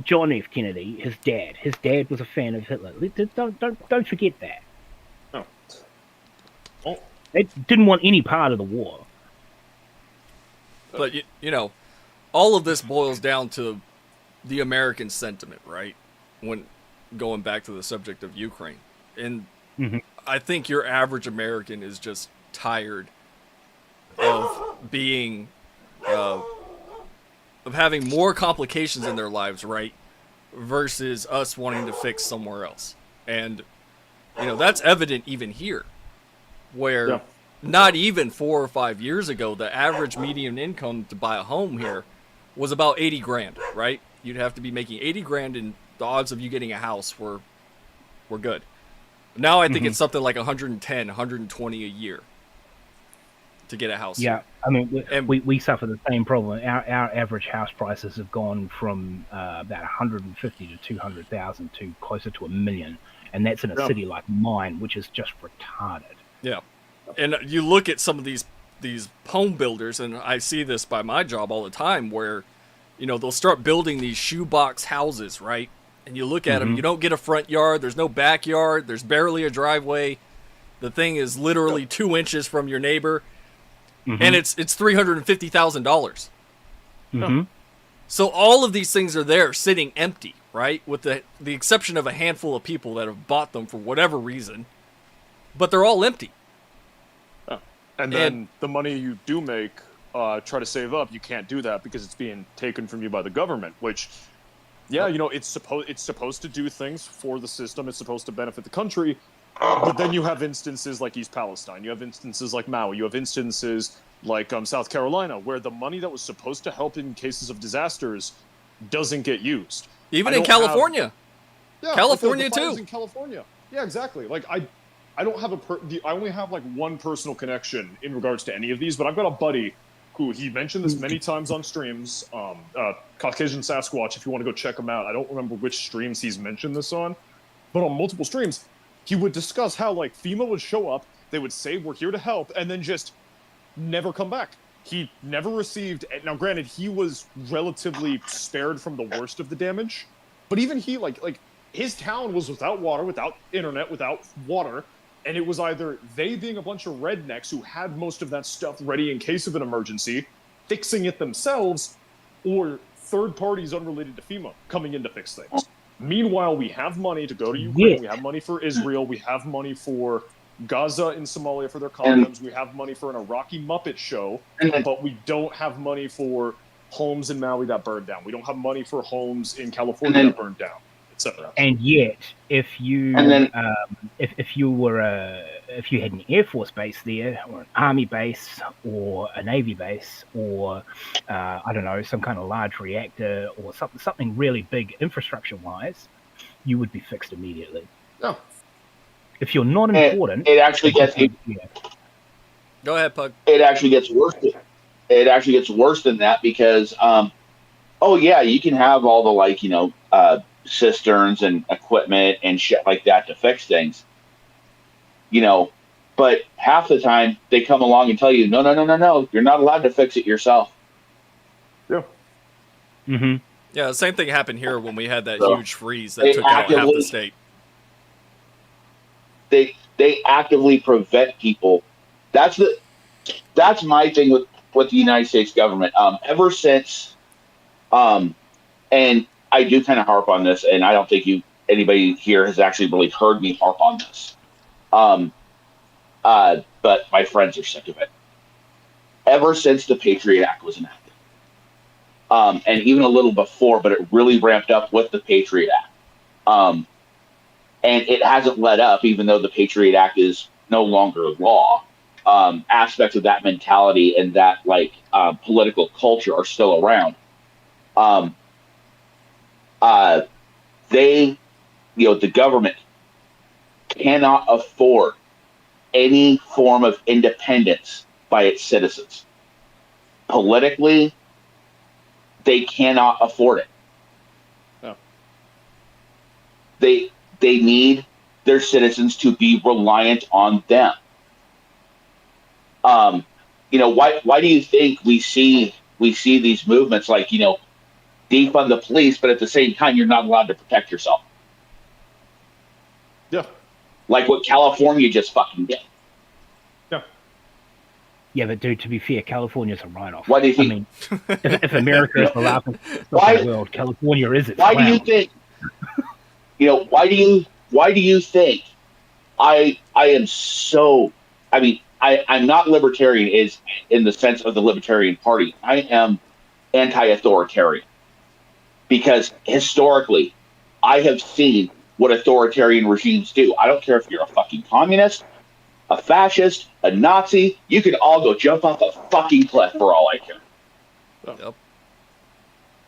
John F. Kennedy, his dad. His dad was a fan of Hitler. Don't forget that. Oh. Oh. They didn't want any part of the war. But you know, all of this boils down to the American sentiment, right? When going back to the subject of Ukraine, and I think your average American is just tired of being of having more complications in their lives, right? Versus us wanting to fix somewhere else. And you know, that's evident even here, where not even 4 or 5 years ago, the average median income to buy a home here was about 80 grand, right? You'd have to be making 80 grand, and the odds of you getting a house were good. Now I think it's something like 110, 120 a year to get a house. Yeah, I mean, And- we suffer the same problem. Our average house prices have gone from about 150 to 200,000 to closer to $1 million, and that's in a city like mine, which is just retarded. Yeah. And you look at some of these home builders, and I see this by my job all the time, where, you know, they'll start building these shoebox houses, right? And you look at them, you don't get a front yard, there's no backyard, there's barely a driveway. The thing is literally 2 inches from your neighbor, and it's $350,000. So all of these things are there sitting empty, right? With the exception of a handful of people that have bought them for whatever reason, but they're all empty. And then the money you do make, try to save up. You can't do that because it's being taken from you by the government. Which, yeah, you know, it's supposed to do things for the system. It's supposed to benefit the country. But then you have instances like East Palestine. You have instances like Maui. You have instances like South Carolina, where the money that was supposed to help in cases of disasters doesn't get used. Even I in don't have- California. Yeah, California like the fires too. In California, yeah, exactly. Like I don't have I only have like one personal connection in regards to any of these, but I've got a buddy who he mentioned this many times on streams. Caucasian Sasquatch, if you want to go check him out. I don't remember which streams he's mentioned this on, but on multiple streams, he would discuss how like FEMA would show up, they would say we're here to help, and then just never come back. He never received. Now, granted, he was relatively spared from the worst of the damage, but even he like his town was without water, without internet, without water. And it was either they being a bunch of rednecks who had most of that stuff ready in case of an emergency, fixing it themselves, or third parties unrelated to FEMA coming in to fix things. Meanwhile, we have money to go to Ukraine. We have money for Israel. We have money for Gaza and Somalia for their condoms. We have money for an Iraqi Muppet show. But we don't have money for homes in Maui that burned down. We don't have money for homes in California that burned down. Etc. And yet, if you if you were if you had an Air Force base there, or an Army base, or a Navy base, or I don't know, some kind of large reactor, or something really big infrastructure-wise, you would be fixed immediately. Oh. If you're not And important, it actually gets Go ahead, Pug. it actually gets worse. It actually gets worse than that because, oh yeah, you can have all the like cisterns and equipment and shit like that to fix things, but half the time they come along and tell you, no, no, no, no, no, you're not allowed to fix it yourself. Yeah. Mm-hmm. Yeah, the same thing happened here when we had that So, huge freeze that they took out half the actively- state. They actively prevent people. That's my thing with the United States government. Ever since, and I do kind of harp on this, and I don't think anybody here has actually really heard me harp on this. But my friends are sick of it. Ever since the Patriot Act was enacted, and even a little before, but it really ramped up with the Patriot Act. And it hasn't let up, even though the Patriot Act is no longer law. Aspects of that mentality and that political culture are still around. The government cannot afford any form of independence by its citizens. Politically, they cannot afford it. Oh. They need their citizens to be reliant on them. Why do you think we see these movements like, defund the police, but at the same time you're not allowed to protect yourself? Yeah. Like what California just fucking did. Yeah. Yeah, but dude, to be fair, California's a write-off. Why do you think? I mean, if America is the laughing stock of the world, California is its Why do you clown. think? Why do you think I am so? I mean, I'm not libertarian is in the sense of the Libertarian Party. I am anti-authoritarian because historically, I have seen what authoritarian regimes do. I don't care if you're a fucking communist, a fascist, a Nazi. You can all go jump off a fucking cliff for all I care. Yep.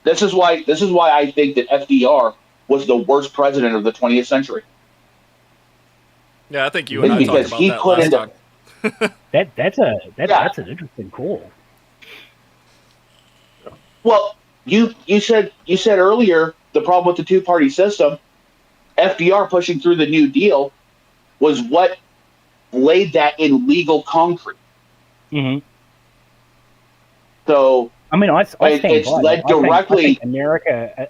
This is why I think that FDR was the worst president of the 20th century. Yeah, I think you and I talked Because about he that put last into- time. That's an interesting call. Well, you said earlier the problem with the two-party system, FDR pushing through the New Deal, was what laid that in legal concrete. Mm-hmm. So I mean, I stand it's by led that. I think directly.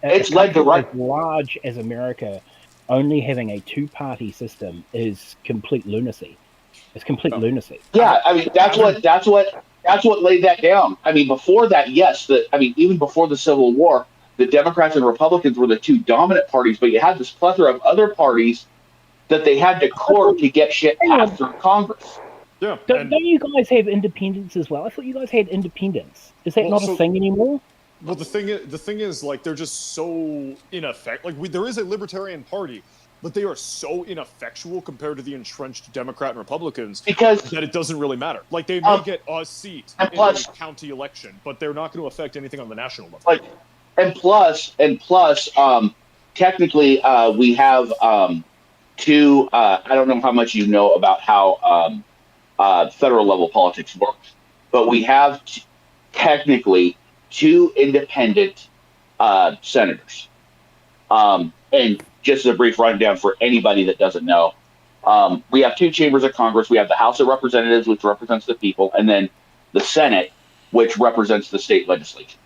It's led as large as America, only having a two-party system is complete lunacy. It's complete lunacy. Yeah, I mean that's what laid that down. I mean, before that, yes, even before the Civil War, the Democrats and Republicans were the two dominant parties, but you had this plethora of other parties that they had to court to get shit passed through Congress. Yeah. Don't you guys have independence as well? I thought you guys had independence. Is that not a thing anymore? Well, the thing is, like, they're just so ineffective. Like, there is a Libertarian Party, but they are so ineffectual compared to the entrenched Democrat and Republicans that it doesn't really matter. Like, they may get a seat in a county election, but they're not going to affect anything on the national level. And plus, technically, we have two. I don't know how much you know about how federal level politics works, but we have technically two independent senators. And just as a brief rundown for anybody that doesn't know, we have two chambers of Congress. We have the House of Representatives, which represents the people, and then the Senate, which represents the state legislature.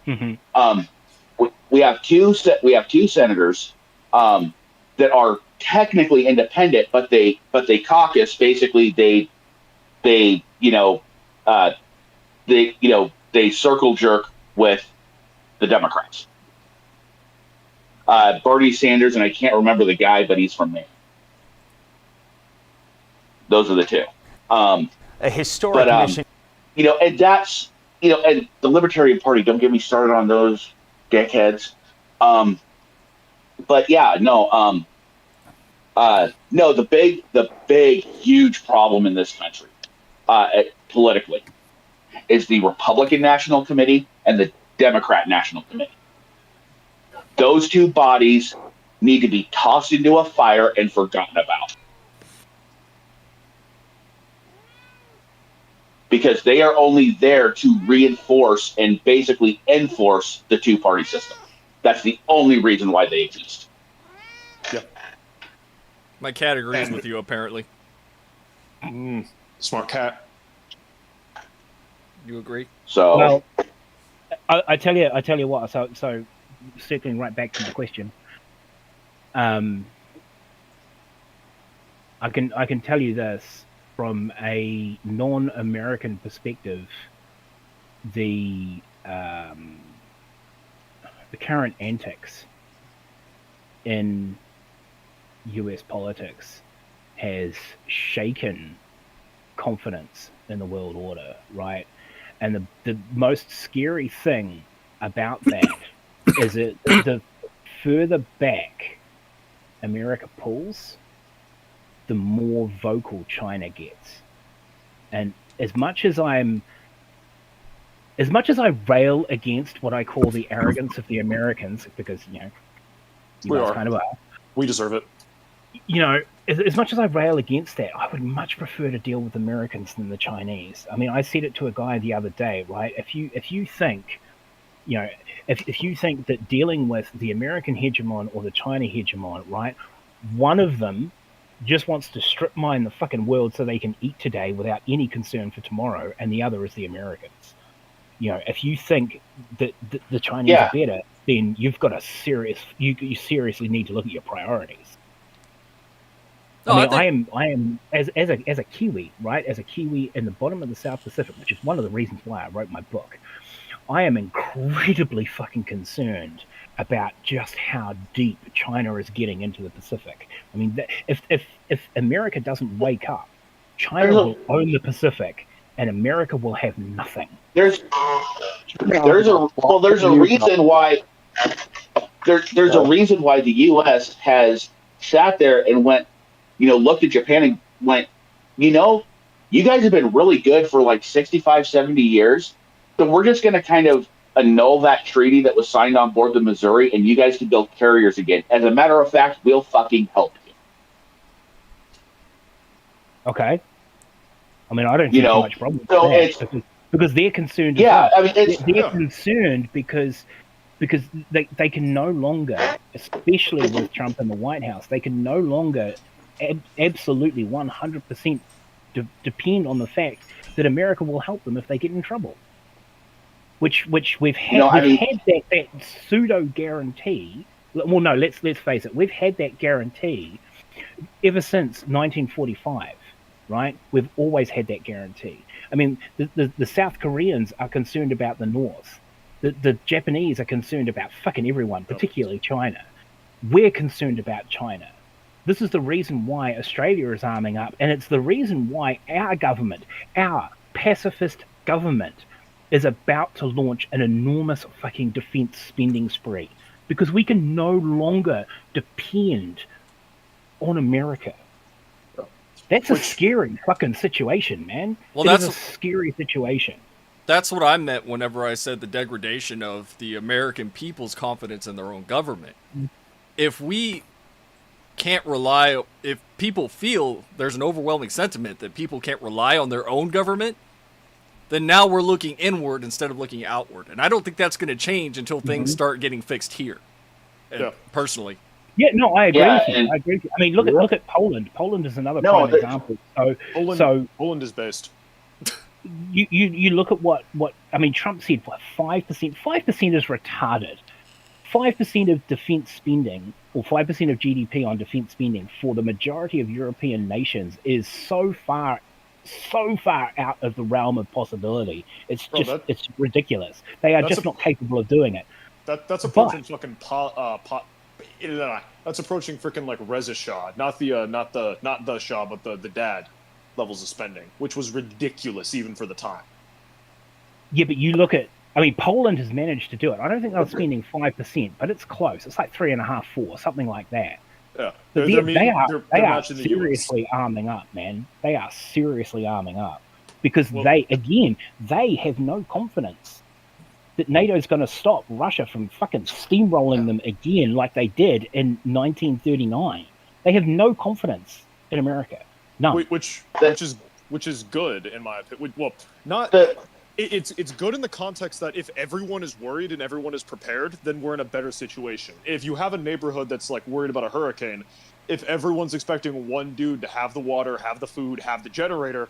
Mm-hmm. We have two senators that are technically independent, but they caucus. Basically, they circle jerk with the Democrats. Bernie Sanders, and I can't remember the guy, but he's from Maine. Those are the two. A historic mission. And that's, and the Libertarian Party, don't get me started on those dickheads. But yeah, no, No, the big, huge problem in this country, politically, is the Republican National Committee and the Democrat National Committee. Those two bodies need to be tossed into a fire and forgotten about. Because they are only there to reinforce and basically enforce the two-party system. That's the only reason why they exist. Yep. My cat agrees with you, apparently. Smart cat. You agree? So, well, I tell you what. So circling right back to my question, I can tell you this from a non-American perspective. The current antics in U.S. politics has shaken confidence in the world order, right? And the most scary thing about that is that the further back America pulls, the more vocal China gets. And as much as I rail against what I call the arrogance of the Americans, because you guys kind of are. We deserve it. As much as I rail against that, I would much prefer to deal with Americans than the Chinese. I mean, I said it to a guy the other day, right? If you think, if you think that dealing with the American hegemon or the China hegemon, right, one of them just wants to strip mine the fucking world so they can eat today without any concern for tomorrow, and the other is the Americans. If you think that the Chinese are better, then you've got you seriously need to look at your priorities. I am as a Kiwi, right? As a Kiwi in the bottom of the South Pacific, which is one of the reasons why I wrote my book. I am incredibly fucking concerned about just how deep China is getting into the Pacific. I mean, if America doesn't wake up, China will own the Pacific, and America will have nothing. There's a reason why there's a reason why the U.S. has sat there and went, looked at Japan and went, you guys have been really good for like 65, 70 years. So we're just going to kind of annul that treaty that was signed on board the Missouri, and you guys can build carriers again. As a matter of fact, we'll fucking help you. Okay. I mean, I don't see too much problem with that because they're concerned. Yeah, I mean, they're concerned because they can no longer, especially with Trump in the White House, they can no longer absolutely 100% depend on the fact that America will help them if they get in trouble. Which we've had, had that pseudo guarantee. Well, no, let's face it. We've had that guarantee ever since 1945. Right? We've always had that guarantee. I mean, the South Koreans are concerned about the North. The Japanese are concerned about fucking everyone, particularly China. We're concerned about China. This is the reason why Australia is arming up, and it's the reason why our government, our pacifist government, is about to launch an enormous fucking defense spending spree. Because we can no longer depend on America. That's a scary fucking situation, man. Well, that's a scary situation. That's what I meant whenever I said the degradation of the American people's confidence in their own government. If we can't rely, if people feel there's an overwhelming sentiment that people can't rely on their own government, then now we're looking inward instead of looking outward. And I don't think that's going to change until things start getting fixed here, personally. Yeah, no, I agree with you. I agree with you. I mean, look at Poland. Poland is another prime example. Poland is based. You look at what I mean. Trump said 5%. 5% is retarded. 5% of defense spending, or 5% of GDP on defense spending for the majority of European nations is so far out of the realm of possibility. It's it's ridiculous. They are just not capable of doing it. That's approaching fucking that's approaching freaking like Reza Shah, not the Shah, but the dad levels of spending, which was ridiculous even for the time. Yeah, but you look at, I mean, Poland has managed to do it. I don't think they're spending 5%, but it's close. It's like 3.5, 4, something like that. Yeah, But they're they are matching the US. seriously arming up, man. They are seriously arming up because Well- they have no confidence that NATO's going to stop Russia from fucking steamrolling them again like they did in 1939. They have no confidence in America. None. Which is good in my opinion. Well, it's good in the context that if everyone is worried and everyone is prepared, then we're in a better situation. If you have a neighborhood that's like worried about a hurricane, if everyone's expecting one dude to have the water, have the food, have the generator,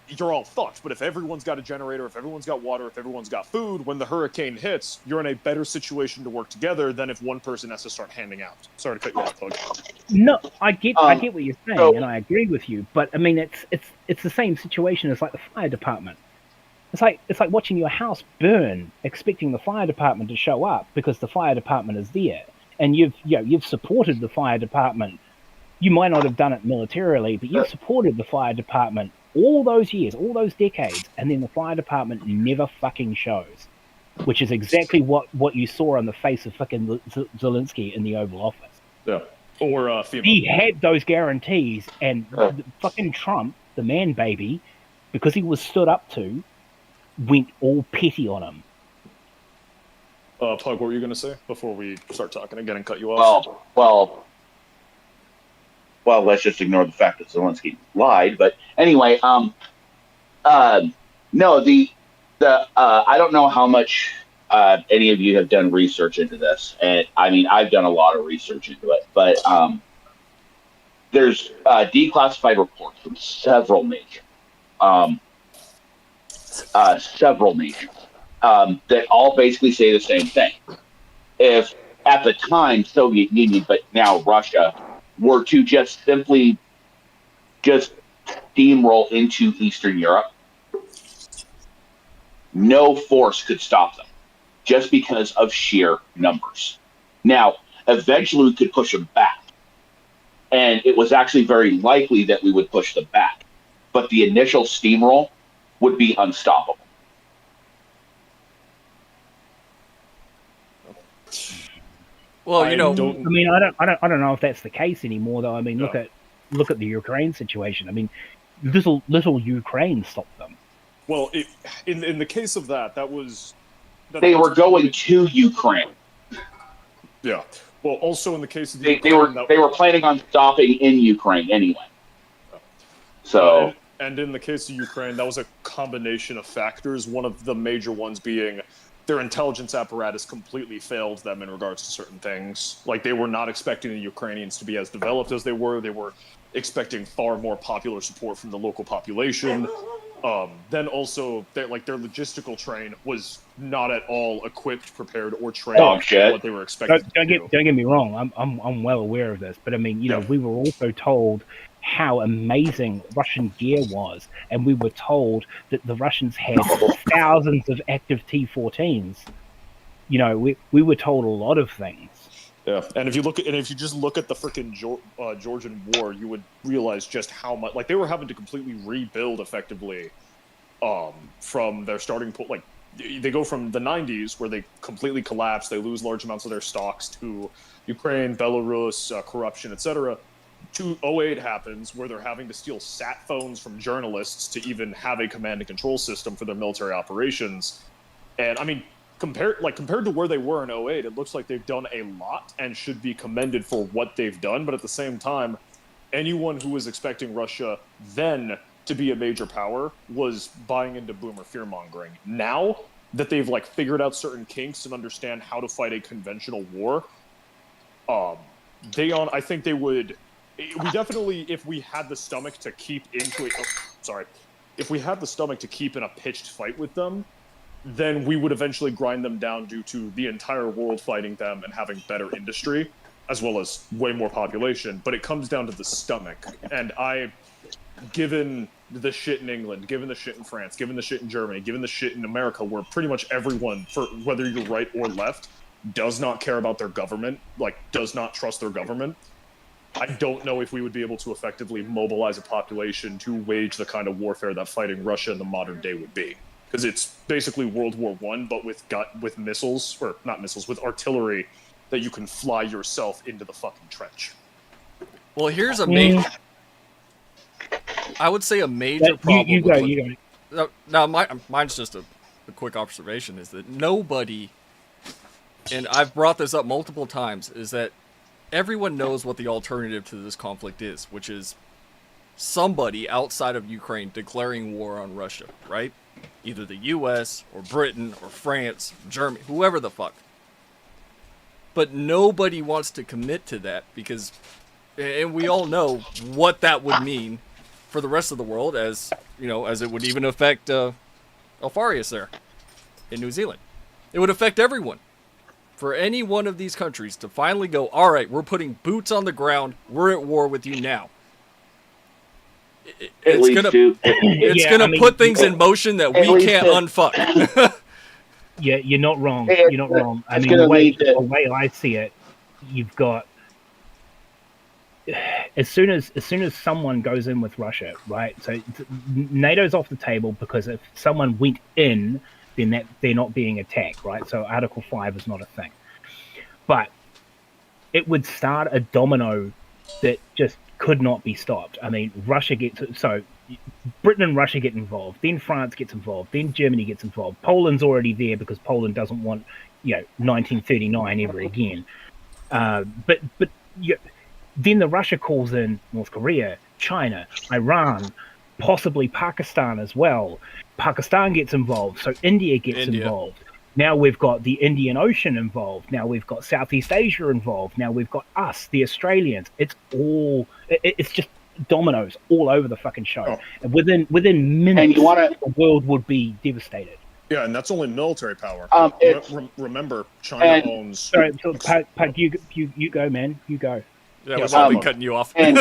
you're all fucked. But if everyone's got a generator, if everyone's got water, if everyone's got food, when the hurricane hits, you're in a better situation to work together than if one person has to start handing out. Sorry to cut you off, Pug. No, I get what you're saying, and I agree with you. But I mean, it's the same situation as like the fire department. It's like watching your house burn, expecting the fire department to show up because the fire department is there, and you've supported the fire department. You might not have done it militarily, but you've supported the fire department all those years, all those decades, and then the fire department never fucking shows, which is exactly what you saw on the face of fucking Zelensky in the Oval Office. Yeah, or FEMA. He had those guarantees, and fucking Trump, the man baby, because he was stood up to, went all petty on him. Pug, what were you going to say before we start talking again and cut you off? Well, let's just ignore the fact that Zelensky lied. But anyway, no, I don't know how much any of you have done research into this, and I mean, I've done a lot of research into it. But there's declassified reports from several nations, that all basically say the same thing. If at the time Soviet Union, but now Russia, were to just simply steamroll into Eastern Europe, no force could stop them just because of sheer numbers. Now, eventually we could push them back. And it was actually very likely that we would push them back. But the initial steamroll would be unstoppable. Well, I mean, I don't know if that's the case anymore, though. I mean, look at the Ukraine situation. I mean, little Ukraine stopped them. Well, in the case of that was they were going to Ukraine. Yeah. Well, also in the case of the they were planning on stopping in Ukraine anyway. So. And in the case of Ukraine, that was a combination of factors. One of the major ones being their intelligence apparatus completely failed them in regards to certain things. Like, they were not expecting the Ukrainians to be as developed as they were. They were expecting far more popular support from the local population. Then also, their logistical train was not at all equipped, prepared, or trained for what they were expecting. Don't get me wrong. I'm well aware of this, but I mean, we were also told how amazing Russian gear was, and we were told that the Russians had thousands of active T-14s. We were told a lot of things. Yeah, and if you just look at the freaking Georgian War, you would realize just how much they were having to completely rebuild effectively from their starting point. Like, they go from the 90s where they completely collapse, they lose large amounts of their stocks, to Ukraine, Belarus, corruption, etc. To 2008 happens, where they're having to steal sat phones from journalists to even have a command and control system for their military operations. And I mean, compared to where they were in 2008, it looks like they've done a lot and should be commended for what they've done. But at the same time, anyone who was expecting Russia then to be a major power was buying into boomer fear-mongering. Now that they've figured out certain kinks and understand how to fight a conventional war, I think they would. We definitely, if we had the stomach to keep if we had the stomach to keep in a pitched fight with them, then we would eventually grind them down due to the entire world fighting them and having better industry, as well as way more population. But it comes down to the stomach. And given the shit in England, given the shit in France, given the shit in Germany, given the shit in America, where pretty much everyone, for whether you're right or left, does not care about their government, does not trust their government, I don't know if we would be able to effectively mobilize a population to wage the kind of warfare that fighting Russia in the modern day would be. Because it's basically World War I, but with missiles, or not missiles, with artillery that you can fly yourself into the fucking trench. Well, here's a major. I would say a major problem. You go. Now, mine's just a quick observation: is that nobody, and I've brought this up multiple times, is that everyone knows what the alternative to this conflict is, which is somebody outside of Ukraine declaring war on Russia, right? Either the U.S. or Britain or France, Germany, whoever the fuck. But nobody wants to commit to that because, and we all know what that would mean for the rest of the world, as you know, as it would even affect Alfarius there in New Zealand. It would affect everyone. For any one of these countries to finally go, all right, we're putting boots on the ground, we're at war with you now. It's gonna put things in motion that we can't unfuck. Yeah, you're not wrong. You're not wrong. I mean, the way I see it, you've got as soon as someone goes in with Russia, right? So NATO's off the table because if someone went in, then they're not being attacked, right? So Article 5 is not a thing. But it would start a domino that just could not be stopped. I mean, Britain and Russia get involved, then France gets involved, then Germany gets involved. Poland's already there because Poland doesn't want, 1939 ever again. But then the Russia calls in North Korea, China, Iran, possibly Pakistan as well. Pakistan gets involved, so India gets involved. Now we've got the Indian Ocean involved. Now we've got Southeast Asia involved. Now we've got us, the Australians. It's just dominoes all over the fucking show. Oh. And within minutes, the world would be devastated. Yeah, and that's only military power. Remember, China owns. Sorry, Pug, you go, man. You go. Yeah, we've all been cutting you off. And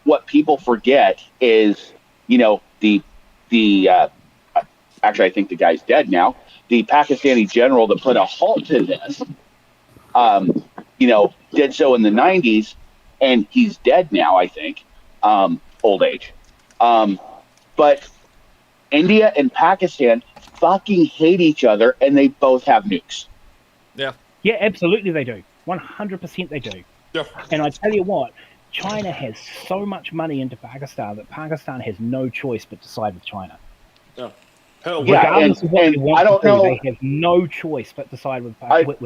what people forget is, actually, I think the guy's dead now. The Pakistani general that put a halt to this, did so in the 90s, and he's dead now, I think, old age. But India and Pakistan fucking hate each other, and they both have nukes. Yeah. Yeah, absolutely they do. 100% they do. Yeah. And I tell you what, China has so much money into Pakistan that Pakistan has no choice but to side with China. Yeah. Regardless of what they want I don't to do, know. they have no choice but to side with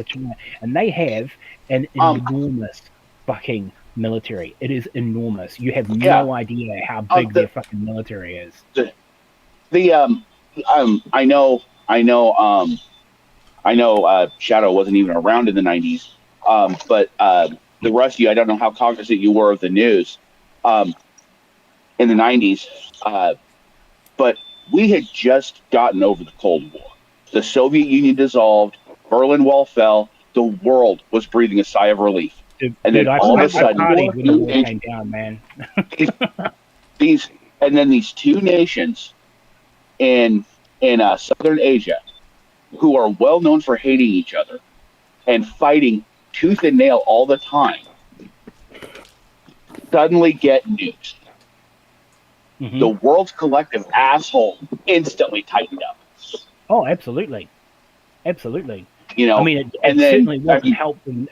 China. And they have an enormous fucking military. It is enormous. You have no idea how big their fucking military is. I know Shadow wasn't even around in the 90s, but the rest of you, I don't know how cognizant you were of the news in the 90s, but we had just gotten over the Cold War. The Soviet Union dissolved, Berlin Wall fell, the world was breathing a sigh of relief. And then all of a sudden, when the wall came down, man. these two nations in Southern Asia, who are well known for hating each other and fighting tooth and nail all the time, suddenly get nukes. Mm-hmm. The world's collective asshole instantly tightened up. Oh, absolutely. Absolutely. I mean, it certainly wasn't helped in,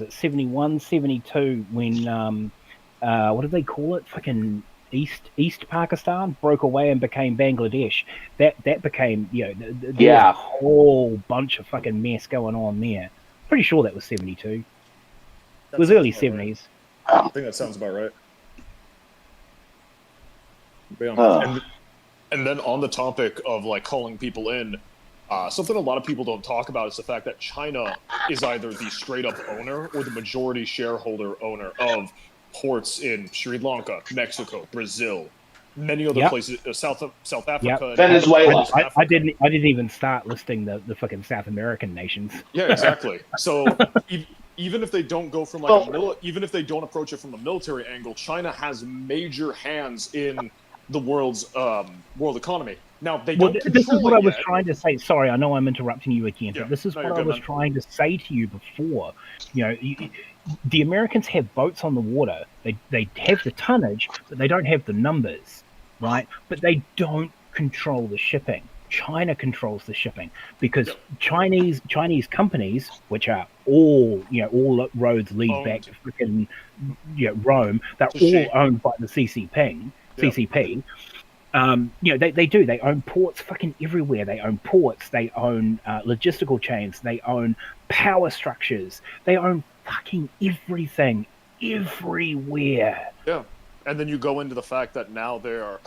71, 72, when, what did they call it? Fucking East Pakistan broke away and became Bangladesh. That became, there was a whole bunch of fucking mess going on there. Pretty sure that was 72. It was early 70s. Right. I think that sounds about right. And then on the topic of calling people in, something a lot of people don't talk about is the fact that China is either the straight up owner or the majority shareholder owner of ports in Sri Lanka, Mexico, Brazil, many other places, South Africa, Venezuela. I didn't even start listing the fucking South American nations. Yeah, exactly. So even if they don't go from even if they don't approach it from a military angle, China has major hands in the world's world economy. Now they don't. This is what I was trying to say. Sorry, I know I'm interrupting you again, but this is what I was trying to say to you before. The Americans have boats on the water. They have the tonnage, but they don't have the numbers, right? But they don't control the shipping. China controls the shipping because Chinese companies, which are all roads lead back to freaking Rome, they're all owned by the CCP. They own ports fucking everywhere. They own ports. They own logistical chains. They own power structures. They own fucking everything everywhere. Yeah. And then you go into the fact that now they are,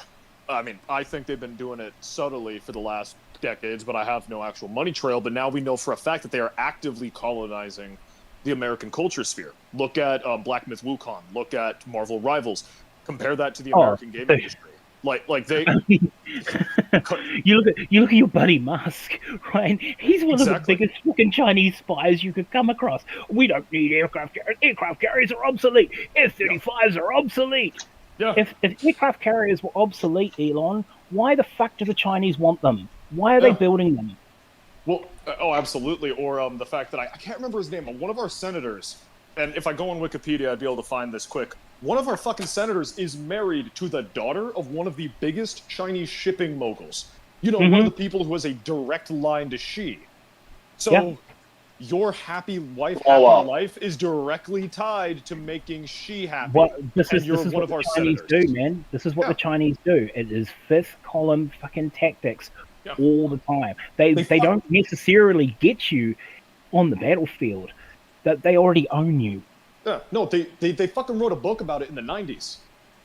I mean, I think they've been doing it subtly for the last decades, but I have no actual money trail. But now we know for a fact that they are actively colonizing the American culture sphere. Look at Black Myth Wukong. Look at Marvel Rivals. Compare that to the American gaming industry. Like they, you look at your buddy Musk, right? He's one of the biggest fucking Chinese spies you could come across. We don't need aircraft carriers. Aircraft carriers are obsolete. F-35s are obsolete. Yeah. If aircraft carriers were obsolete, Elon, why the fuck do the Chinese want them? Why are they building them? Well, absolutely. Or the fact that I can't remember his name, but one of our senators, and if I go on Wikipedia, I'd be able to find this quick. One of our fucking senators is married to the daughter of one of the biggest Chinese shipping moguls. One of the people who has a direct line to Xi. So your happy wife, happy life is directly tied to making Xi happy. This is what the Chinese do, man. This is what the Chinese do. It is fifth column fucking tactics all the time. They don't necessarily get you on the battlefield. That they already own you. Yeah, no, they fucking wrote a book about it in the 90s.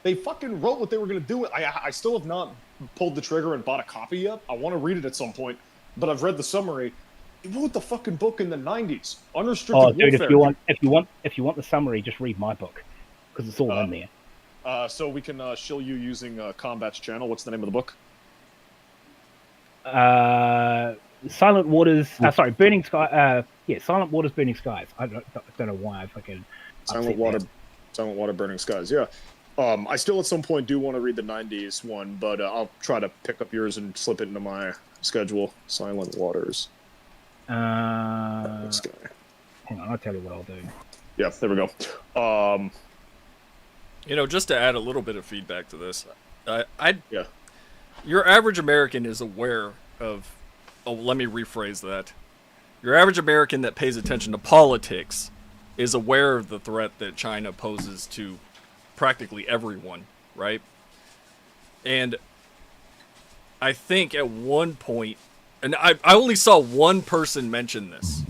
They fucking wrote what they were going to do. I still have not pulled the trigger and bought a copy yet. I want to read it at some point, but I've read the summary. They wrote the fucking book in the 90s. Unrestricted warfare. If you want the summary, just read my book because it's all in there. So we can shill you using Combat's channel. What's the name of the book? Silent Waters. Burning Sky. Silent Waters, Burning Skies. I don't know why I fucking. Silent Water, Burning Skies. Yeah. I still at some point do want to read the 90s one, but I'll try to pick up yours and slip it into my schedule. Silent Waters. Hang on, I'll tell you what I'll do. Yeah, there we go. Just to add a little bit of feedback to this, your average American is aware of. Oh, let me rephrase that. Your average American that pays attention to politics is aware of the threat that China poses to practically everyone, right? And I think at one point, and I only saw one person mention this,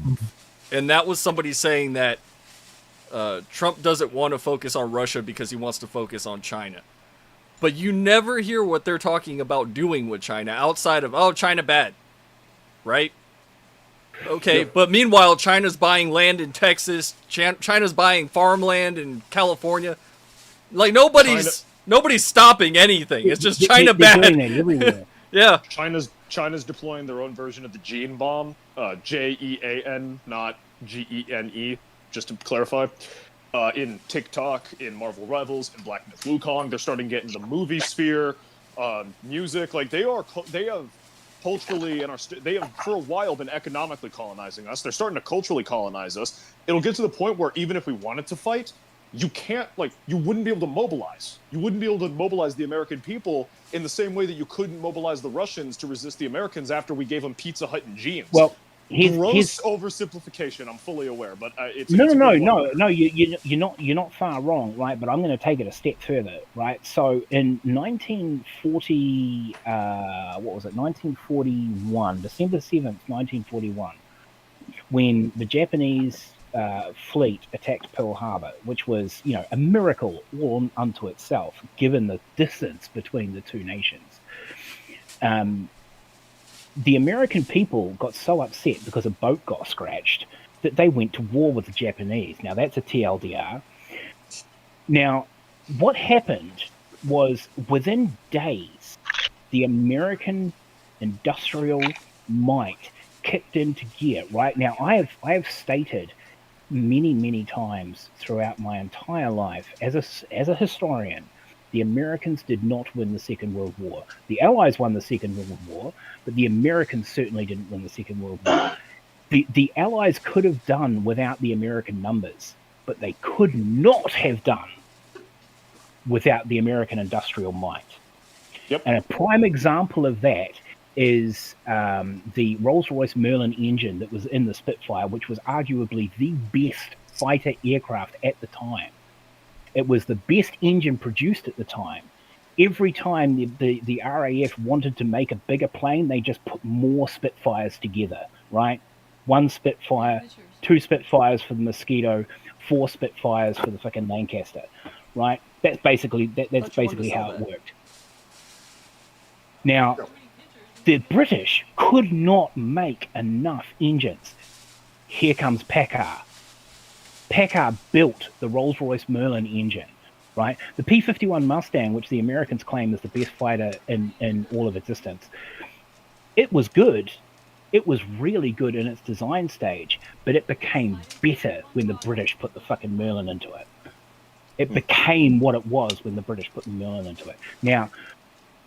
and that was somebody saying that Trump doesn't want to focus on Russia because he wants to focus on China. But you never hear what they're talking about doing with China outside of, China bad, right? Okay, but meanwhile, China's buying land in Texas. China's buying farmland in California. Like nobody's stopping anything. It's just China bad. Yeah. China's deploying their own version of the gene bomb, JEAN, not GENE, just to clarify. In TikTok, in Marvel Rivals, in Black Myth Wukong, they're starting to get into the movie sphere, music. Like they have culturally and they have for a while been economically colonizing us. They're starting to culturally colonize us. It'll get to the point where even if we wanted to fight, you wouldn't be able to mobilize. You wouldn't be able to mobilize the American people in the same way that you couldn't mobilize the Russians to resist the Americans after we gave them Pizza Hut and jeans. Well, gross oversimplification. I'm fully aware, but it's no. You're not far wrong, right? But I'm going to take it a step further, right? So in 1940, 1941, December 7th, 1941, when the Japanese fleet attacked Pearl Harbor, which was a miracle all unto itself, given the distance between the two nations. The American people got so upset because a boat got scratched that they went to war with the Japanese. Now, that's a TLDR. Now, what happened was within days, the American industrial might kicked into gear. Right now, I have stated many times throughout my entire life as a historian, the Americans did not win the Second World War. The Allies won the Second World War, but the Americans certainly didn't win the Second World War. The Allies could have done without the American numbers, but they could not have done without the American industrial might. Yep. And a prime example of that is the Rolls-Royce Merlin engine that was in the Spitfire, which was arguably the best fighter aircraft at the time. It was the best engine produced at the time. Every time the RAF wanted to make a bigger plane, they just put more Spitfires together, right? 1 Spitfire, 2 Spitfires for the Mosquito, 4 Spitfires for the fucking Lancaster, right? That's basically how it worked. Now, the British could not make enough engines. Here comes Packard. Packard built the Rolls-Royce Merlin engine, right? The P-51 Mustang, which the Americans claim is the best fighter in all of existence, it was good. It was really good in its design stage, but it became better when the British put the fucking Merlin into it. It became what it was when the British put the Merlin into it. Now,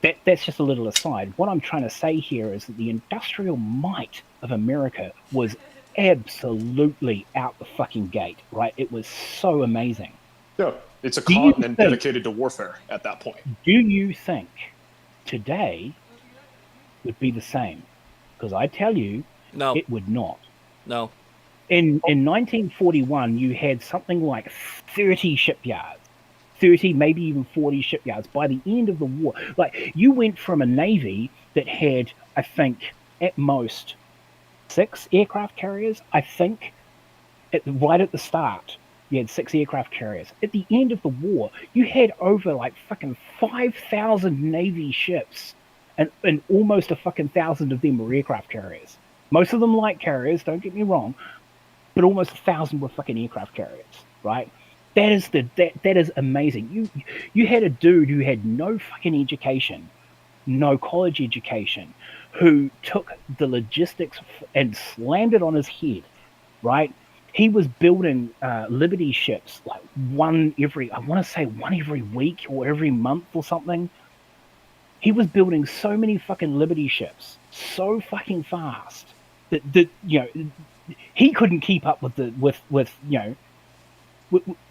that's just a little aside. What I'm trying to say here is that the industrial might of America was absolutely out the fucking gate, right? It was so amazing. Yeah, it's a continent dedicated to warfare at that point. Do you think today would be the same? Because I tell you, no, it would not. No. In 1941, you had something like 30 shipyards. 30, maybe even 40 shipyards by the end of the war. Like, you went from a navy that had, I think, at most 6 aircraft carriers, I think, right at the start. You had 6 aircraft carriers. At the end of the war, you had over like fucking 5,000 Navy ships, and almost a fucking 1,000 of them were aircraft carriers. Most of them light carriers, don't get me wrong, but almost 1,000 were fucking aircraft carriers, right? That is amazing. You had a dude who had no fucking education, no college education, who took the logistics and slammed it on his head, right? He was building Liberty ships like one every week or every month or something. He was building so many fucking Liberty ships so fucking fast that he couldn't keep up with the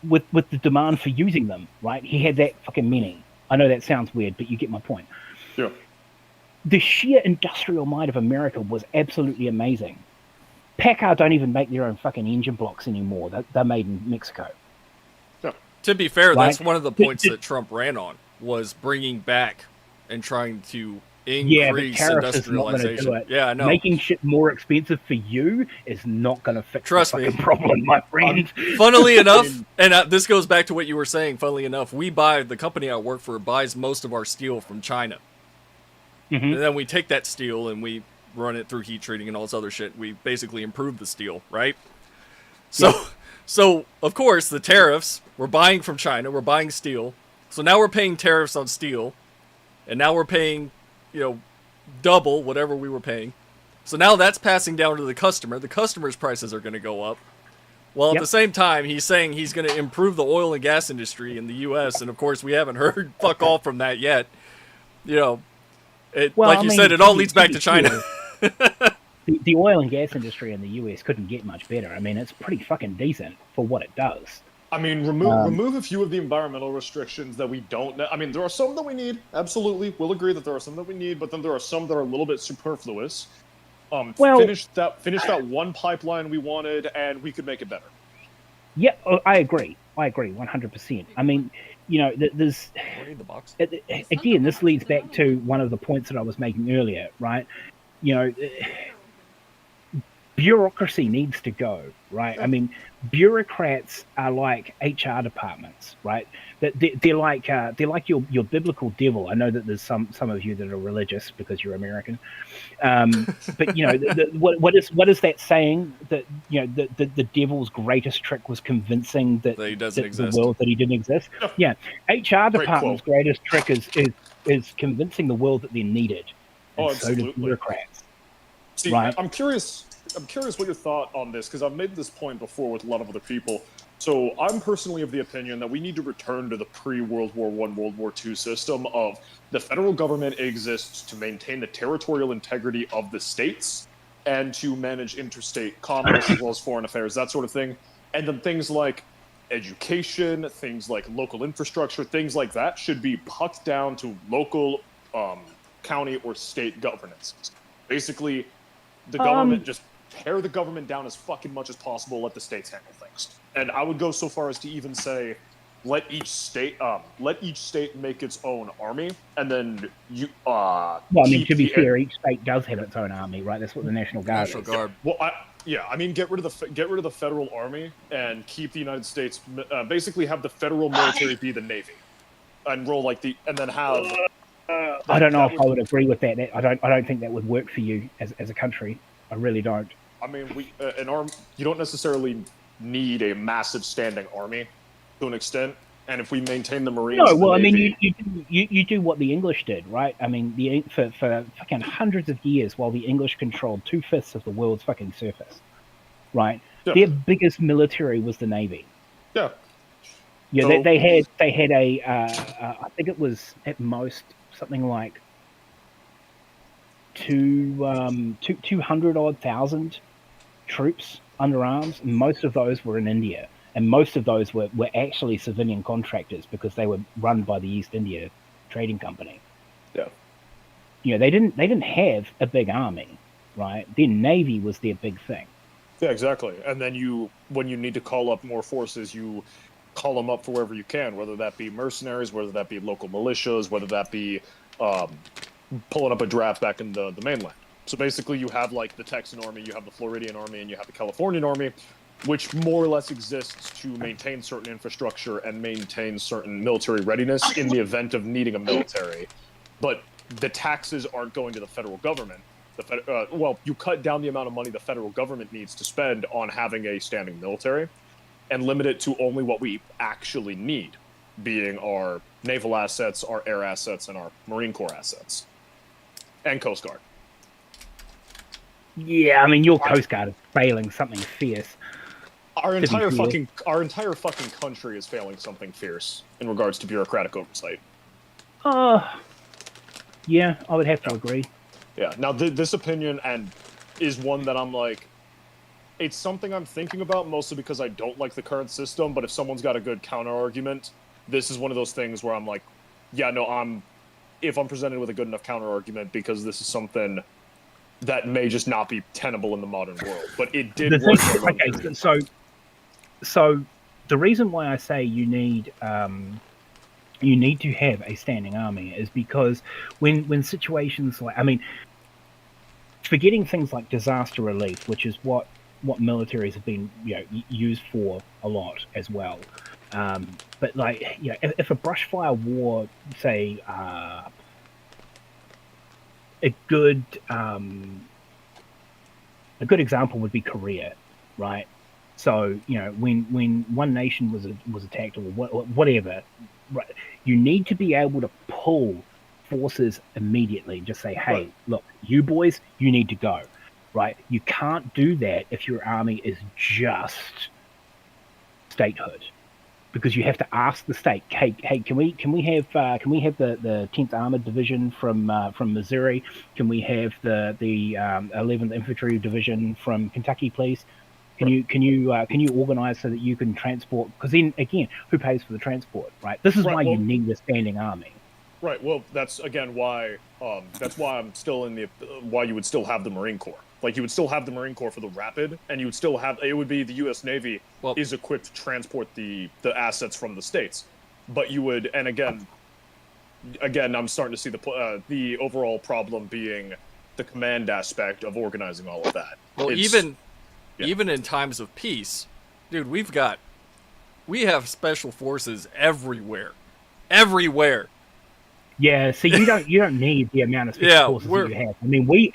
with the demand for using them, right? He had that fucking many. I know that sounds weird, but you get my point. Yeah. The sheer industrial might of America was absolutely amazing. Packard don't even make their own fucking engine blocks anymore. They're made in Mexico. Yeah. To be fair, Right? that's one of the points that Trump ran on, was bringing back and trying to increase industrialization. Do it. Yeah, I know. Making shit more expensive for you is not going to fix Trust the me. fucking problem, my friend. Funnily enough, and this goes back to what you were saying, funnily enough, the company I work for buys most of our steel from China. Mm-hmm. And then we take that steel and we run it through heat treating and all this other shit. We basically improve the steel, right? So of course, the tariffs, we're buying from China, we're buying steel. So now we're paying tariffs on steel. And now we're paying, double whatever we were paying. So now that's passing down to the customer. The customer's prices are going to go up. Well, at the same time, he's saying he's going to improve the oil and gas industry in the U.S. And, of course, we haven't heard fuck all from that yet. Like you said, it all leads back to China. The oil and gas industry in the U.S. couldn't get much better. I mean, it's pretty fucking decent for what it does. I mean, remove a few of the environmental restrictions that we don't. I mean, there are some that we need. Absolutely, we'll agree that there are some that we need, but then there are some that are a little bit superfluous. Finish that one pipeline we wanted, and we could make it better. Yeah, I agree. 100%. I mean, there's again, this leads back to one of the points that I was making earlier, right? Bureaucracy needs to go, right? I mean, bureaucrats are like HR departments, right? They're like your biblical devil. I know that there's some of you that are religious because you're American, but what is that saying that the devil's greatest trick was convincing that he doesn't exist. The world that he didn't exist. Yeah, HR department's greatest trick is convincing the world that they're needed. And so do bureaucrats. See, right? I'm curious what your thought on this, because I've made this point before with a lot of other people. So I'm personally of the opinion that we need to return to the pre-World War I, World War II system of the federal government exists to maintain the territorial integrity of the states and to manage interstate commerce as well as foreign affairs, that sort of thing. And then things like education, things like local infrastructure, things like that should be pucked down to local county, or state governance. Basically, the government just tear the government down as fucking much as possible. Let the states handle things. And I would go so far as to even say, let each state make its own army, and then you. Well, I mean, to be fair, each state does have its own army, right? That's what the National Guard is. Guard. Well, I mean, get rid of the federal army and keep the United States. Basically, have the federal military be the Navy, and then have. I don't know if I would agree with that. I don't think that would work for you as a country. I really don't. I mean, you don't necessarily need a massive standing army to an extent, and if we maintain the Marines, no. Well, I mean, you do what the English did, right? I mean, for fucking hundreds of years, while the English controlled 2/5 of the world's fucking surface, right? Yeah. Their biggest military was the Navy. Yeah. Yeah, so, they had a I think it was at most something like 200,000 troops under arms. And most of those were in India, and most of those were actually civilian contractors because they were run by the East India Trading Company. Yeah, you know, they didn't have a big army, right? Their navy was their big thing. Yeah, exactly. And then when you need to call up more forces, you call them up for wherever you can, whether that be mercenaries, whether that be local militias, whether that be pulling up a draft back in the mainland. So basically you have like the Texan army, you have the Floridian army, and you have the Californian army, which more or less exists to maintain certain infrastructure and maintain certain military readiness in the event of needing a military. But the taxes aren't going to the federal government. You cut down the amount of money the federal government needs to spend on having a standing military and limit it to only what we actually need, being our naval assets, our air assets, and our Marine Corps assets. And Coast Guard. Yeah, I mean, your Coast Guard is failing something fierce. Our entire fucking country is failing something fierce in regards to bureaucratic oversight. Yeah, I would have to agree. Yeah, now this opinion is one that I'm like, it's something I'm thinking about mostly because I don't like the current system, but if someone's got a good counter argument, this is one of those things where I'm like, yeah, no, if I'm presented with a good enough counter argument, because this is something that may just not be tenable in the modern world, but it did work. Okay, so the reason why I say you need to have a standing army is because when situations like, I mean, forgetting things like disaster relief, which is what militaries have been used for a lot as well. But like, if a brushfire war, say, a good example would be Korea, right? So when one nation was attacked or whatever, right, you need to be able to pull forces immediately. Just say, hey, right, look, you boys, you need to go. Right? You can't do that if your army is just statehood, because you have to ask the state, hey, can we have the 10th Armored Division from Missouri? Can we have the 11th Infantry Division from Kentucky, please? Can you organize so that you can transport? Because then again, who pays for the transport? Right? This is why you need a standing army. Right. Well, that's again why I'm still in why you would still have the Marine Corps. Like, you would still have the Marine Corps for the rapid, and you would still have, it would be the U.S. Navy is equipped to transport the assets from the states. But you would, and again, I'm starting to see the overall problem being the command aspect of organizing all of that. Well, even in times of peace, dude, we have special forces everywhere. Yeah, so you don't need the amount of special forces that you have. I mean, we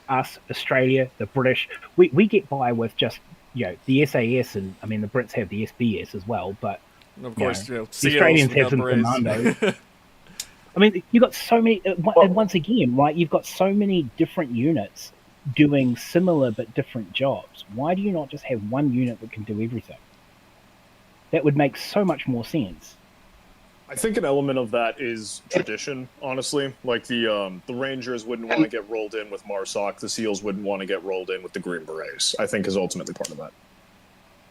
us, Australia, the British, we get by with just the SAS, and I mean the Brits have the SBS as well, but of course the Australians have some commandos. I mean, you've got so many, and once again, right? You've got so many different units doing similar but different jobs. Why do you not just have one unit that can do everything? That would make so much more sense. I think an element of that is tradition, honestly. Like the Rangers wouldn't want to get rolled in with MARSOC. The SEALs wouldn't want to get rolled in with the Green Berets. I think is ultimately part of that.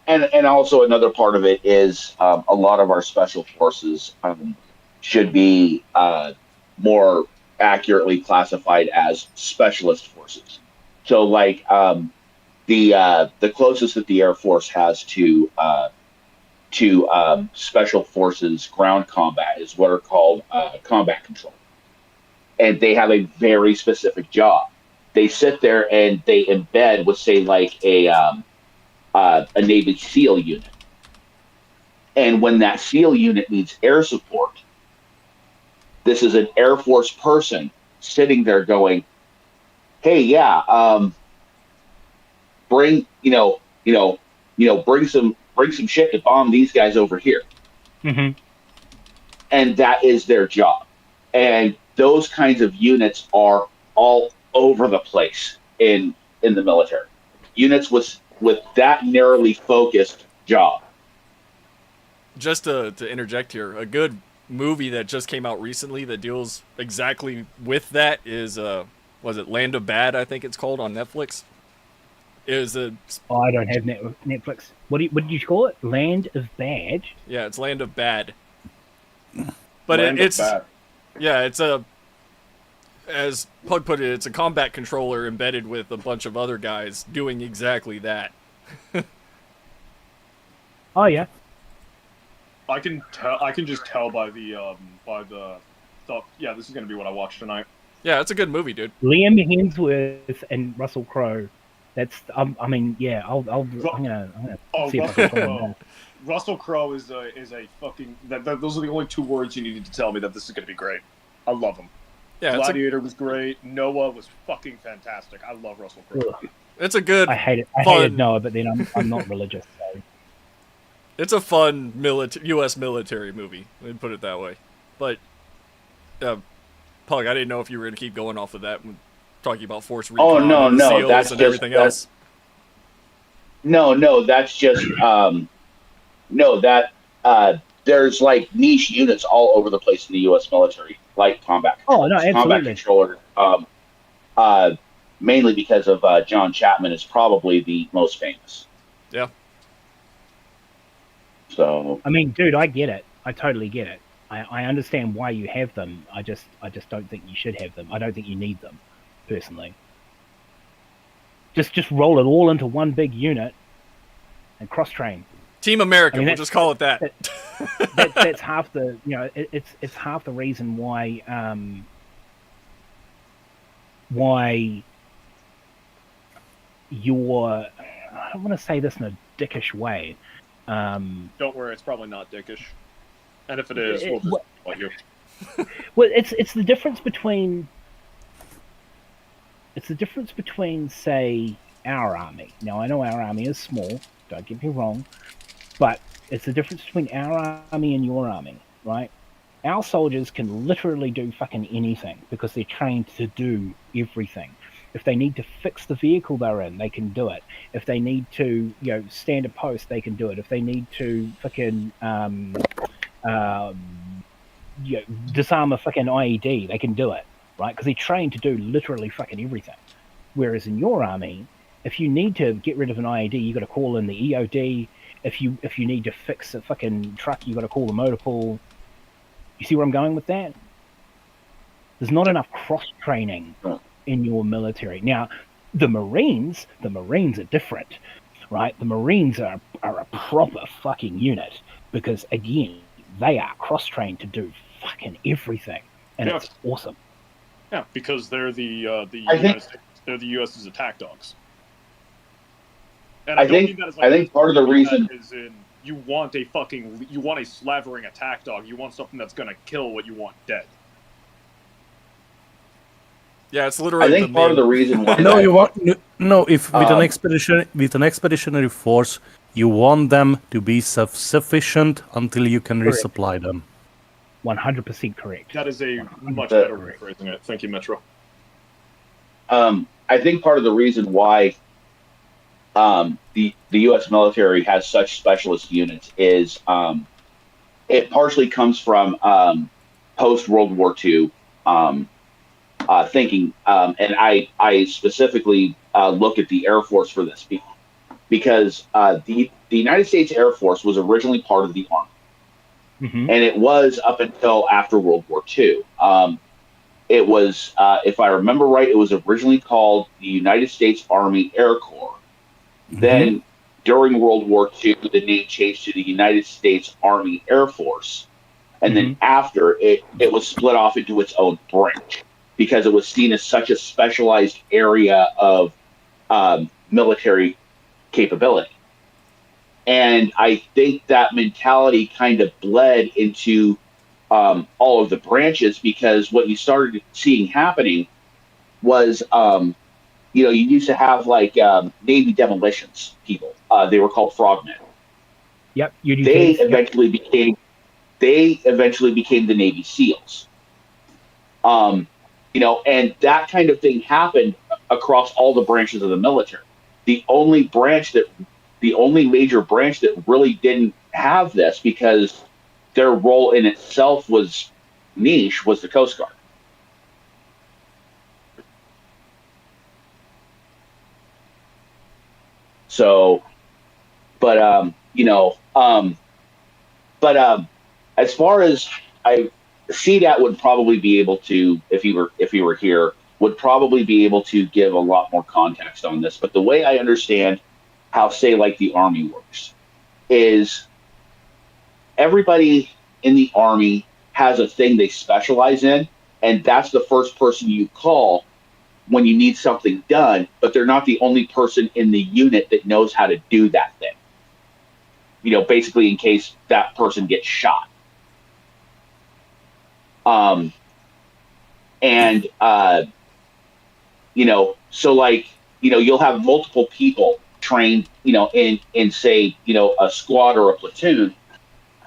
And also another part of it is a lot of our special forces should be more accurately classified as specialist forces. So, like the closest that the Air Force has to special forces ground combat is what are called combat control, and they have a very specific job. They sit there and they embed with, say, like a Navy SEAL unit, and when that SEAL unit needs air support, this is an Air Force person sitting there going, "Hey, yeah, bring bring some shit to bomb these guys over here," and that is their job. And those kinds of units are all over the place in the military. Units with that narrowly focused job. Just to interject here, a good movie that just came out recently that deals exactly with that is was it Land of Bad? I think it's called on Netflix. I don't have Netflix. What did you call it? Land of Bad? Yeah, it's Land of Bad. But it's Bad. Yeah, it's as Pug put it, it's a combat controller embedded with a bunch of other guys doing exactly that. Oh yeah. I can tell. I can just tell by the thought. Yeah, this is gonna be what I watch tonight. Yeah, it's a good movie, dude. Liam Hemsworth and Russell Crowe. That's I mean, yeah. I'm gonna see if I can find that. Russell Crowe is a fucking. Those are the only two words you needed to tell me that this is gonna be great. I love him. Yeah, Gladiator was great. Noah was fucking fantastic. I love Russell Crowe. It's a good. I hated Noah, but then I'm not religious. So. It's a fun U.S. military movie. Let me put it that way. But, Pug, I didn't know if you were going to keep going off of that when talking about Force Recon and SEALs that's and just, everything else. No, that's just there's like niche units all over the place in the U.S. military, like combat. Oh no, absolutely. Combat controller, mainly because of John Chapman is probably the most famous. Yeah. So I mean, dude, I get it. I totally get it. I understand why you have them. I just don't think you should have them. I don't think you need them, personally. Just roll it all into one big unit and cross train. Team America, we'll just call it that. That's half the it's half the reason why you're, I don't want to say this in a dickish way. Don't worry, it's probably not dickish. And if it is, we'll just let you. Well, it's the difference between say our army. Now I know our army is small. Don't get me wrong, but it's the difference between our army and your army, right? Our soldiers can literally do fucking anything because they're trained to do everything. If they need to fix the vehicle they're in, they can do it. If they need to, stand a post, they can do it. If they need to fucking disarm a fucking IED, they can do it, right? Because they're trained to do literally fucking everything. Whereas in your army, if you need to get rid of an IED, you got to call in the EOD. If you need to fix a fucking truck, you got to call the motor pool. You see where I'm going with that? There's not enough cross training in your military. Now, the Marines are different, right? The Marines are a proper fucking unit because, again, they are cross-trained to do fucking everything, and it's awesome. Yeah, because they're the United States. They're the U.S.'s attack dogs. And I think part of the reason is you want a slavering attack dog. You want something that's going to kill what you want dead. Yeah, it's literally. I think part of the reason why. If with an expeditionary force, you want them to be self-sufficient until you can resupply them. 100% correct. That is a much better way of phrasing it. Thank you, Metro. I think part of the reason why the U.S. military has such specialist units is it partially comes from post World War II thinking, and I specifically look at the Air Force for this because the United States Air Force was originally part of the Army, and it was up until after World War II. It was, if I remember right, it was originally called the United States Army Air Corps. Then, during World War II, the name changed to the United States Army Air Force. And then after, it was split off into its own branch because it was seen as such a specialized area of military capability. And I think that mentality kind of bled into all of the branches, because what you started seeing happening was, you used to have like Navy demolitions people. They were called frogmen. Yep, They eventually became the Navy SEALs. And that kind of thing happened across all the branches of the military. The only major branch that really didn't have this, because their role in itself was niche, was the Coast Guard. So, but as far as CDAT would probably be able to, if he were here, would probably be able to give a lot more context on this. But the way I understand how, say, like the Army works is everybody in the Army has a thing they specialize in, and that's the first person you call when you need something done, but they're not the only person in the unit that knows how to do that thing. Basically in case that person gets shot. So like, you'll have multiple people trained, in say, a squad or a platoon,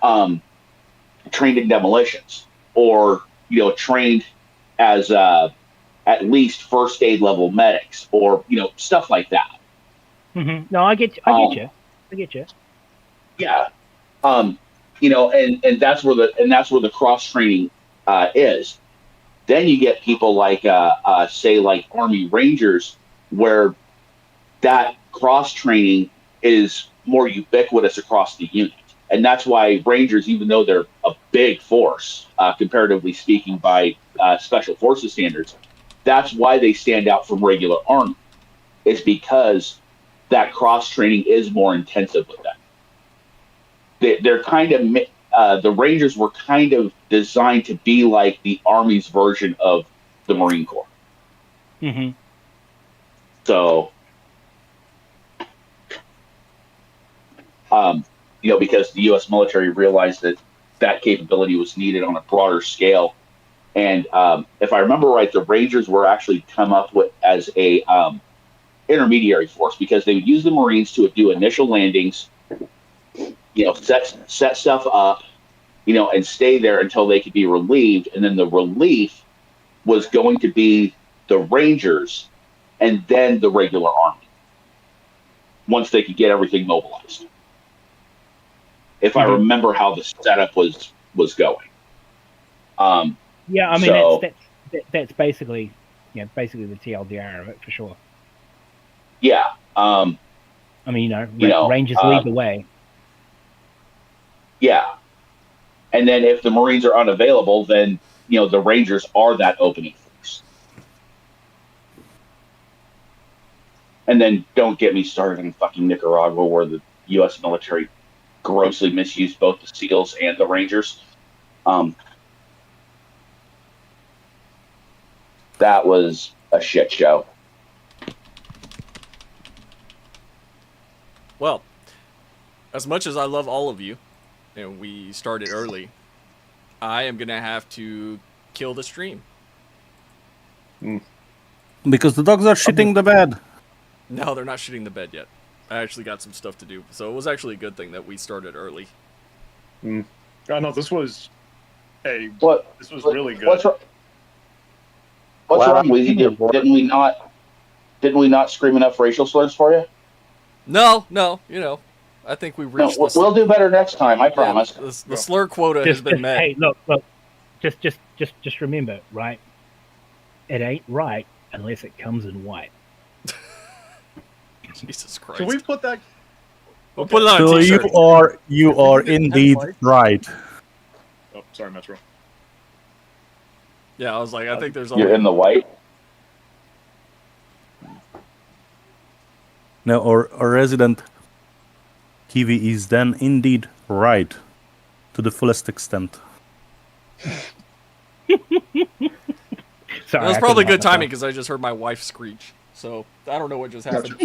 trained in demolitions, or, trained as, at least first aid level medics, or, stuff like that. No, I get you. Yeah. And that's where the cross training is. Then you get people like say like Army Rangers, where that cross training is more ubiquitous across the unit. And that's why Rangers, even though they're a big force, comparatively speaking, by special forces standards, that's why they stand out from regular Army. It's because that cross training is more intensive with them. They're kind of, the Rangers were kind of designed to be like the Army's version of the Marine Corps. So, because the U.S. military realized that capability was needed on a broader scale. And if I remember right, the Rangers were actually come up with as a intermediary force, because they would use the Marines to do initial landings, set stuff up, and stay there until they could be relieved. And then the relief was going to be the Rangers and then the regular Army, once they could get everything mobilized. If I remember how the setup was going. Yeah, I mean, that's basically, basically the TLDR of it, for sure. Yeah. I mean, Rangers lead the way. Yeah. And then if the Marines are unavailable, then, the Rangers are that opening force. And then don't get me started in fucking Nicaragua, where the U.S. military grossly misused both the SEALs and the Rangers. That was a shit show. Well, as much as I love all of you, and we started early, I am going to have to kill the stream. Because the dogs are shitting the bed. No, they're not shitting the bed yet. I actually got some stuff to do. So it was actually a good thing that we started early. Oh, no, this was really good. What's wrong with you? Didn't we not scream enough racial slurs for you? No, I think we reached. We'll do better next time. I promise. The slur quota has been met. Hey, look, just remember, right? It ain't right unless it comes in white. Jesus Christ! Can we put that? We'll put it on So a t-shirt. you are indeed right. Oh, sorry, Metro. Yeah, I was like, I think there's only... You're in the white. No, our resident Kiwi is then indeed right to the fullest extent. That was probably good timing because I just heard my wife screech. So I don't know what just happened.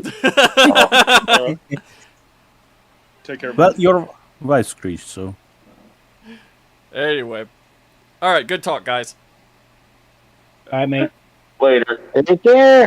Take care. Well, your wife screeched, so. Anyway. All right, good talk, guys. All right, mate. Later. Take care.